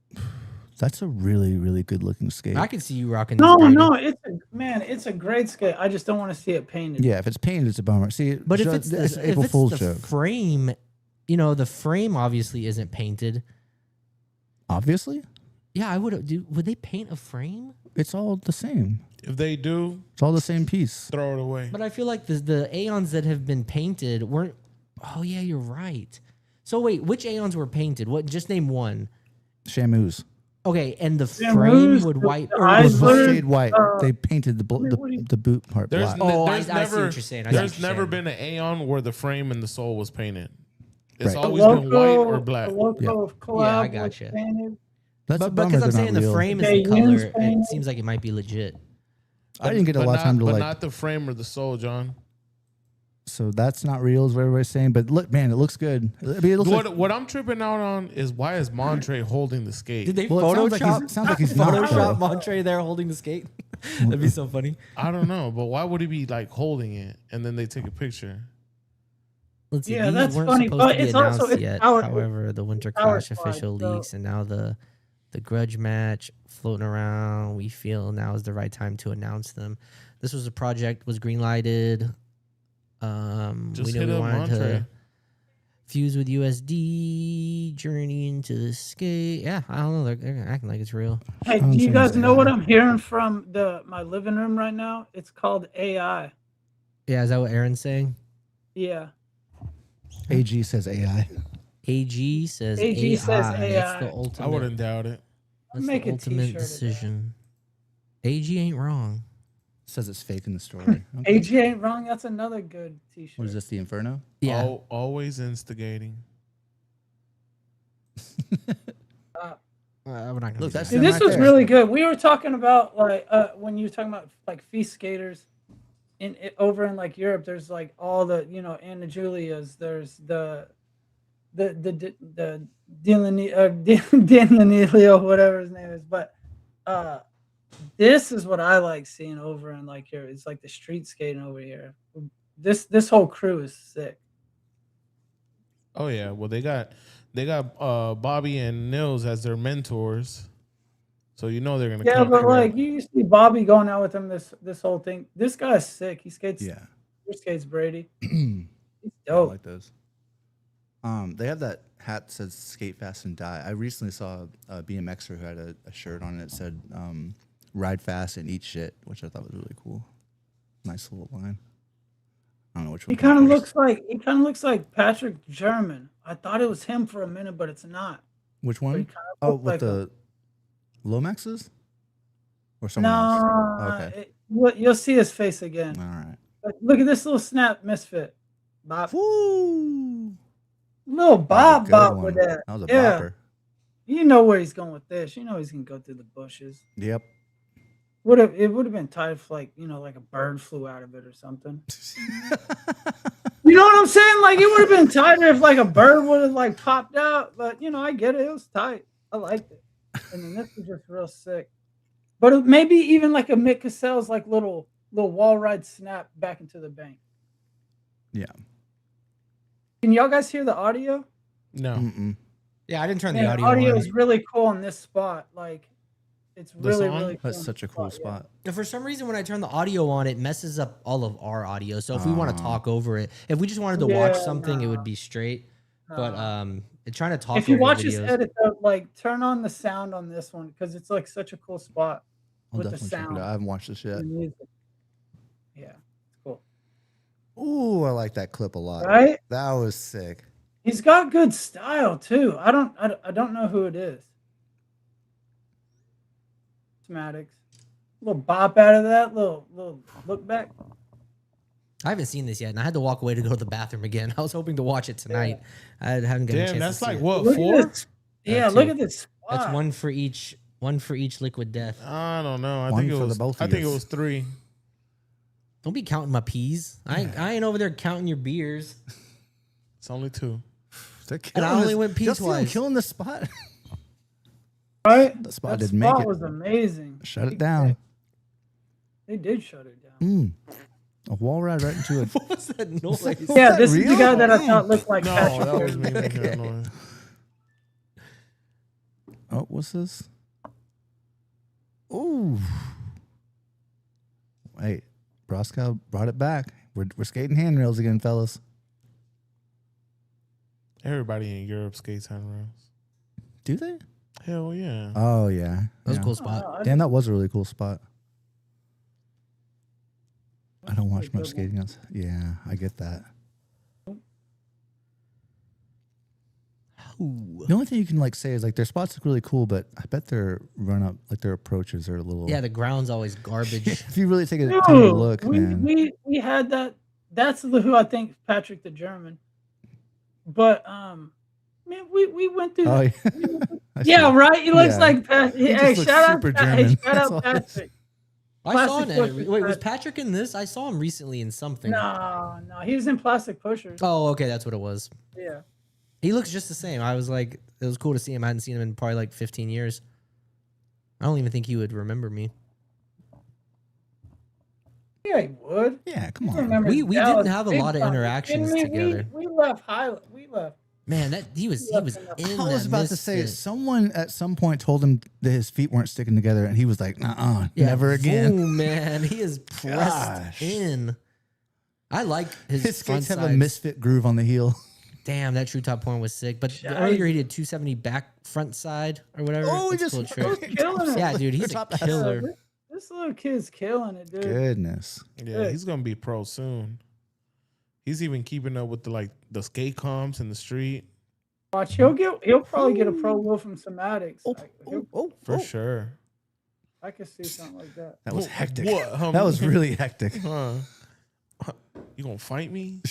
That's a really, really good looking skate. I can see you rocking. no, these, no. It's a great skate. I just don't want to see it painted. Yeah, if it's painted, it's a bummer. See, But if it's the, it's if April it's Fool's the joke. frame, you know, the frame obviously isn't painted. Obviously, Yeah, I would do. Would they paint a frame? it's all the same. If they do, It's all the same piece. throw it away. But I feel like the Aeons that have been painted weren't. Oh yeah, you're right. So wait, which Aeons were painted? What? Just name one. Shamus. Okay, and the Yeah, frame Moose, would the white. eyes Or It was Eisler, shade white. They painted the boot part There's, black. Oh, there's I see never, what you're saying. I see what there's you're never saying. been an Aeon where the frame and the sole was painted. It's Right. always been white or black. The logo of collab Yeah, I was gotcha. painted. That's a But bummer because I'm they're saying not the real. frame is They the color, use it paint. seems like it might be legit. I didn't get a But lot of time to but like. not the frame or the sole, John. So that's not real, is what everybody's saying. But look, man, it looks good. I mean, it looks like, What I'm tripping out on is why is Montre holding the skate? Did they well, it sounds like Photoshop? he's, sounds like he's not. Photoshop though. Montre there holding the skate. That'd be so funny. I don't know, but why would he be like holding it and then they take a picture? Let's see. Yeah, These that's weren't funny, supposed but to be it's also- announced it's yet. power- However, the Winter power Clash slide, official so- leaks, and now the grudge match floating around. We feel now is the right time to announce them. This was a project was greenlighted Just we know hit we up wanted Montre. to fuse with USD, journey into the skate. Yeah, I don't know. They're acting like it's real. Hey, do you guys know what I'm hearing from my living room right now? It's called AI. Yeah, is that what Aaron's saying? Yeah. AG says AI. AG says AG AI. says That's AI. the ultimate. I wouldn't doubt it. That's Make the a ultimate t-shirt of that. decision. AG ain't wrong. Says it's fake in the story. Okay. AG ain't wrong. That's another good t-shirt. What is this? The Inferno? Yeah. Always instigating. We're not gonna Look, do that's that. Dude, this right was there. really good. We were talking about like when you were talking about like feast skaters over in like Europe. There's like all the Anna Julia's. There's the Danilio, whatever his name is. But this is what I like seeing over in like here. It's like the street skating over here. This whole crew is sick. Oh yeah. Well, they got Bobby and Nils as their mentors, so you know they're gonna. Yeah, come but correct. like you see Bobby going out with him this whole thing. This guy's sick. He skates. Yeah. He skates Brady. He's I dope. like those. They have that hat that says "Skate Fast and Die." I recently saw a BMXer who had a shirt on it that said "Ride fast and eat shit," which I thought was really cool. Nice little line. I don't know which one. He kind of looks like Patrick German. I thought it was him for a minute, but it's not. Which But he one? kinda Oh, looks with like the Lomaxes or someone else? no. Okay. You'll see his face again. All right. But look at this little snap misfit. Bob. Woo! Little That was a Bob good Bob one. with that. That was a Yeah. bopper. You know where he's going with this. You know he's gonna go through the bushes. Yep. It would have been tight if like like a bird flew out of it or something. You know what I'm saying? Like it would have been tighter if like a bird would have like popped out. But I get it. It was tight. I liked it. And then this was just real sick. But maybe even like a Mick Cassell's like little wall ride snap back into the bank. Yeah. Can y'all guys hear the audio? No. Mm-mm. Yeah, I didn't turn Man, the the audio audio on. is really cool in this spot. Like it's really, song? really cool. That's in such a this cool yeah. spot. And for some reason, when I turn the audio on, it messes up all of our audio. So if we want to talk over it, if we just wanted to watch something, it would be straight. But trying to talk. If you over watch videos, this edit, though, like turn on the sound on this one because it's like such a cool spot I'll with the definitely check it sound. out. I haven't watched this yet. and music. Yeah, it's cool. Ooh, I like that clip a lot. Right? That was sick. He's got good style too. I don't know who it is. Maddox. Little bop out of that, little look back. I haven't seen this yet, and I had to walk away to go to the bathroom again. I was hoping to watch it tonight. I haven't gotten a Damn, chance. that's to see like it. what, Look 4? at this. Yeah, two. look at this spot. That's one for each liquid death. I don't know. I One think it for the was. both I of think it yous. was 3. Don't be counting my peas. I ain't over there counting your beers. It's only 2. And I only went Just piecewise. killing the spot. Right? The spot That didn't make spot it. was amazing. Shut it down. They did shut it down. A wall ride right into it. What was that noise? Yeah, that this is the real? guy that I thought looked like No, Patrick. that was German. me making that noise. Oh, what's this? Ooh. Wait, Broscow brought it back. We're skating handrails again, fellas. Everybody in Europe skates handrails. Do they? Hell yeah. Oh, yeah. That was Yeah. a cool spot. Damn, that was a really cool spot. I don't watch Pretty much good skating else. Yeah, I get that. Ooh. The only thing you can like say is like their spots look really cool, but I bet their run up, like their approaches are a little. Yeah, the ground's always garbage. If you really take a Dude, time to look, man. we had that. That's who I think Patrick the German. But man, we went through. Oh, that. yeah. I Yeah, see. right. He looks Yeah. like Patrick. He Hey, just looks shout out, super hey, German. shout That's all out it is. Patrick. I saw Plastic him. Pushers, Wait, was Patrick. Patrick in this? I saw him recently in something. No, he was in Plastic Pushers. Oh, okay, that's what it was. Yeah. He looks just the same. I was like, it was cool to see him. I hadn't seen him in probably like 15 years. I don't even think he would remember me. Yeah, he would. Yeah, come He on. remembers We Dallas didn't have a big lot of time. interactions Kidding me? together. We left highlight. We left. Man, that he was in I that was about to say, misfit. someone at some point told him that his feet weren't sticking together, and he was like, Yeah, never again. boom, man. He is pressed Gosh. in. I like his His front skates have a sides. misfit groove on the heel. Damn, that true top point was sick. But earlier he did 270 back front side or whatever. Oh, he That's just a cool trick. killing it. Yeah, dude, he's a killer. This little kid's killing it, dude. Goodness. Yeah, he's gonna be pro soon. He's even keeping up with the skate comps in the street. Watch, he'll probably get a pro wheel from Somatics. For sure. I could see something like that. That was hectic. What, homie? That was really hectic. Huh? You gonna fight me?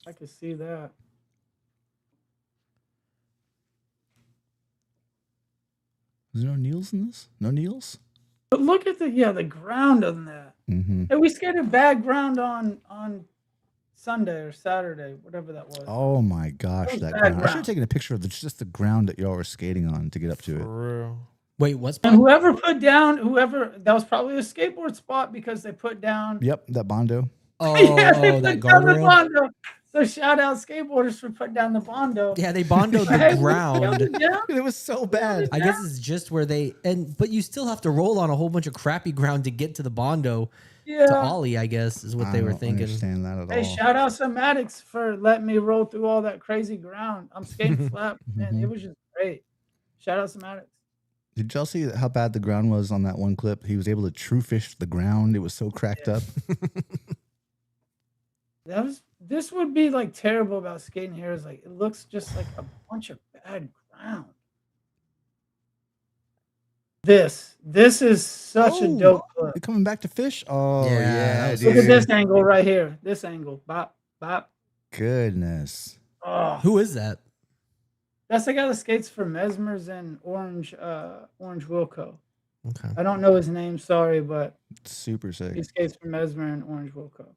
I could see that. Is there no Neils in this? No Neils? But look at the ground on that. Mm-hmm. And we skated bad ground on Sunday or Saturday, whatever that was. Oh my gosh, that ground. I should have taken a picture of just the ground that y'all were skating on to get up to it. For real. Wait, what's And whoever that was probably a skateboard spot because they put down. Yep, that Bondo. Oh, they that put down the guardrail. Bondo. So shout out skateboarders for putting down the Bondo. Yeah, they bondoed the ground. It was so bad. I guess it's just where but you still have to roll on a whole bunch of crappy ground to get to the Bondo. To ollie, I guess, is what they were thinking. I don't understand that at Hey, all. shout out Somatics for letting me roll through all that crazy ground. I'm skating flat, and it was just great. Shout out Somatics. Did y'all see how bad the ground was on that one clip? He was able to true fish the ground. It was so cracked up. This would be like terrible about skating here is like it looks just like a bunch of bad ground. This is such a dope clip. You're coming back to fish? Oh yeah, Look at this angle right here. This angle. Bop, bop. Goodness. Oh, Who is that? that's the guy that skates for Mesmers and Orange Wilco. Okay. I don't know his name, sorry, but Super sick. he skates for Mesmer and Orange Wilco.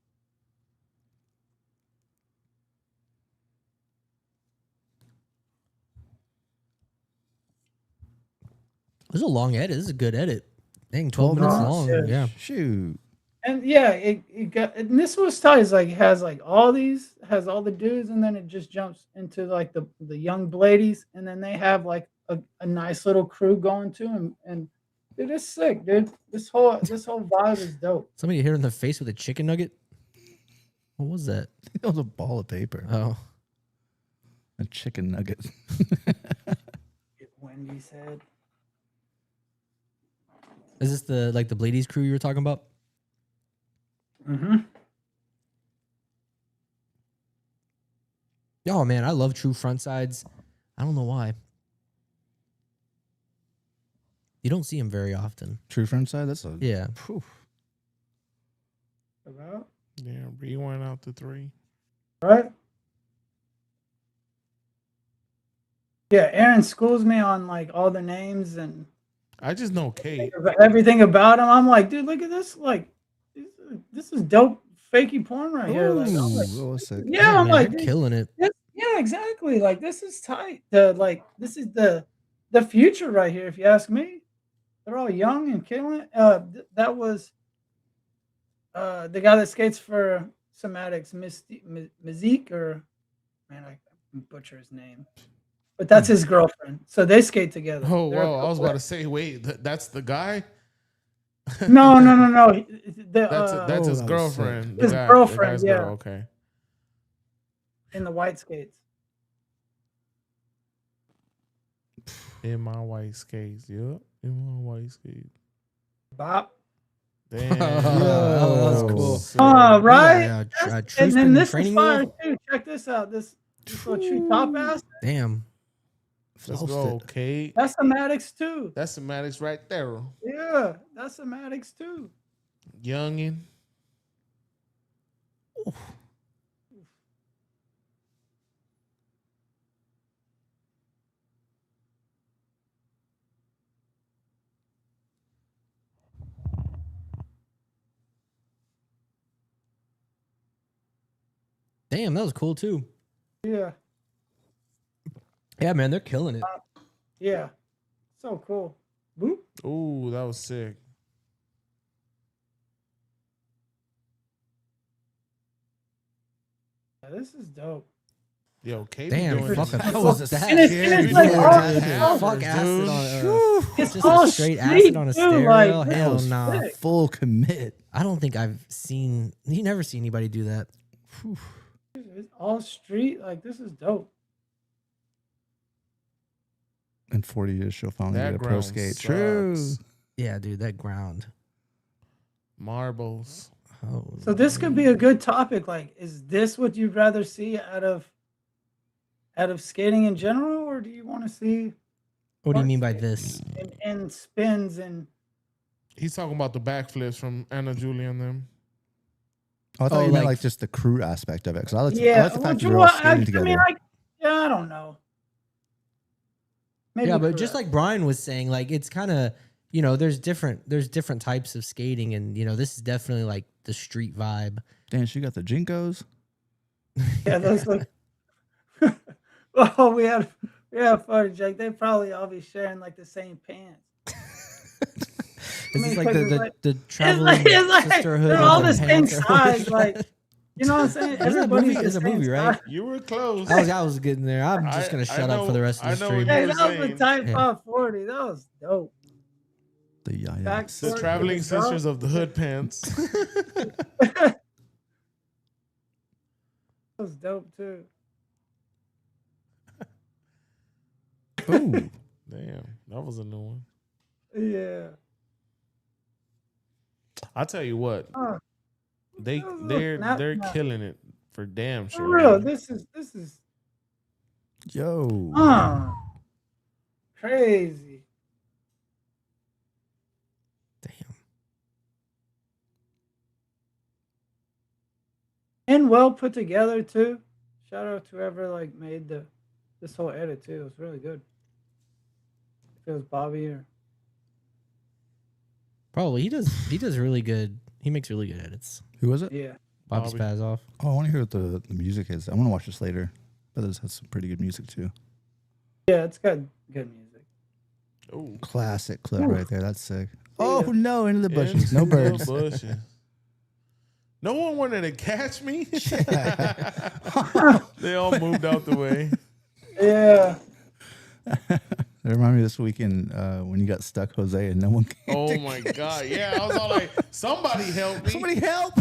This is a long edit. This is a good edit. Dang, 12 minutes long. Yeah. Shoot. And yeah, it got, and this was tight. It's like it has like all the dudes, and then it just jumps into like the young Bladies, and then they have like a nice little crew going too, and dude, it's sick, dude. This whole vibe is dope. Somebody hit her in the face with a chicken nugget. What was that? It was a ball of paper. Oh, a chicken nugget. Wendy's head. Is this the Bladies crew you were talking about? Mm-hmm. Oh man, I love true front sides. I don't know why. You don't see them very often. True front side? That's a Yeah. Whew. About Yeah, rewind out to 3. right. Yeah, Aaron schools me on like all the names and I just know Kate. everything about him. I'm like, dude, look at this. Like, this is dope, fakey porn right here. Like, I'm like, Ooh, that was sick. yeah, I'm man, like, they're dude, killing it. yeah, exactly. Like, this is tight. This is the future right here. If you ask me, they're all young and killing it. That was the guy that skates for Somatics, Mizik, or man, I butcher his name. But that's his girlfriend. So they skate together. Oh, They're a wow. I was couple. about to say, wait, that's the guy? No. That's his that was girlfriend. His The girlfriend, guy's yeah. girl, okay. In the white skates. In my white skates. Yep. In my white skates. Bop. Damn. Oh, that's cool. Sick. Right? Yeah, That's- true and then spin this is training fire wheel? too. Check this out. This little true top ass. Damn. Let's Flausted. go, Kate. That's Somatics too. That's the Maddox right there. Yeah, that's Somatics too. Youngin. Damn, that was cool too. Yeah, Yeah, man, they're killing it. yeah. So cool. Boop. Ooh, that was sick. Yeah, this is dope. Yo, Katie Damn, doing fuck, this. that was a And it's like fuck acid on it's just all a straight street, acid on a too, stereo. like, Hell that was nah. sick. Full commit. I don't think I've seen. You never see anybody do that. Whew. It's all street. Like, this is dope. In 40 years, she'll finally That get a pro ground skate. sucks. True. Yeah, dude, that ground. Marbles. Oh, So this could be a good topic. Like, is this what you'd rather see out of skating in general, or do you want to see what do you mean by park this? and spins and? He's talking about the backflips from Anna Julia and them. Oh, I thought Oh, you meant like- like just the crew aspect of it. Because I like Yeah, the well, fact that they're all I skating together. mean, I don't know. Maybe Yeah, but correct. just like Brian was saying, like it's kind of there's different types of skating, and this is definitely like the street vibe. Damn, she got the Jinkos. Yeah, those look. Well, we have footage. Like they probably all be sharing like the same pants. This is like because the traveling it's like sisterhood. they're of all the the same pants or size. whatever. Like, you know what I'm saying? Isn't that Everybody's movie? the It's a same movie, right? size. You were close. I was getting there. I'm just gonna shut up for the rest of the I know stream. what Hey, you that were was the saying. Type Yeah. 540. That was dope. The Yaya. Back The Forty traveling was dope. sisters of the hood pants. That was dope too. Ooh. Damn, that was a new one. Yeah. I'll tell you what, Oh, they're Snap, they're snap. killing it for damn for sure. real. man. This is Yo. crazy. Damn. And well put together too. Shout out to whoever like made this whole edit too. It was really good. If it was Bobby or Probably he does really good. He makes really good edits. Who was it? yeah. Bobby Bobby. Spazoff. Oh, I want to hear what the music is. I want to watch this later. But this has some pretty good music too. Yeah, it's got good music. Ooh. Classic clip Ooh. right there. That's sick. Yeah. Oh no, into the bushes. No Into the birds. bushes. No one wanted to catch me. They all moved out the way. Yeah. That reminded me of this weekend when you got stuck, Jose, and no one came. Oh my god! Yeah, I was all like, "Somebody help me!" Somebody help!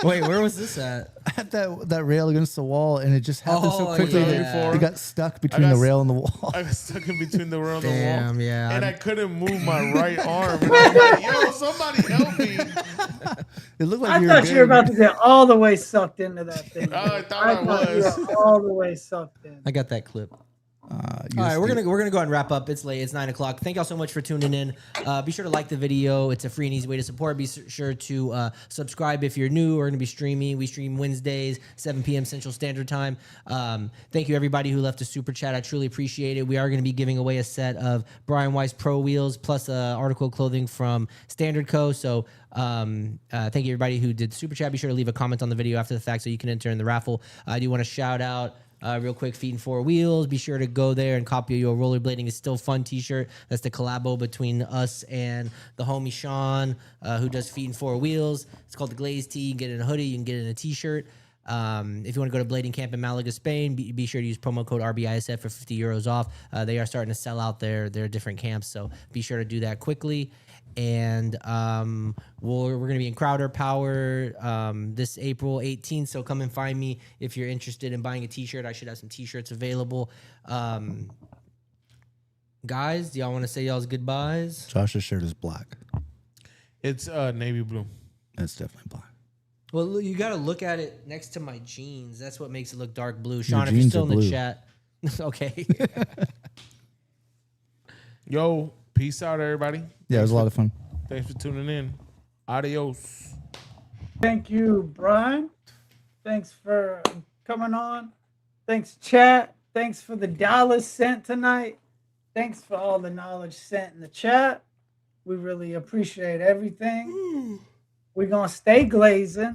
Wait, where was this at? I had that rail against the wall, and it just happened so Oh, quickly yeah. that you got stuck between got the rail and the wall. I got stuck in between the rail and the wall, Damn, yeah. and I couldn't move my right arm. And I was like, "Yo, somebody help me!" It looked like I you thought you were about to. to get all the way sucked into that thing. Oh, I dude. thought I you was. were all the way sucked in. I got that clip. All right, we're gonna go ahead and wrap up. It's late. It's 9 o'clock. Thank y'all so much for tuning in. Be sure to like the video. It's a free and easy way to support. Be sure to subscribe if you're new. We're gonna be streaming. We stream Wednesdays, 7 p.m. Central Standard Time. Thank you everybody who left a super chat. I truly appreciate it. We are gonna be giving away a set of Brian Weiss Pro Wheels plus article of clothing from Standard Co. So thank you everybody who did super chat. Be sure to leave a comment on the video after the fact so you can enter in the raffle. I do want to shout out. Real quick, Feet and Four Wheels. Be sure to go there and copy your Rollerblading is Still Fun t-shirt. That's the collabo between us and the homie Sean, who does Feet and Four Wheels. It's called the Glaze Tee. You can get it in a hoodie. You can get it in a t-shirt. If you want to go to Blading Camp in Malaga, Spain, be sure to use promo code RBISF for 50 euros off. They are starting to sell out their different camps, so be sure to do that quickly. And we're going to be in Crowder Power this April 18th. So come and find me if you're interested in buying a t-shirt. I should have some t-shirts available. Guys, do y'all want to say y'all's goodbyes? Josh's shirt is black. It's navy blue. It's definitely black. Well, you got to look at it next to my jeans. That's what makes it look dark blue. Sean, if you're jeans still are in the blue. chat. Okay. Yo, peace out, everybody. Yeah, it was a lot of fun. Thanks for tuning in. Adios. Thank you, Brian. Thanks for coming on. Thanks, chat. Thanks for the dollars sent tonight. Thanks for all the knowledge sent in the chat. We really appreciate everything. We're going to stay glazing.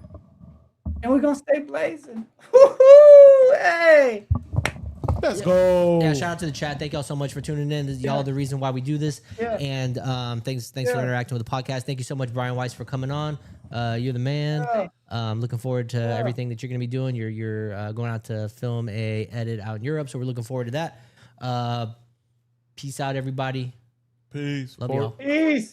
And we're going to stay blazing. Woo-hoo! Hey! Let's go. Yeah, shout out to the chat. Thank y'all so much for tuning in. This is y'all the reason why we do this. Yeah. And thanks for interacting with the podcast. Thank you so much, Brian Weiss, for coming on. You're the man. Looking forward to everything that you're going to be doing. You're going out to film a edit out in Europe, so we're looking forward to that. Peace out, everybody. Peace. Love y'all. Peace.